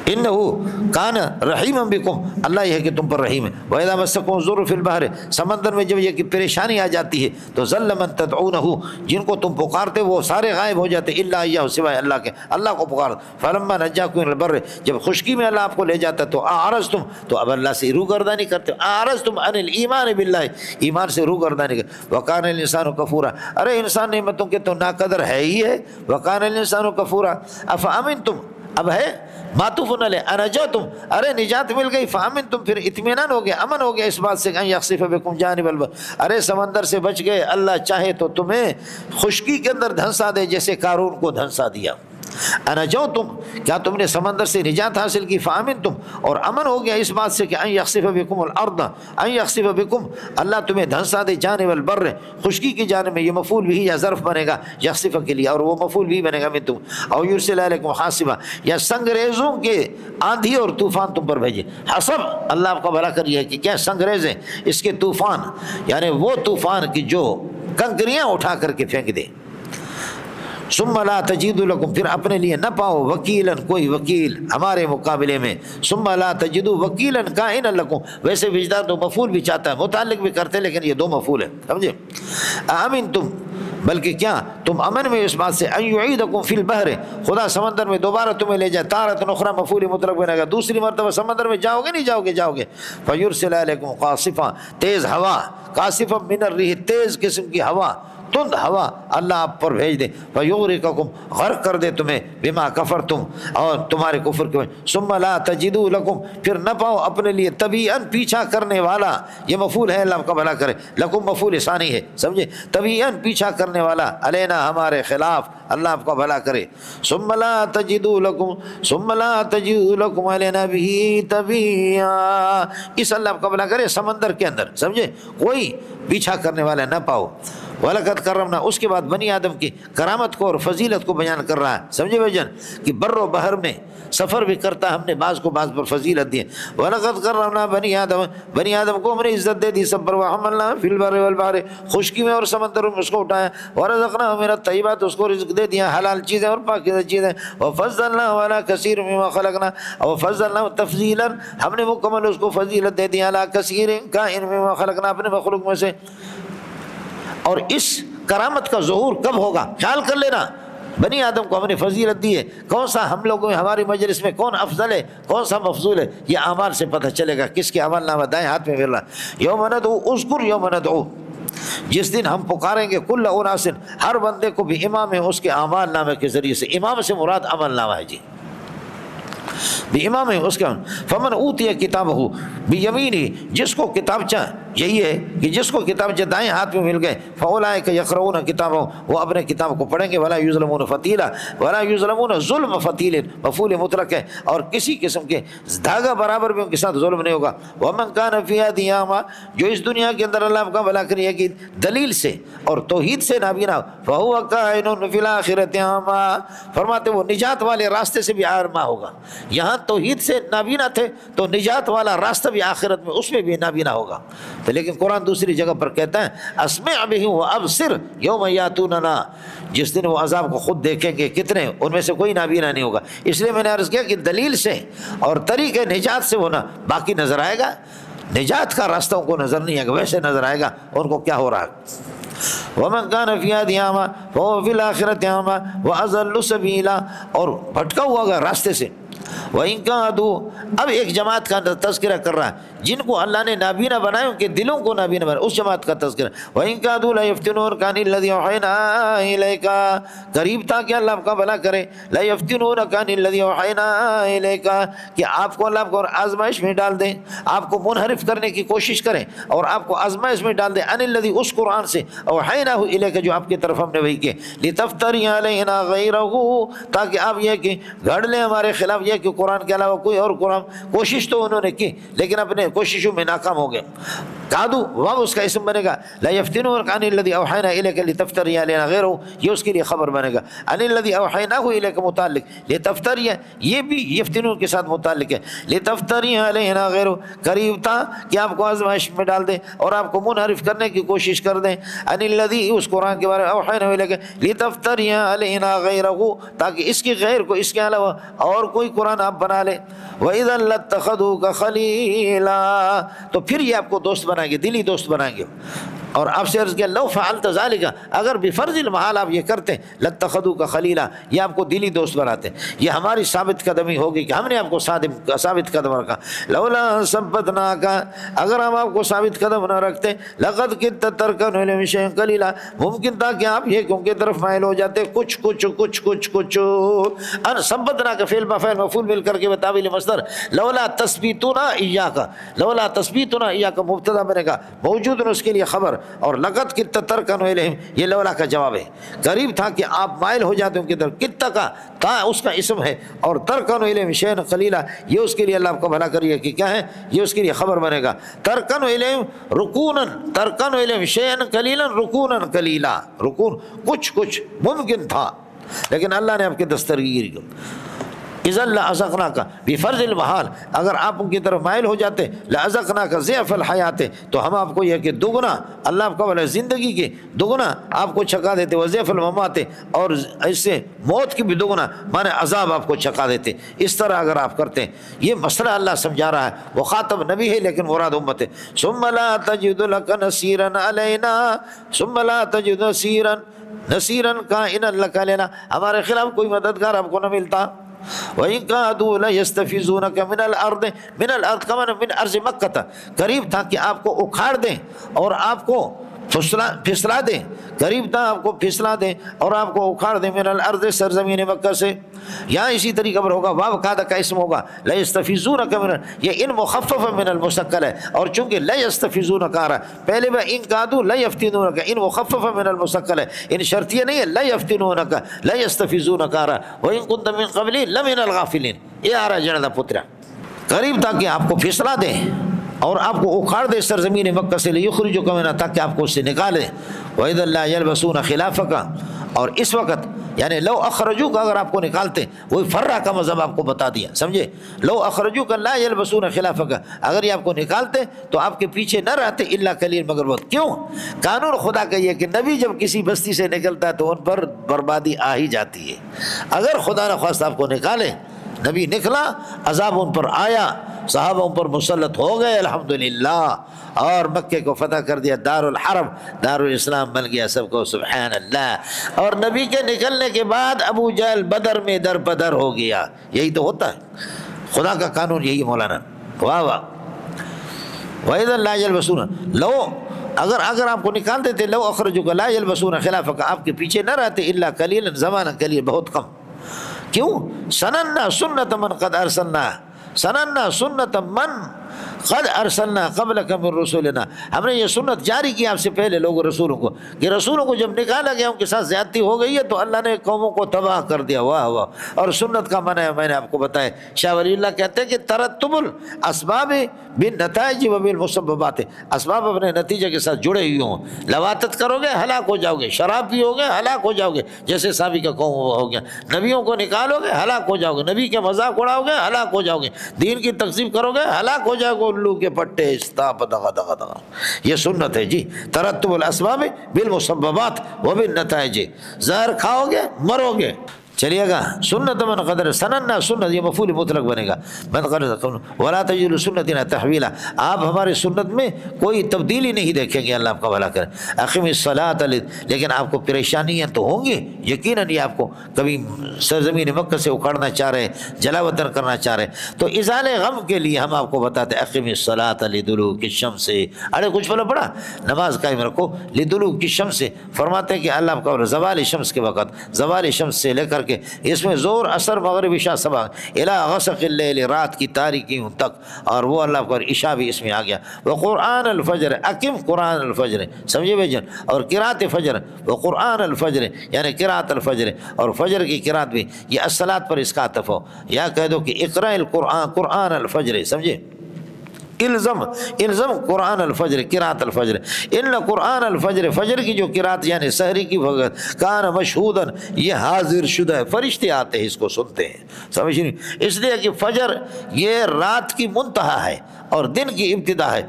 انہو کان رحیما بکم، اللہ یہ ہے کہ تم پر رحیم ہے، وَإِذَا مَسَّكُمُ الضُّرُّ فِي الْبَحْرِ، سمندر میں جب یہ کہ پریشانی آ جاتی ہے تو ظَلَّ مَن تَدْعُونَهُ، جن کو تم پکارتے وہ سارے غائب ہو جاتے، الا ایہ، سوائے اللہ کے، اللہ کو پکار، فَلَمَّا نَجَّاكُمْ إِلَى الْبَرِّ، جب خشکی میں اللہ آپ کو لے جاتا تو اعرضتم، تو اب اللہ سے روگردانی کرتے، اعرضتم عن الایمان باللہ، ایمان سے روگردانی کرتے، وَكَانَ الْإِنسَانُ كَفُورًا، ارے انسان نعمتوں کے تو ناقدر ہے ہی ہے، وَكَانَ الْإِنسَانُ كَفُورًا، افأمنتم، اب ہے معطوف علیہ، انجاتم، ارے نجات مل گئی، فامنتم، پھر اطمینان ہو گیا، امن ہو گیا اس بات سے کہ یخسف بکم جانب البر، ارے سمندر سے بچ گئے، اللہ چاہے تو تمہیں خشکی کے اندر دھنسا دے جیسے قارون کو دھنسا دیا، انجوتم، کیا تم نے سمندر سے نجات حاصل کی، فامنتم، اور امن ہو گیا اس بات سے کہ ان یخسف بکم الارض، ان یخسف بکم، اللہ تمہیں دھنسا دے جانب البر، خشکی کی جانب میں، یہ مفعول بھی یا ظرف بنے گا یخسف کے لیے، اور وہ مفعول بھی بنے گا من تم، او یرسل علیکم حاصبا، یا سنگریزوں کے آندھی اور طوفان تم پر بھیجے، حسب، اللہ آپ کا بھلا کریے ہے کہ کیا سنگریز ہیں، اس کے طوفان، یعنی وہ طوفان کی جو کنکریاں اٹھا کر کے پھینک دے، ثم لا تجد لکم، پھر اپنے لیے نہ پاؤ وکیلا، کوئی وکیل ہمارے مقابلے میں، ثم لا تجدوا وکیلا کائنا لکم، ویسے وجدان تو مفعول بھی چاہتا ہے، متعلق بھی کرتے ہیں، لیکن یہ 2 مفعول ہیں، سمجھے، امنتم، بلکہ کیا تم امن میں اس بات سے، ان یعیدکم فی البحر، خدا سمندر میں دوبارہ تمہیں لے جائے، تارۃ اخری مفعول مطلق بنے گا، دوسری مرتبہ سمندر میں جاؤ گے نہیں جاؤ گے، فیرسل علیکم قاصفا، تیز ہوا، قاصفا من الريح، تیز قسم کی ہوا، تند ہوا اللہ آپ پر بھیج دے، فیغرقکم غرق کر دے تمہیں، بما کفرتم اور تمہارے کفر کے وجہ، ثم لا تجدوا لکم پھر نہ پاؤ اپنے لیے طبیعاً پیچھا کرنے والا، یہ مفعول ہے اللہ کا بھلا کرے، لکم مفعول ثانی ہے سمجھے، طبیعاً پیچھا کرنے والا علینا ہمارے خلاف، اللہ آپ کا بھلا کرے، ثم لا تجدوا لکم علینا به طبیعا، اس اللہ آپ کا بھلا کرے سمندر کے اندر سمجھے کوئی پیچھا کرنے والا نہ پاؤ، وَلَقَدْ كَرَّمْنَا اس کے بعد بنی آدم کی کرامت کو اور فضیلت کو بیان کر رہا ہے سمجھے بھائی جان کہ بر و بحر میں سفر بھی کرتا ہے، ہم نے بعض کو بعض پر فضیلت دی ہے، وَلَقَدْ كَرَّمْنَا بنی آدم کو ہم نے عزت دے دی سب پر، وَحَمَلْنَا فِي الْبَرِّ وَالْبَحْرِ خشکی میں اور سمندر میں اس کو اٹھایا، وَرَزَقْنَاهُ مِنَ الطَّيِّبَاتِ اس کو رزق دے دیا حلال چیزیں اور پاکیزہ چیزیں، وَفَضَّلْنَاهُ عَلَى كَثِيرٍ مِّمَّا خَلَقْنَا وَفَضَّلْنَاهُ تَفْضِيلًا ہم نے مکمل اس کو فضیلت دے دی عَلَى كَثِيرٍ کائن مِّمَّا خَلَقْنَا اپنے مخلوق میں سے۔ اور اس کرامت کا ظہور کب ہوگا خیال کر لینا، بنی آدم کو ہم نے فضیلت دی ہے، کون سا ہم لوگوں میں ہماری مجلس میں کون افضل ہے کون سا مفضول ہے یہ اعمال سے پتہ چلے گا، کس کے عمل نامہ دائیں ہاتھ میں مل رہا ہے۔ یوم ندعو اذکر یوم ندعو، جس دن ہم پکاریں گے کل اناس ہر بندے کو بھی امام ہے اس کے اعمال نامے کے ذریعے سے، امام سے مراد عمل نامہ ہے جی، بھی امام ہے اس کا، فمن اوتی کتابہ بیمینہ جس کو کتابچہ یہی ہے کہ جس کو کتابچہ دائیں ہاتھ میں مل گئے، فاولئک یقرؤون کتابہم وہ اپنے کتاب کو پڑھیں گے، ولا یظلمون فتیلا ولا یظلمون ظلم فتیل مفعول مطلق ہے اور کسی قسم کے دھاگا برابر بھی ان کے ساتھ ظلم نہیں ہوگا۔ ومن کان فی ہذہ اعمی جو اس دنیا کے اندر اللہ کا بھلا کرے کہ دلیل سے اور توحید سے نابینا، فہو کائن فی الآخرۃ اعمی فرماتے وہ نجات والے راستے سے بھی اعمی ہوگا، یہاں توحید سے نابینا تھے تو نجات والا راستہ بھی آخرت میں اس میں بھی نابینا ہوگا۔ تو لیکن قرآن دوسری جگہ پر کہتا ہے اسمع بہ وابصر یوم یاتوننا، جس دن وہ عذاب کو خود دیکھیں گے کتنے ان میں سے کوئی نابینا نہیں ہوگا۔ اس لیے میں نے عرض کیا کہ دلیل سے اور طریقے نجات سے ہونا باقی نظر آئے گا، نجات کا راستہ ان کو نظر نہیں آئے گا، ویسے نظر آئے گا ان کو کیا ہو رہا ہے۔ ومن کان فی ہذہ اعمی فہو فی الآخرۃ اعمی واضل سبیلا اور بھٹکا ہوا ہوگا راستے سے۔ وَإِن كَانُوا اب ایک جماعت کا تذکرہ کر رہا ہے جن کو اللہ نے نابینا بنایا ان کے دلوں کو نابینا بنایا، اس جماعت کا تذکرہ۔ وَإِن كَانُوا لَيَفْتِنُونَكَ عَنِ الَّذِي أَوْحَيْنَا إِلَيْكَ قریب تھا کہ اللہ آپ کا بھلا کرے، لَيَفْتِنُونَكَ عَنِ الَّذِي أَوْحَيْنَا إِلَيْكَ کہ آپ کو اللہ کو آزمائش میں ڈال دیں، آپ کو منحرف کرنے کی کوشش کریں اور آپ کو آزمائش میں ڈال دیں، عَنِ الَّذِي اس قرآن سے أَوْحَيْنَاهُ إِلَيْكَ جو آپ کی طرف ہم نے وحی کیے، لِتَفْتَرِيَ عَلَيْنَا غَيْرَهُ تاکہ آپ یہ کہ گھڑ لیں ہمارے خلاف یہ کہ قرآن کے علاوہ کوئی اور قرآن، کوشش تو انہوں نے کی لیکن اپنے کوششوں میں ناکام ہو گئے۔ کادو واو اس کا اسم بنے گا، لا یفتنونک عن الذی اوحینا الیک لتفتری علینا غیرہ، یہ اس کے لیے خبر بنے گا، عن الذی اوحیناہ الیک متعلق، لتفتری یہ بھی یفتنون کے ساتھ متعلق ہے، لتفتری علینا غیرہ قریب تھا کہ آپ کو آزمائش میں ڈال دیں اور آپ کو منحرف کرنے کی کوشش کر دیں، عن الذی اس قرآن کے بارے میں اوحینا الیک لتفتری علینا غیرہ تاکہ اس کے غیر کو اس کے علاوہ اور کوئی قرآن آپ بنا لیں، وَإِذًا لَاتَّخَذُوكَ خَلِيلًا تو پھر یہ آپ کو دوست بنائیں گے، دلی دوست بنائیں گے۔ اور آپ سے عرض کیا لو فعلت ذالک اگر بفرض المحال آپ یہ کرتے لاتخذوک خلیلا یہ آپ کو دلی دوست بناتے، یہ ہماری ثابت قدمی ہوگی کہ ہم نے آپ کو ثابت قدم رکھا، لولا ثبتناک اگر ہم آپ کو ثابت قدم نہ رکھتے لقد کدت ترکن الی شیء قلیلا ممکن تھا کہ آپ یہ ان کی طرف مائل ہو جاتے کچھ ان ثبتناک فعل بفعل مفعول مل کر کے بتاویل مصدر، لولا تثبیتنا ایاک، لولا تثبیتنا ایاک مبتدا بنے گا موجود اس کے لیے خبر، اور لقد کدت ترکن الیہم یہ لولا کا جواب ہے، قریب تھا کہ آپ مائل ہو جاتے ان کی طرف، کدت کا تا اس کا اسم ہے اور ترکن الیہم شیئا قلیلا یہ اس کے لیے اللہ آپ کو بھلا کریے کہ کیا ہے، یہ اس کے لیے خبر بنے گا، ترکن الیہم رکونا، ترکن الیہم شیئا قلیلا رکونا قلیلا، رکون کچھ ممکن تھا لیکن اللہ نے آپ کے دسترگیر کو، اذا لازقناک بفرض المحال اگر آپ ان کی طرف مائل ہو جاتے لازقناک ضعف الحیات تو ہم آپ کو یہ کہ دگنا اللہ آپ کا زندگی کے دگنا آپ کو چھکا دیتے، وضعف الممات اور اس سے موت کی بھی دگنا مانے عذاب آپ کو چھکا دیتے، اس طرح اگر آپ کرتے یہ مسئلہ اللہ سمجھا رہا ہے، وہ خاطب نبی ہے لیکن مراد امت ہے۔ ثم لا تجد لك نصيرا علينا ثم لا تجد نصيرا كائنا لك علينا ہمارے خلاف کوئی مددگار آپ کو نہ ملتا، وَإِن كَادُوا لَيَسْتَفِزُونَكَ مِنَ الْأَرْضِ كَمَنْ مِنْ أَرْضِ مَكَّةَ قریب تھا کہ آپ کو اکھاڑ دیں اور آپ کو پھسلا دیں، قریب تھا آپ کو پھسلا دیں اور آپ کو اکھاڑ دیں من الارض سرزمین مکہ سے. یہاں اسی طریقہ پر ہوگا، واو قاد کا اسم ہوگا لیستفزونک من، یہ ان مخفف من المثقل ہے، اور چونکہ لیستفزونک آ رہا ہے پہلے میں ان قادو لیفتنونک، ان مخفف من المثقل ہے، ان شرطیہ نہیں ہے، لیفتنونک لیستفزونک آ رہا ہے، وَإِن كُنتَ مِن قَبْلِ لَمِنَ الْغَافِلِينَ، یہ آ رہا ہے جنرل پترا. قریب تھا کہ آپ کو پھسلا دیں اور آپ کو اکھاڑ دے سرزمین مکہ سے، لیخرجوک منہا، تاکہ آپ کو اس سے نکالے. وَإِذًا لَا يَلْبَسُونَ خِلَافَكَ، اور اس وقت یعنی لو اخرجوک، اگر آپ کو نکالتے، وہی فرہ کا مذہب آپ کو بتا دیا، سمجھے؟ لو اخرجوک لا یلبسون خلافک، اگر یہ آپ کو نکالتے تو آپ کے پیچھے نہ رہتے الا قلیل مگر بہت. کیوں؟ قانون خدا کا یہ کہ نبی جب کسی بستی سے نکلتا ہے تو ان پر بربادی آ ہی جاتی ہے. اگر خدا نہ خواستہ آپ کو نکالے، نبی نکلا، عذاب ان پر آیا، صحابہ ان پر مسلط ہو گئے الحمدللہ، اور مکے کو فتح کر دیا، دار الحرب، دار الاسلام بن گیا سب کو، سبحان اللہ. اور نبی کے نکلنے کے بعد ابو جہل بدر میں در بدر ہو گیا. یہی تو ہوتا ہے خدا کا قانون، یہی مولانا. واہ واہ. وَإِذًا لَا يَلْبَسُونَ، لو اگر آپ کو نکال دیتے، لو اخرجوک لا يلبسون خلافک، آپ کے پیچھے نہ رہتے الا قلیلا، زمانہ قلیل، بہت کم. کیوں؟ سننا سنت من قد ارسلنا، سننا سنت من قد ارسلنا قبلک من رسولنا، ہم نے یہ سنت جاری کی آپ سے پہلے لوگوں رسولوں کو، کہ رسولوں کو جب نکالا گیا ان کے ساتھ زیادتی ہو گئی ہے تو اللہ نے قوموں کو تباہ کر دیا. واہ واہ. اور سنت کا معنی ہے میں نے آپ کو بتایا، شاہ ولی اللہ کہتے ہیں کہ ترتب الاسباب بالنتائج و بالمسببات، اسباب اپنے نتیجے کے ساتھ جڑے ہوئے ہوں. لواطت کرو گے ہلاک ہو جاؤ گے، شراب پیو گے ہلاک ہو جاؤ گے، جیسے صحابی کا قوم ہو گیا. نبیوں کو نکالو گے ہلاک ہو جاؤ گے، نبی کے مذاق اڑاؤ گے ہلاک ہو جاؤ گے، دین کی تقسیم کرو گے ہلاک ہو جاؤ گے. الو کے پٹے استاپ دغا دغا دغا، یہ سنت ہے جی. ترتب الاسباب بالمسببات و بالنتائج، زہر کھاؤ گے مرو گے. چلیے گا. سنت من قدر سننا، سنت یہ مفعول مطلق بنے گا. من قدر ولا تجد سنتنا تحویلا، آپ ہماری سنت میں کوئی تبدیلی نہیں دیکھیں گے، اللہ آپ کا بھلا کرے. اقیم الصلاۃ، لیکن آپ کو پریشانیاں تو ہوں گی یقیناً، یہ آپ کو کبھی سرزمین مکہ سے اکھاڑنا چاہ رہے، جلا وطن کرنا چاہ رہے، تو ازالِ غم کے لیے ہم آپ کو بتاتے اقیم الصلاۃ لدلوک الشمس. ارے کچھ بولو پڑا، نماز قائم رکھو لدلوک الشمس، فرماتے ہیں کہ اللہ آپ کا زوال شمس کے وقت، زوال شمس سے لے کر کے اس میں زور اثر مغرب عشاء صبح الی غسق اللیل، رات کی تاریکیوں تک، اور وہ اللہ پر عشاء بھی اس میں آ گیا. وقرآن الفجر، اقم قرآن الفجر، سمجھے بھائی جان. اور قرات فجر، وقرآن الفجر یعنی قرات الفجر، اور فجر کی قرات بھی یہ الصلاۃ پر اس کا عطف ہو، یا کہہ دو کہ اقرأ القرآن قرآن الفجر، سمجھے. الزم قرآن الفجر، قرات الفجر. ان قرآن الفجر، فجر کی جو قرات یعنی سحری کی وقت، کان مشہودن، یہ حاضر شدہ ہے، فرشتے آتے ہیں اس کو سنتے ہیں، سمجھ نہیں. اس لیے کہ فجر یہ رات کی منتہا ہے اور دن کی ابتدا ہے.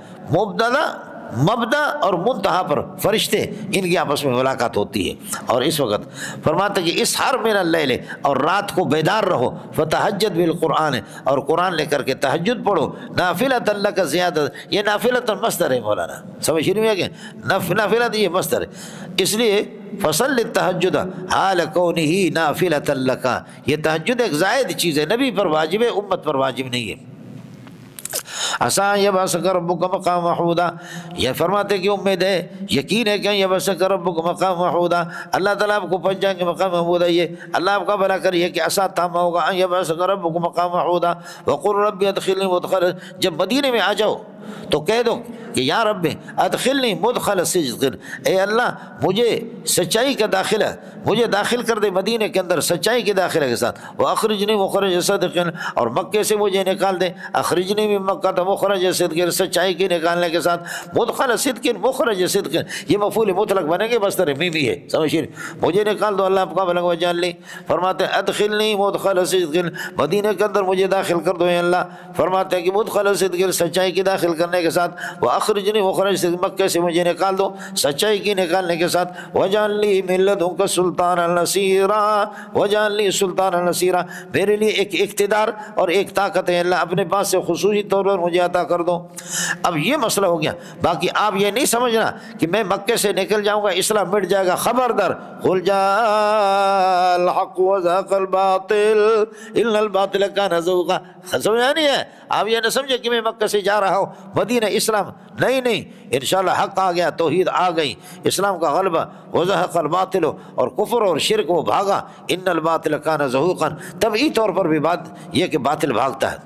مبدا اور منتہا پر فرشتے ان کی آپس میں ملاقات ہوتی ہے. اور اس وقت فرماتے کہ اسحر من اللیل، اور رات کو بیدار رہو، فتہجد بالقرآن، اور قرآن لے کر کے تہجد پڑھو، نافلۃ لک زیادہ، یہ نافلۃ مصدر ہے مولانا، سمجھ نہیں ہے کہ نافلۃ یہ مصدر ہے. اس لیے فصل التہجد حال کونہ نافلۃ لک، یہ تہجد ایک زائد چیز ہے، نبی پر واجب ہے، امت پر واجب نہیں ہے. عسیٰ یبعثک ربک مقام محمودا، یہ فرماتے کہ امید ہے، یقین ہے کہ یبعثک ربک مقام محمودا، اللہ تعالیٰ آپ کو پہنچ جائیں گے مقام محمودا. یہ اللہ آپ کا بھلا کریے کہ عسیٰ تامہ ہوگا یبعثک ربک مقام محمودا. وقل رب ادخلنی مدخل، جب مدینے میں آ جاؤ تو کہہ دو کہ یا رب ادخلنی مدخل صدق، اے اللہ مجھے سچائی کا داخلہ، مجھے داخل کر دے مدینے کے اندر سچائی کے داخلے کے ساتھ. واخرجنی مخرج صدق، اور مکے سے مجھے نکال دے، اخرجنی من مکہ مخرج صدق، سچائی کے نکالنے کے ساتھ. مدخل صدق مخرج صدق، یہ مفعول مطلق بنے گے، مصدر میمی ہے، سمجھیے. مجھے نکال دو اللہ آپ کا بھلا وجعل لی، فرماتے ہیں ادخلنی مدخل صدق، مدینے کے اندر مجھے داخل کر دو اے اللہ. فرماتے ہیں کہ مدخل صدق، سچائی کی داخل کرنے کے ساتھ. واخرجنی مخرج صدق، مکے سے مجھے نکال دو سچائی کی نکالنے کے ساتھ. وجعل لی من لدنک سلطانا نصیرا، وجعل لی سلطانا نصیرا، میرے لیے ایک اقتدار اور ایک طاقت ہے اللہ، اپنے پاس سے خصوصی طور پر مجھے عطا کر دو. اب یہ مسئلہ ہو گیا. باقی آپ یہ نہیں سمجھنا کہ میں مکے سے نکل جاؤں گا اسلام مٹ جائے گا، خبردار. قل جاء الحق وزهق الباطل ان الباطل كان زهوقا، سمجھا نہیں ہے. آپ یہ نہ سمجھے کہ میں مکہ سے جا رہا ہوں مدینہ اسلام نہیں انشاءاللہ حق آ گیا، توحید آ گئی، اسلام کا غلبہ، وزحق الباطل، اور کفر اور شرک وہ بھاگا، ان الباطل کان زہوقا، طبعی طور پر بھی بات یہ کہ باطل بھاگتا ہے۔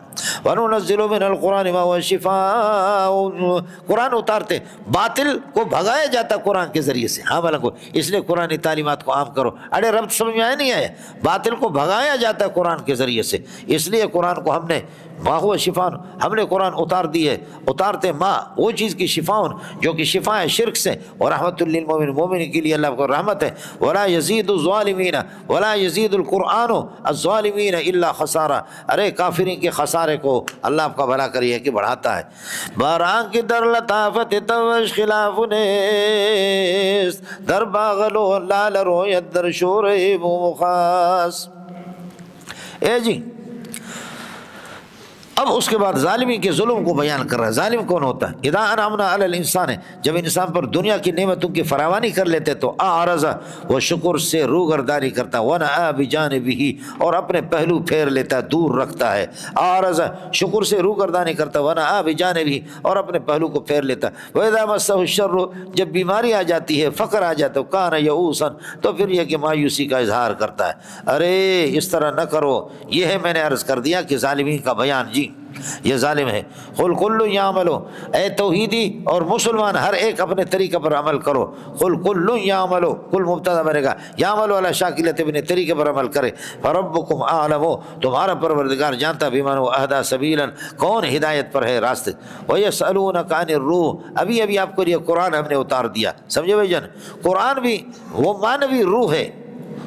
وَنُنَزِّلُ مِنَ الْقُرْآنِ مَا هُوَ شِفَاءٌ، قرآن اتارتے، باطل کو بھگایا جاتا قرآن کے ذریعے سے، ہاں بھلا کو، اس لیے قرآن تعلیمات کو عام کرو۔ ارے رب سمجھ میں آیا نہیں آیا؟ باطل کو بھگایا جاتا ہے قرآن کے ذریعے سے، اس لیے قرآن کو ہم نے ما هو شفاء، ہم نے قرآن اتار دی ہے، اتارتے ما وہ چیز کی شفاء جو کہ شفا ہے شرک سے، اور رحمت للمومن، مومن کے لیے اللہ کو رحمت ہے، ولا یزید الظالمین، ولا یزید القرآن الظالمین الا خسارہ، ارے کافرین کے خسارے کو اللہ آپ کا بھلا کریے کہ بڑھاتا ہے۔ باران کی در لطافت توش خلاف نیست، در باغلو لال رویت در شور مخاص۔ اے جی اب اس کے بعد ظالمی کے ظلم کو بیان کر رہا ہے۔ ظالم کون ہوتا ہے؟ اذا انعمنا علی الانسان، جب انسان پر دنیا کی نعمتوں کی فراوانی کر لیتے تو اعرض، وہ شکر سے روگردانی کرتا، ونأى بجانبہ، اور اپنے پہلو پھیر لیتا، دور رکھتا ہے۔ اعرض شکر سے روگردانی کرتا، ونأى بجانبہ، اور اپنے پہلو کو پھیر لیتا۔ واذا مسہ الشر، جب بیماری آ جاتی ہے، فقر آ جاتا ہے، کان یئوسا، تو پھر یہ کہ مایوسی کا اظہار کرتا ہے۔ ارے اس طرح نہ کرو، یہ ہے میں نے عرض کر دیا کہ ظالمین کا بیان، جی یہ ظالم ہے۔ قل کل یعمل، اے توحیدی اور مسلمان ہر ایک اپنے طریقے پر عمل کرو۔ قل کل یعمل، کل مبتدا بنے گا، یعمل علی شاکلۃ، اپنے طریقے پر عمل کرے۔ فربکم اعلم، تمہارا پروردگار جانتا، بمن هو اهدی سبیلا، کون ہدایت پر ہے راستے۔ ویسألونک عن الروح، ابھی آپ کو یہ قرآن ہم نے اتار دیا، سمجھے بھائی جان؟ قرآن بھی وہ مانوی روح ہے،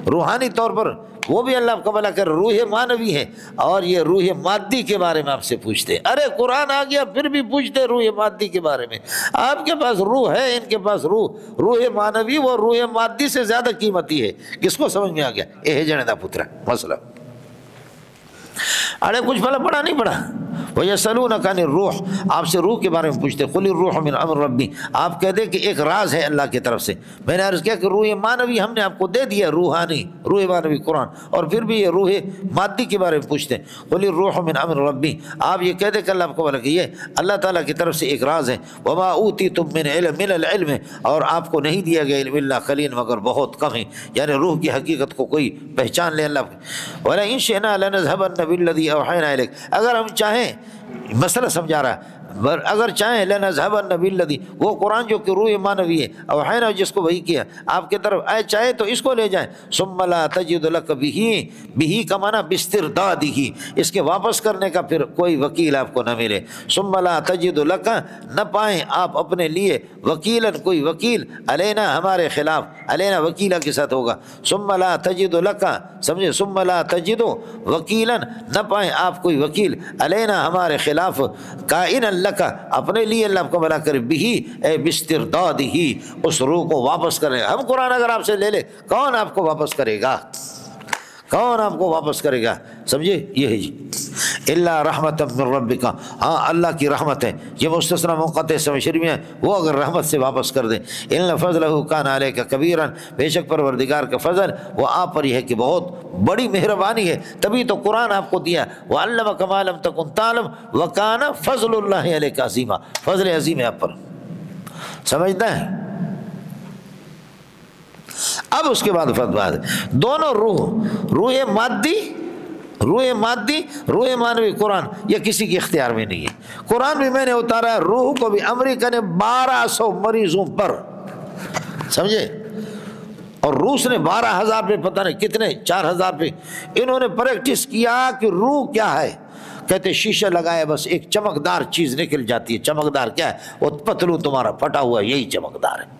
روحانی طور پر وہ بھی اللہ کا بھلا کر، روح مانوی ہے، اور یہ روح مادی کے بارے میں آپ سے پوچھتے۔ ارے قرآن آ گیا پھر بھی پوچھتے روح مادی کے بارے میں۔ آپ کے پاس روح ہے، ان کے پاس روح مانوی، وہ روح مادی سے زیادہ قیمتی ہے۔ کس کو سمجھ میں آ گیا؟ یہ جنے دا پترا مسئلہ۔ ارے کچھ بھلا پڑھا نہیں پڑھا؟ وَيَسْأَلُونَكَ عَنِ الرُّوحِ، آپ سے روح کے بارے میں پوچھتے، قُلِ الرُّوحُ مِنْ أَمْرِ رَبِّي، آپ کہہ دیں کہ ایک راز ہے اللہ کی طرف سے۔ میں نے عرض کیا کہ روح مانوی ہم نے آپ کو دے دیا، روحانی، روح مانوی قرآن، اور پھر بھی یہ روح مادی کے بارے میں پوچھتے ہیں۔ قُلِ الرُّوحُ مِنْ أَمْرِ رَبِّي، آپ یہ کہہ دیں کہ اللہ آپ کو بلا کہ یہ اللہ تعالیٰ کی طرف سے ایک راز ہے۔ وَمَا أُوتِيتُم مِّنَ الْعِلْمِ، اور آپ کو نہیں دیا گیا علم اللہ قلیل، مگر بہت کم ہے، یعنی روح کی حقیقت کو کوئی پہچان لے اللہ۔ وَلَئِن شِئْنَا لَنَذْهَبَنَّ بِالَّذِي أَوْحَيْنَا إِلَيْكَ، اگر ہم چاہیں، مسئلہ سمجھا رہا ہے، اگر چاہیں لنذهبن بالذی، وہ قرآن جو کہ روح مانوی ہے، اوحینا جس کو وحی کیا آپ کے طرف، اے چاہے تو اس کو لے جائیں۔ ثم لا تجد لک بہ کا معنی باستردادہ، اس کے واپس کرنے کا پھر کوئی وکیل آپ کو نہ ملے۔ ثم لا تجد لک، نہ پائیں آپ اپنے لیے، وکیلا کوئی وکیل، علینا ہمارے خلاف، علینا وکیلہ کے ساتھ ہوگا۔ ثم لا تجد لک، سمجھے، ثم لا تجد وکیلا، نہ پائیں آپ کوئی وکیل، علینا ہمارے خلاف، کائنا لک، اپنے لیے اللہ آپ کو بھلا کرے، بھی اے باستردادہ، اس روح کو واپس کرے۔ ہم قرآن اگر آپ سے لے لے، کون آپ کو واپس کرے گا؟ کون آپ کو واپس کرے گا؟ سمجھے، یہ ہے جی۔ الا رحمت من ربک، ہاں اللہ کی رحمت ہے، یہ مستثنی منقطع اسم شرعی ہے، وہ اگر رحمت سے واپس کر دیں۔ ان فضلہ کان علیک کبیرا، بے شک پروردگار کا فضل وہ آپ پر یہ ہے کہ بہت بڑی مہربانی ہے، تبھی تو قرآن آپ کو دیا۔ وعلمک ما لم تکن تعلم وکان فضل اللہ علیک عظیما، فضل عظیم ہے آپ پر، سمجھتا ہے؟ اب اس کے بعد فتویٰ دونوں روح مادی، روح مانوی، قرآن یہ کسی کے اختیار میں نہیں ہے۔ قرآن بھی میں نے اتارا ہے، روح کو بھی امریکہ نے 1200 مریضوں پر، سمجھے، اور روس نے 12,000 پہ پتہ نہیں کتنے 4,000 پہ انہوں نے پریکٹس کیا کہ روح کیا ہے۔ کہتے شیشہ لگایا بس ایک چمکدار چیز نکل جاتی ہے۔ چمکدار کیا ہے؟ وہ پتلو تمہارا پھٹا ہوا، یہی چمکدار ہے۔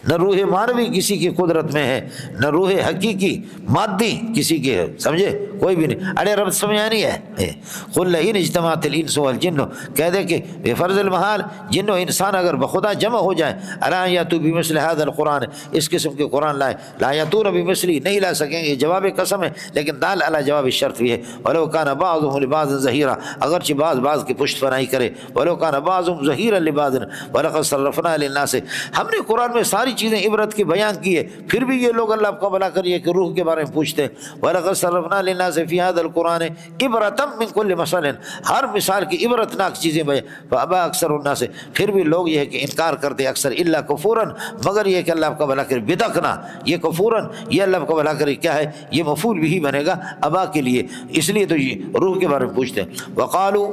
نہ روح مانوی کسی کی قدرت میں ہے، نہ روح حقیقی مادی کسی کی ہے، سمجھے، کوئی بھی نہیں۔ ارے رب سمجھا نہیں ہے۔ قل لئن اجتمعت الانس والجن، کہہ دے کہ بے فرض المحال جن و انسان اگر بخدا جمع ہو جائیں، الا یاتوا بمثل هذا القرآن، اس قسم کے قرآن لائے، لا یاتون بمثلی، نہیں لا سکیں گے، یہ جواب قسم ہے لیکن دال علی جواب شرط بھی ہے۔ ولو کان بعضهم لبعض ظہیرا، اگرچہ بعض کی پشت پناہی کرے، ولو کان بعضهم ظہیرا لبعض ولقد صرفنا للناس، ہم نے قرآن میں ساری چیزیں عبرت کی بیان کی ہے، پھر بھی یہ لوگ اللہ کو بلا کریے کہ روح کے بارے میں پوچھتے ہیں۔ وَلَقَدْ صَرَّفْنَا لِلنَّاسِ للناس فی ھذا القرآن عبرۃ من کل مثل، ہر مثال کی عبرتناک چیزیں فابى اکثر الناس، پھر بھی لوگ یہ ہے کہ انکار کرتے اکثر، الا کفورا، مگر یہ کہ اللہ آپ کا بھلا کرے، بدکنا، یہ کفورا یہ اللہ آپ کا بھلا کرے کیا ہے، یہ مفعول بھی بنے گا ابا کے لیے، اس لیے تو یہ روح کے بارے میں پوچھتے ہیں۔ وقالوا،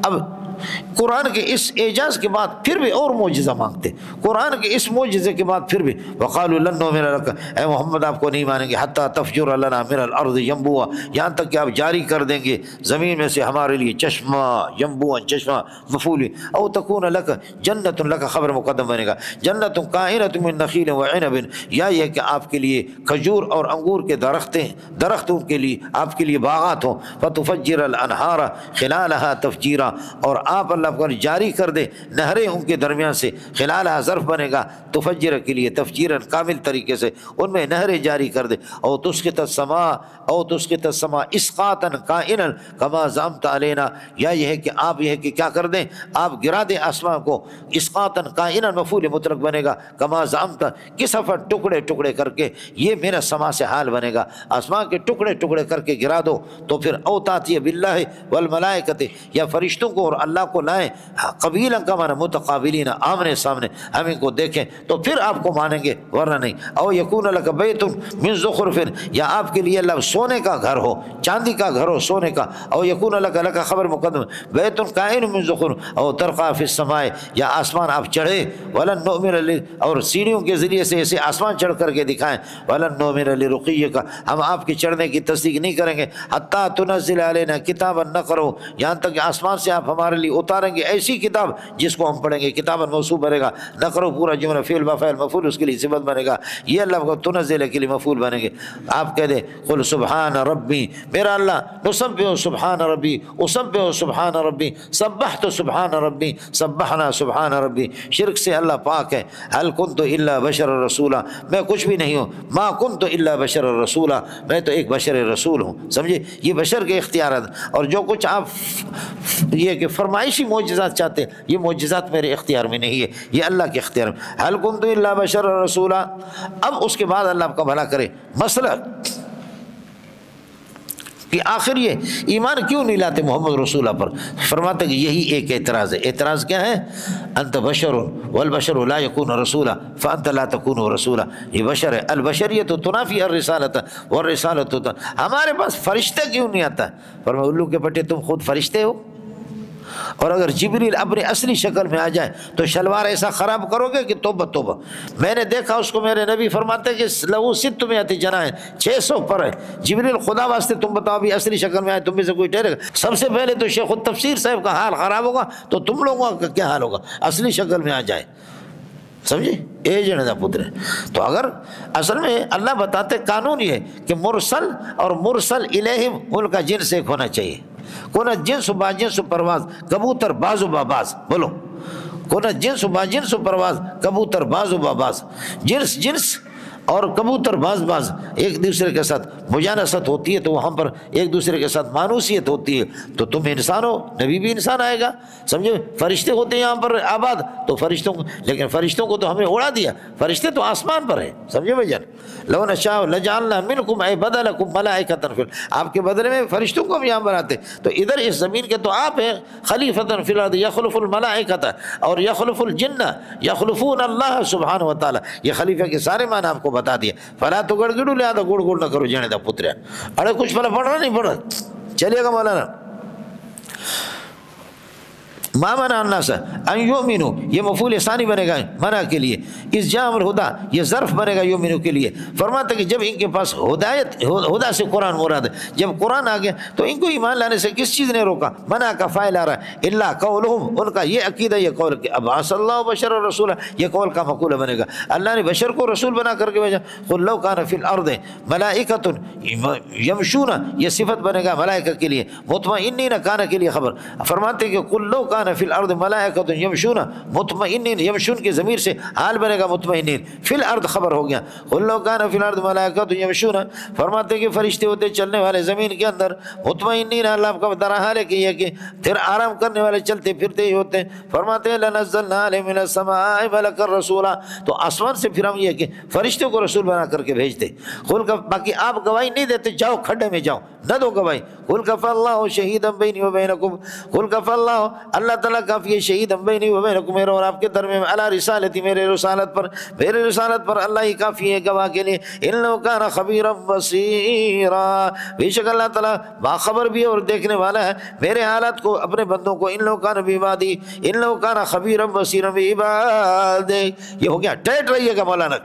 اب قرآن کے اس اعجاز کے بعد پھر بھی اور معجزہ مانگتے، قرآن کے اس معجزے کے بعد پھر بھی وقالوا لن نؤمن لک، اے محمد آپ کو نہیں مانیں گے، حتی تفجر لنا من الارض ینبوعا، یہاں تک کہ آپ جاری کر دیں گے زمین میں سے ہمارے لیے چشمہ، ینبوعا چشمہ مفعول، او تکون لک جنت لک، خبر مقدم بنے گا، جنت کائنۃ من نخیل وعنب، یا یہ کہ آپ کے لیے کھجور اور انگور کے درخت ان کے لیے آپ کے لیے باغات ہوں، فتفجر الانہار خلالها تفجیرا، اور آپ اللہ کو جاری کر دے نہریں ان کے درمیان سے، خلالها ظرف بنے گا تفجر کے لیے تفجیرا کامل طریقے سے، ان میں نہریں جاری کر دے، او تسقط السماء اسقاطا کائنا کما زعمت علینا، یا یہ ہے کہ آپ یہ ہے کہ کیا کر دیں، آپ گرا دیں آسمان کو، اسقاطا کائنا مفعول مطلق بنے گا، کما زعمت کسفت ٹکڑے ٹکڑے کر کے، یہ میرا سما سے حال بنے گا، آسمان کے ٹکڑے ٹکڑے کر کے گرا دو، تو پھر او تاتی باللہ والملائکۃ، یا فرشتوں کو اور اللہ کو لائیں، قبیلا کا معنی متقابلین، آمنے سامنے ہم ان کو دیکھیں تو پھر آپ کو مانیں گے، ورنہ نہیں۔ او یکون لک بیت من زخرف، یا آپ کے لیے اللہ سونے کا گھر ہو، چاندی کا گھر ہو، سونے کا، او یکون لک خبر مقدم، بیت کائن من زخرف، او ترقى فی السماء، یا آسمان آپ چڑھے، ولن نؤمن اور سیڑھیوں کے ذریعے سے اسے آسمان چڑھ کر کے دکھائیں، ولن نؤمن لرقیک، ہم آپ کے چڑھنے کی تصدیق نہیں کریں گے، حتی تنزل علینا کتابا نقرؤ، یہاں تک کہ آسمان سے آپ ہمارے لیے اتاریں گے ایسی کتاب جس کو ہم پڑھیں گے، کتابا موصوف بنے گا، نقرؤ پورا جملہ فعل بفعل مفعول اس کے لیے صفت بنے گا، یہ اللہ کو تنزل کے لیے مفعول بنے گے۔ آپ کہہ دیں قل سبحان ربی، میرا اللہ، نسبح سبحان ربی، اسبح سبحان ربی، سبحت سبحان ربی، سبحنا سبحان ربی، شرک سے اللہ پاک ہے۔ هل كنت الا بشر رسولا، میں کچھ بھی نہیں ہوں، ما كنت الا بشر رسولا، میں تو ایک بشر رسول ہوں، سمجھے، یہ بشر کے اختیارات، اور جو کچھ آپ یہ کہ فرمائشی معجزات چاہتے ہیں، یہ معجزات میرے اختیار میں نہیں ہے، یہ اللہ کے اختیار میں۔ هل كنت الا بشر رسولا، اب اس کے بعد اللہ آپ کا بھلا کرے، مسئلہ کہ آخر یہ ایمان کیوں نہیں لاتے محمد رسول اللہ پر، فرماتے کہ یہی ایک اعتراض ہے۔ اعتراض کیا ہے؟ انت بشر والبشر لا يكون رسولا فانت لا تكون رسولا، یہ بشر ہے، البشریت تنافی الرسالۃ والرسالۃ، ہمارے پاس فرشتہ کیوں نہیں آتا؟ فرمایا الو کے پٹے تم خود فرشتے ہو، اور اگر جبریل اپنی اصلی شکل میں آ جائے تو شلوار ایسا خراب کرو گے کہ توبہ توبہ۔ میں نے دیکھا اس کو، میرے نبی فرماتے ہیں کہ لہو 600 جناح، 600 پر ہے، جبریل خدا واسطے تم بتاؤ بھی اصلی شکل میں آئے تم میں سے کوئی ٹھہرے گا؟ سب سے پہلے تو شیخ التفسیر صاحب کا حال خراب ہوگا، تو تم لوگوں کا کیا حال ہوگا اصلی شکل میں آ جائے، سمجھے، اے جندا پتر۔ تو اگر اصل میں اللہ بتاتے قانون یہ ہے کہ مرسل اور مرسل الیہم ان کا جنس ایک ہونا چاہیے، کونا جنس با جنس پرواز، کبوتر باز و باز، بولو کونا جنس با جنس پرواز، کبوتر باز و باز، جنس جنس اور کبوتر باز باز ایک دوسرے کے ساتھ مجانست ہوتی ہے، تو وہاں پر ایک دوسرے کے ساتھ مانوسیت ہوتی ہے، تو تم انسان ہو، نبی بھی انسان آئے گا، سمجھے، فرشتے ہوتے ہیں یہاں پر آباد، تو فرشتوں کو، لیکن فرشتوں کو تو ہمیں اڑا دیا، فرشتے تو آسمان پر ہیں، سمجھے بھائی جان، لو نشاء لجعلنا منکم عبادا لکم ملائکۃ، آپ کے بدلے میں فرشتوں کو ہم یہاں بناتے، تو ادھر اس زمین کے تو آپ ہیں خلیفۃ فی الارض یخلف الملائکۃ اور یخلف الجن یخلفون اللہ سبحانہ و تعالی، یہ خلیفہ کے سارے معنی آپ کو بتا دیا۔ فلا تو گڑ گڑو لہٰذا گڑ گڑ نہ کرو جانے دا پتریا، ارے کچھ پڑھ رہا نہیں پڑھ رہا، چلیے گا مولانا۔ ما منع الناس ان یؤمنوا، یہ مفعول ثانی بنے گا منع کے لیے، اس جام الہدا یہ ظرف بنے گا یؤمنوا کے لیے، فرماتے کہ جب ان کے پاس ہدایت، ہدا سے قرآن مراد ہے، جب قرآن آ گیا تو ان کو ایمان لانے سے کس چیز نے روکا؟ منع کا فاعل آ رہا ہے، الا قولہم، ان کا یہ عقیدہ، یہ قول کہ ابعث اللہ بشر رسولا، یہ قول کا مقولہ بنے گا، اللہ نے بشر کو رسول بنا کر کے بھیجا۔ قل لو کان فی الارض ملائکۃ یمشون، یہ صفت بنے گا ملائکہ کے لیے، مطمئنین کان کے لیے خبر، فرماتے کہ قل لو کان کان فی الارض ملائکۃ یمشون مطمئنین، یمشون کی ضمیر سے حال بنے گا مطمئنین، فی الارض خبر ہو گیا، قل لو کان فی الارض ملائکۃ یمشون، فرماتے کہ فرشتے ہوتے چلنے والے زمین کے اندر، مطمئنین اللہ آپ کا بتا رہا ہے کہ یہ کہ پھر آرام کرنے والے چلتے پھرتے ہی ہوتے ہیں، فرماتے ہیں لنزلنا علیہم من السماء ملکا رسولا، تو آسمان سے پھر ہم یہ کہ فرشتوں کو رسول بنا کر کے بھیجتے، قل باقی آپ گواہی نہیں دیتے، جاؤ کھڈے میں جاؤ، نہ دو گواہی، قل کفی اللہ شہیدا بینی و بینکم، قل کفی اللہ اللہ تعالیٰ کافی ہے شہیدا بینی و بینکم، میرے اور آپ کے درمیان، علی رسالتی میرے رسالت پر، میرے رسالت پر اللہ ہی کافی ہے گواہ کے لیے، انہ کان خبیرا بصیرا، بے شک اللہ تعالیٰ باخبر بھی ہے اور دیکھنے والا ہے میرے حالات کو، اپنے بندوں کو، انہ کان بعبادی انہ کان خبیرا بصیرا بعبادی، یہ ہو گیا، ٹیٹ رہیے گا مولانا۔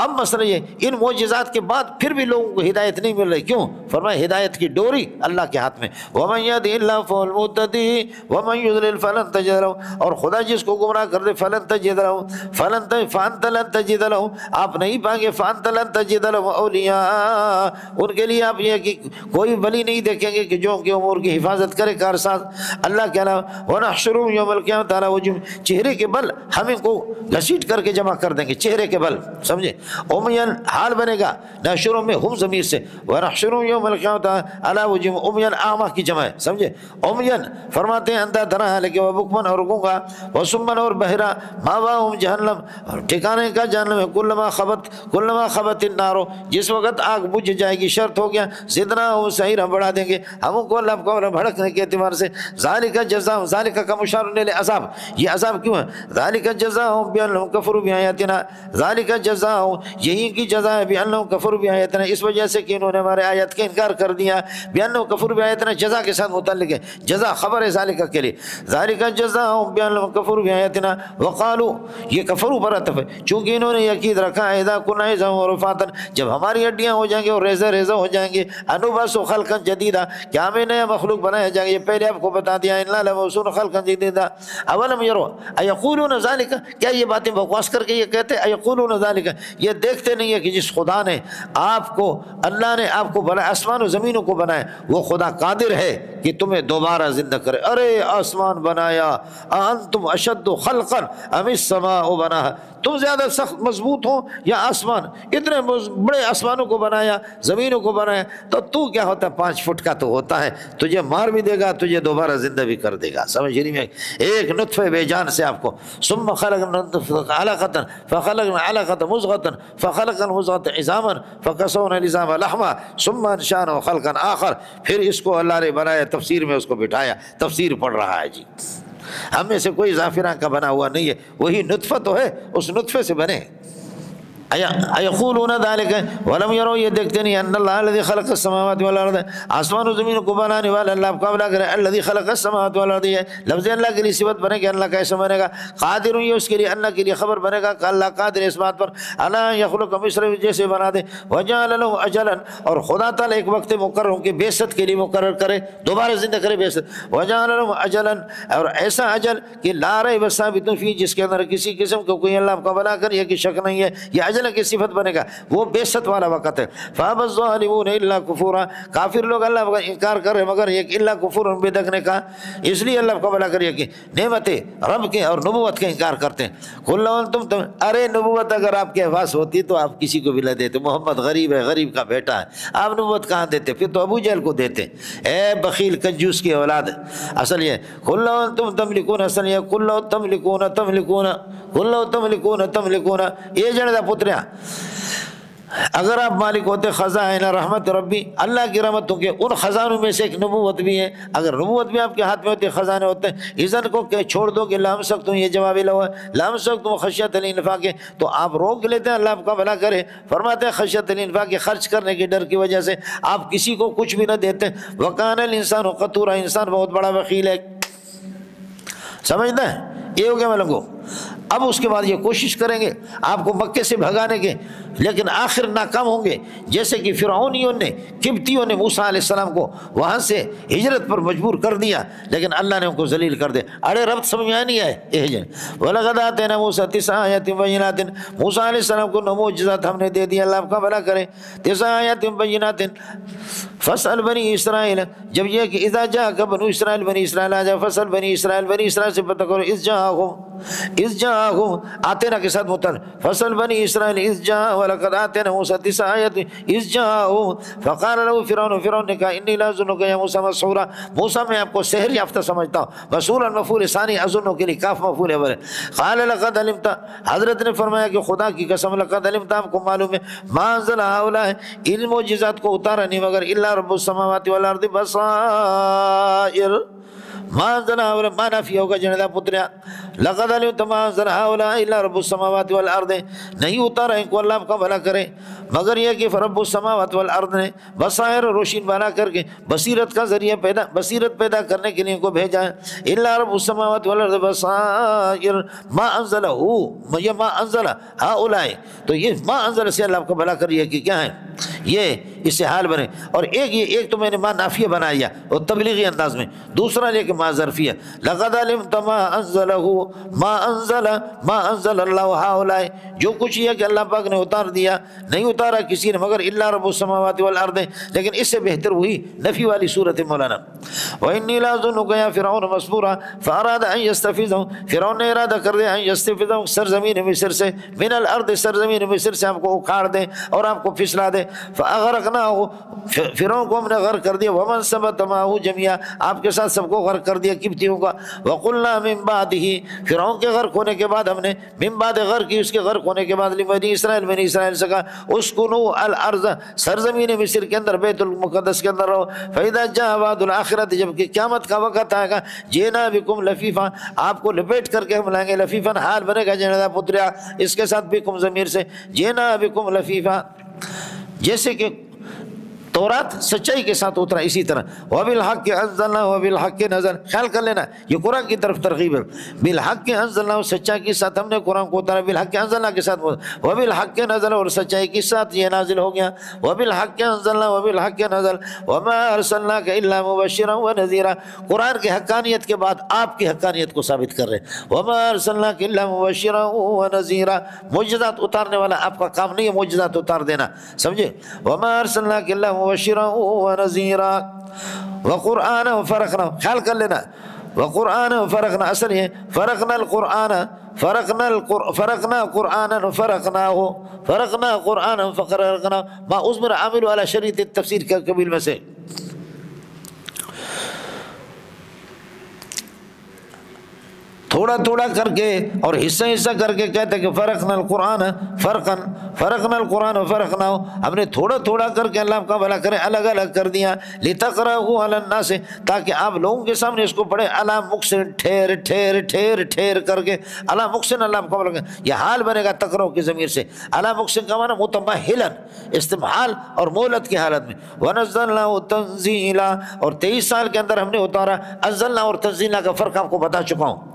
اب مسئلہ یہ ان معجزات کے بعد پھر بھی لوگوں کو ہدایت نہیں مل رہی، کیوں؟ فرمایا ہدایت کی ڈوری اللہ کے ہاتھ میں، وَمَن يَهْدِ اللَّهُ فَهُوَ الْمُهْتَدِي وَمَن يُضْلِلْ فَلَن تَجِدَ لَهُ، اور خدا جس کو گمراہ کر دے فَلَن تَجِدَ لَهُ فَأَنتَ لَن تَجِدَ لَهُ، آپ نہیں پائیں گے، فَأَنتَ لَن تَجِدَ لَهُ أَوْلِيَاءَ، ان کے لیے آپ یہ کہ کوئی ولی نہیں دیکھیں گے کہ جو ان کے امور کی حفاظت کرے، کارساز اللہ کے علاوہ، وَنَحْشُرُهُمْ يَوْمَ الْقِيَامَةِ عَلَىٰ وُجُوهِهِمْ، چہرے کے بل ہم ان کو گھسیٹ کر کے جمع کر دیں گے، چہرے کے بل، سمجھے؟ عُمْيًا حال بنے گا، نحشروں میں ہم ضمیر سے، ونحشرهم یوم القیامۃ علی وجوہہم عمیاً، اعمیٰ کی جمع ہے، سمجھے؟ عمیاً فرماتے ہیں اندھا دھرا ہے لیکن وبکمن اور گونگا، وصمًا اور بہرا، مأواہم جہنم، اور ٹھکانے کا جہنم ہے، کلما خبت النار، جس وقت آگ بجھ جائے گی، شرط ہو گیا زدناہم سعیرا، بڑھا دیں گے ہم کو اللہ کو بھڑکنے کے اعتبار سے، ذالک جزاؤہم، ذالک کا مشار الیہ عذاب، یہ عذاب کیوں ہے؟ ذالک جزاؤہم بانہم کفروا بآیاتنا، ذالک جزاؤہم، یہی کی جزا ہے، بانہم کفروا بآیاتنا، اس وجہ سے کہ انہوں نے ہمارے آیات کا انکار کر دیا، بانہم کفروا بآیاتنا جزا کے ساتھ متعلق ہے، جزا خبر ہے ذالک کے لیے، ذالک جزاؤہم بانہم کفروا بآیاتنا وقالوا، یہ کفروا پر عطف ہے، چونکہ انہوں نے یقین رکھا اذا کنا عظاما ورفاتا، جب ہماری ہڈیاں ہو جائیں گے اور ریزہ ریزہ ہو جائیں گے، انبعث خلقا جدیدا، کیا ہمیں نیا مخلوق بنایا جائے گا، یہ پہلے آپ کو بتا دیا، انا لمبعوثون خلقا جدیدا، اولم یروا ایقولون ذالک، کیا یہ باتیں بکواس کر کے یہ کہتے ہیں، ایقولون ذالک، یہ دیکھتے نہیں ہے کہ جس خدا نے آپ کو، اللہ نے آپ کو بنایا، آسمان و زمینوں کو بنایا، وہ خدا قادر ہے کہ تمہیں دوبارہ زندہ کرے، ارے آسمان بنایا، انتم اشد خلقا ام السماء بناها، تم زیادہ سخت مضبوط ہو یا آسمان، اتنے بڑے آسمانوں کو بنایا، زمینوں کو بنایا، تو کیا ہوتا ہے، 5 فٹ کا تو ہوتا ہے، تجھے مار بھی دے گا، تجھے دوبارہ زندہ بھی کر دے گا، سمجھ رہی میں، ایک نطفے بے جان سے آپ کو، ثم خلقنا علقة فخلقنا علقة مضغة فخلقنا المضغة عظاما فكسونا العظام لحما ثم انشأناه خلقا آخر، پھر اس کو اللہ نے بنایا، تفسیر میں اس کو بٹھایا، تفسیر پڑھ رہا ہے جی، ہم میں سے کوئی زعفران کا بنا ہوا نہیں ہے، وہی نطفہ تو ہے، اس نطفے سے بنے، ایقولون ذالک ولم یروا، یہ دیکھتے نہیں، ان اللہ الذی خلق السماوات والارض، آسمان و زمین کو بنانے والا اللہ مقابلہ کرے، الذی خلق السماوات والارض، یہ لفظ اللہ کے لیے صفت بنے گا، اللہ کیسے بنے گا، قادر، یہ اس کے لیے، اللہ کے لیے خبر بنے گا کہ اللہ قادر اس بات پر، الا یخلق مثل، جیسے بنا دے، وجعل له اجلا، اور خدا تعالی ایک وقت مقرر کہ بعثت کے لیے مقرر کرے، دوبارہ زندہ کرے بعثت، وجعل له اجلا، اور ایسا اجل کہ لا ریب ثابت فیہ، جس کے اندر کسی قسم کا کوئی اللہ مقابلہ کرے کہ شک نہیں ہے، یہ اجل کی صفت بنے گا، وہ بعثت والا وقت ہے، فابى الظالمون الا كفورا، کافر لوگ اللہ کا انکار کر رہے مگر ایک الا کفر بدکنے کا، اس لیے اللہ کو بلا کریے کہ نعمت رب کے اور نبوت کا انکار کرتے ہیں، قل لو انتم، ارے نبوت اگر آپ کے پاس ہوتی تو آپ کسی کو بھی نہ دیتے، محمد غریب ہے، غریب کا بیٹا ہے، آپ نبوت کہاں دیتے، پھر تو ابو جہل کو دیتے، اے بخیل کنجوس کی اولاد، اصل یہ قل لو انتم تملکون، اصل یہ قل لو تملکون قل لو تملکون، یہ جڑا پتریا، اگر آپ مالک ہوتے خزائن رحمت ربی، اللہ کی رحمتوں کے ان خزانوں میں سے ایک نبوت بھی ہے، اگر نبوت بھی آپ کے ہاتھ میں ہوتے، خزانے ہوتے ہیں، اذن کو کہ چھوڑ دو کہ لام سکتوں، یہ جواب لو ہے، لام سکتوں خشیت الانفاق، تو آپ روک لیتے ہیں، اللہ آپ کا بھلا کرے، فرماتے ہیں خشیت الانفاق، خرچ کرنے کے ڈر کی وجہ سے آپ کسی کو کچھ بھی نہ دیتے، وکان الانسان قتورا، انسان بہت بڑا بخیل ہے، سمجھتے ہیں، یہ ہو گیا ملنگو۔ اب اس کے بعد یہ کوشش کریں گے آپ کو مکے سے بھگانے کے، لیکن آخر ناکام ہوں گے، جیسے کہ فرعونیوں نے، قبطیوں نے موسیٰ علیہ السلام کو وہاں سے ہجرت پر مجبور کر دیا، لیکن اللہ نے ان کو ذلیل کر دیا۔ اڑے ربط سمجھ میں نہیں آئے یہ ہجرت۔ وَلَقَدْ آتَيْنَا مُوسَىٰ 9 آیات بینات، موسیٰ علیہ السلام کو 9 معجزات ہم نے دے دیا، اللہ آپ کا بھلا کرے۔ 9 آیات بینات فَاسْأَلْ بنی اسرائیل، جب یہ کہ اذا جاءک بنو اسرائیل، بنی اسرائیل آ جائے، فَاسْأَلْ بنی اسرائیل، بنی اسرائیل سے پتہ کرو، اذ جاءہم آتینا کے ساتھ متعلق، فَاسْأَلْ بنی اسرائیل اذ جاء وَلَقَدْ آتَيْنَا مُوسَىٰ 9 آیات اذ جاءہم فقال له فرعون نے کہا انی لأظنک یا موسیٰ مسحورا، موسیٰ میں آپ کو سحر یافتہ سمجھتا ہوں۔ مسحورا مفعول ثانی، اظن کے لیے کاف مفعول اول ہے۔ قال لقد علمت، حضرت نے فرمایا کہ خدا کی قسم لقد علمت، آپ کو معلوم ہے، ما انزل هؤلاء، ان معجزات کو اتارا نہیں مگر الا رب السماوات والارض بصائر، ما انزل هؤلاء ما نافی ہوگا جندا پتریا، لقد علمت ما انزل هؤلاء الا رب السماوات والارض، نہیں اتارا ان کو اللہ آپ کا بھلا کرے مگر یہ کہ رب السماوات والارض نے بصائر، روشن بنا کر کے بصیرت کا ذریعہ بصیرت پیدا کرنے کے لیے ان کو بھیجا ہے۔ الا رب السماوات والارض بصائر ما انزلہ، یہ ما انزل هؤلاء، تو یہ ما انزل سے اللہ آپ کا بھلا کریے کہ کیا ہے یہ اس سے حال بنے۔ اور ایک تو میں نے ما نافیہ بنایا اور تبلیغی انداز میں، دوسرا لے کہ ما ظرفیہ، لقد علمت ما انزلہ ما انزل اللہ ہؤلاء، جو کچھ یہ کہ اللہ پاک نے اتار دیا، نہیں اتارا کسی نے مگر الا رب السماوات والارض، لیکن اس سے بہتر وہی نفی والی صورت مولانا۔ وانی لاظنک یا فرعون مسحورا فاراد ان یستفزهم، فرعون نے ارادہ کر دیا ان یستفزهم، سرزمین مصر سے، من الارض، سرزمین مصر سے آپ کو اکھاڑ دیں اور آپ کو پھسلا دیں۔ فاغرقناه، فرعون کو ہم نے غرق کر دیا، ومن ثبت معه جميعا، آپ کے ساتھ سب کو غرق کر دیا قبطیوں کا۔ وقلنا من بعده، فرعون کے غرق ہونے کے بعد ہم نے من بعد غرق، اس کے غرق ہونے کے بعد لبنی اسرائیل، بنی اسرائیل سے کہا اسکنوا الارض، سرزمین مصر کے اندر، بیت المقدس کے اندر رہو۔ فاذا جاء وعد الاخرۃ، جب کہ قیامت کا وقت آئے گا، جینا بکم لفیفا، آپ کو لپیٹ کر کے ہم لائیں گے، لفیفا حال بنے گا جندا پتریا، اس کے ساتھ بکم ضمیر سے، جینا بکم لفیفا، جیسے کہ تورات سچائی کے ساتھ اترا، اسی طرح وبالحق انزلنا وبالحق نزل، خیال کر لینا یہ قرآن کی طرف ترغیب ہے۔ بالحق انزلنا، سچائی کے ساتھ ہم نے قرآن کو اتارا، بالحق انزلنا کے ساتھ، وبالحق نزل، اور سچائی کے ساتھ یہ نازل ہو گیا۔ وبالحق انزلنا وبالحق نزل وما ارسلناک الا مبشرا ونذیرا، قرآن کی حقانیت کے بعد آپ کی حقانیت کو ثابت کر رہے ہیں۔ وما ارسلناک الا مبشرا ونذیرا، معجزات اتارنے والا آپ کا کام نہیں ہے معجزات اتار دینا، سمجھے؟ وما ارسلناک الا مبشرا ونذیرا وقرآنا فرقنا، خیال کر لینا، وقرآنا فرقنا، اصل ہے فرقنا القرآن، فرقنا قرآنا فرقنا قرآنا فقرقنا ما ازمر عامل على شریط التفسیر کا قبیل میں سے۔ تھوڑا تھوڑا کر کے اور حصہ حصہ کر کے کہتے ہیں کہ فرقنا القرآن فرقنا القرآن فرقنا، ہم نے تھوڑا تھوڑا کر کے اللہ کا بھلا کرے الگ الگ کر دیا، لتقرأه علی الناس، تاکہ آپ لوگوں کے سامنے اس کو پڑھے علی مقسن، ٹھہر ٹھہر ٹھہر ٹھہر کر کے، علی مقسن، اللہ کا بھلا کرے، یہ حال بنے گا تقرأ کی ضمیر سے، علی مقسن کا معنی متمہلا، استمحال اور مہلت کی حالت میں۔ ونزلناه تنزیلا، اور 23 سال کے اندر ہم نے اتارا، انزلنا اور تنزیلا کا فرق آپ کو بتا چکا ہوں۔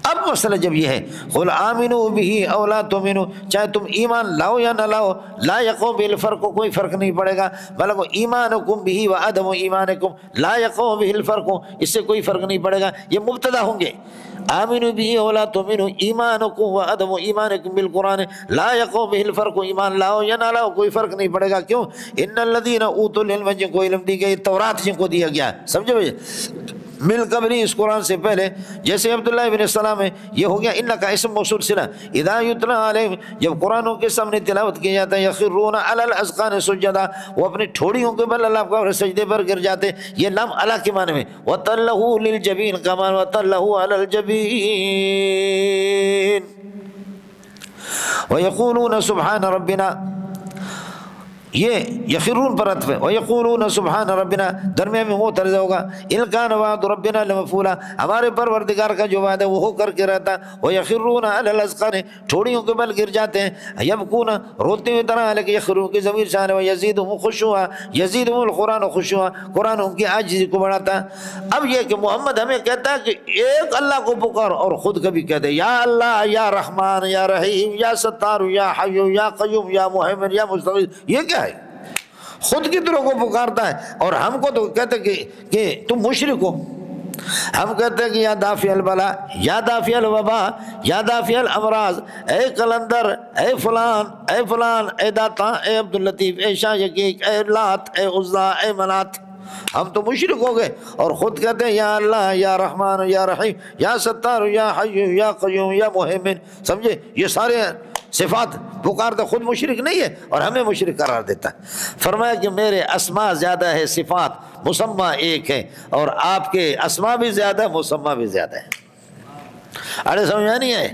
اب مسئلہ جب یہ ہے قل آمنوا به او لا تؤمنوا، چاہے تم ایمان لاؤ یا نہ لاؤ، لا یقوم بالفرق، کوئی فرق نہیں پڑے گا، بلکہ ایمانکم به وعدم ایمانکم لا یقوم به الفرق، اس سے کوئی فرق نہیں پڑے گا، یہ مبتدا ہوں گے۔ آمنوا به او لا تؤمنوا ایمانکم وعدم ایمانکم بالقرآن لا یقوم به الفرق، ایمان لاؤ یا نہ لاؤ کوئی فرق نہیں پڑے گا، کیوں؟ ان الذین اوتوا العلم، جن کو علم دی گئی، تورات جن کو دیا گیا، سمجھے بھائی، مل قبلی، اس قرآن سے پہلے، جیسے عبداللہ ابن السلام ہے، یہ ہو گیا ان کا اسم موصول صلہ، اذا یتلی علیہم، جب قرآنوں کے سامنے تلاوت کیا جاتا ہے، یخرون علی الاذقان سجدا، وہ اپنی ٹھوڑیوں کے بل اللہ کا سجدے پر گر جاتے، یہ لام علی کے معنی میں، وَتَلَّهُ لِلْجَبِينِ كَمَا وَتَلَّهُ عَلَى الْجَبِينِ وَيَقُولُونَ سُبْحَانَ رَبِّنَا، یہ یخرون پر عطف ہے، وَيَقُولُونَ سُبْحَانَ رَبِّنَا درمیان میں وہ طرز ہوگا، إِن كَانَ وَعْدُ رَبِّنَا لَمَفْعُولًا ہمارے پروردگار کا جو وعدہ وہ ہو کر کے رہتا، وَيَخِرُّونَ عَلَى الْأَذْقَانِ ٹھوڑیوں کے بل گر جاتے ہیں، يَبْكُونَ روتے ہوئے طرح، حالانکہ یخرون کی ضمیر شان ہے، وَيَزِيدُهُمْ خُشُوعًا يَزِيدُهُمُ الْقُرْآنُ خُشُوعًا قرآن ان کی عاجزی کو بڑھاتا ہے۔ اب یہ کہ محمد ہمیں کہتا ہے کہ ایک اللہ کو پکار، اور خود کبھی کہتے یا اللہ یا رحمان یا رحیم یا ستار یا حی یا قیوم یا محمد یا مستغیث، یہ کیا ہے؟ خود کی طرح کو پکارتا ہے، اور ہم کو تو کہتے کہ تم مشرک ہو۔ ہم کہتے ہیں کہ یا دافع البلا یا دافع الوبا یا دافع الامراض، اے قلندر، اے فلان، اے فلان، اے داتا، اے عبداللطیف، اے شاہ یقیق، اے لات، اے عزا، اے منات، ہم تو مشرک ہو گئے، اور خود کہتے ہیں یا اللہ یا رحمان یا رحیم یا ستار یا حی یا قیوم یا محمن۔ سمجھے؟ یہ سارے صفات پکارتا، خود مشرک نہیں ہے اور ہمیں مشرک قرار دیتا ہے۔ فرمایا کہ میرے اسماء زیادہ ہے، صفات مسمى ایک ہے، اور آپ کے اسماء بھی زیادہ، مسمى بھی زیادہ ہے۔ اڑے سمجھ میں نہیں ہے؟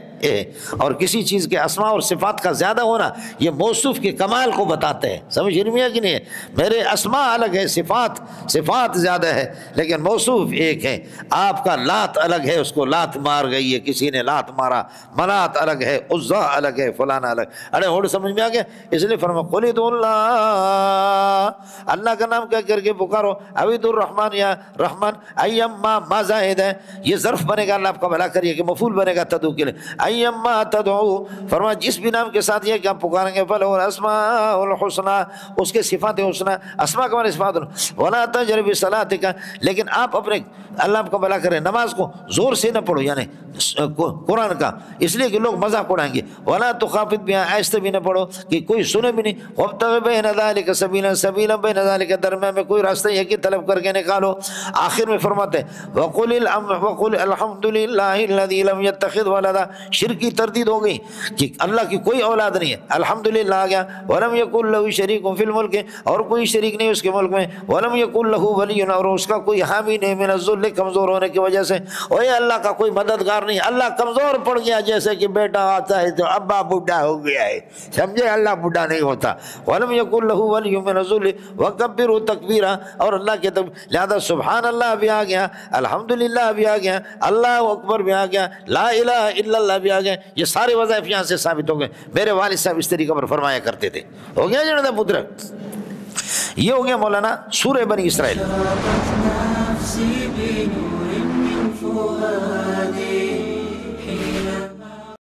اور کسی چیز کے اسماء اور صفات کا زیادہ ہونا یہ موصوف کے کمال کو بتاتے ہیں، سمجھ علمی ہے کہ نہیں ہے؟ میرے اسماء الگ ہے، صفات زیادہ ہے، لیکن موصوف ایک ہے۔ آپ کا لات الگ ہے، اس کو لات مار گئی ہے، کسی نے لات مارا، منات الگ ہے، عزا الگ ہے، فلانا الگ۔ اڑے ہوڑ سمجھ میں آ گیا؟ اس لیے فرمایا قل ادعوا اللہ، اللہ کا نام کہہ کر کے پکارو، اوید الرحمن یا رحمان، ایما ما زائد ہے، یہ ظرف بنے گا، اللہ آپ کا بھلا کریے، کہ مفعول بنے گا تدعو کے لیے، ایما تدعو، فرمایا جس بھی نام کے ساتھ یہ کہ آپ پکاریں گے، فلہ الاسماء الحسنی، اس کے صفات حسنی، اسماء کا معنی صفات، ولا تجر بصلاتک، لیکن آپ اپنے اللہ آپ کا بھلا کریں نماز کو زور سے نہ پڑھو، یعنی قرآن کا، اس لیے کہ لوگ مذاق اڑائیں گے، ولا تخافت بها، آہستہ بھی نہ پڑھو کہ کوئی سنے بھی نہیں، وابتغ بین ذلک سبیلا، سبیلا بین ذلک، درمیان میں کوئی راستہ یہ کہ طلب کر کے نکالو۔ آخر میں فرماتے ہیں وقل الحمد للہ الذی لم یتخذ ولدا، شرک کی تردید ہو گئی کہ اللہ کی کوئی اولاد نہیں ہے، الحمدللہ آ گیا، ولم یکن لہ شریک فی الملک، اور کوئی شریک نہیں اس کے ملک میں، ولم یکن لہ ولی، اور اس کا کوئی حامی نہیں، من الذل، کمزور ہونے کی وجہ سے، اور اللہ کا کوئی مددگار نہیں، اللہ کمزور پڑ گیا، جیسے کہ بیٹا آتا ہے تو ابا بوڑھا ہو گیا ہے، سمجھے؟ اللہ بوڑھا نہیں ہوتا۔ ولم یکن لہ ولی من الذل وکبرہ تکبیرا، اور اللہ کے لہذا سبحان اللہ بھی آ گیا، الحمدللہ بھی آ گیا، اللہ اکبر بھی آ گیا، لا الہ الا اللہ بھی آ گیا، یہ سارے وظائف یہاں سے ثابت ہو گئے۔ میرے والد صاحب اس طریقے پر فرمایا کرتے تھے۔ ہو گیا جنتا پتر، یہ ہو گیا مولانا سورہ بنی اسرائیل۔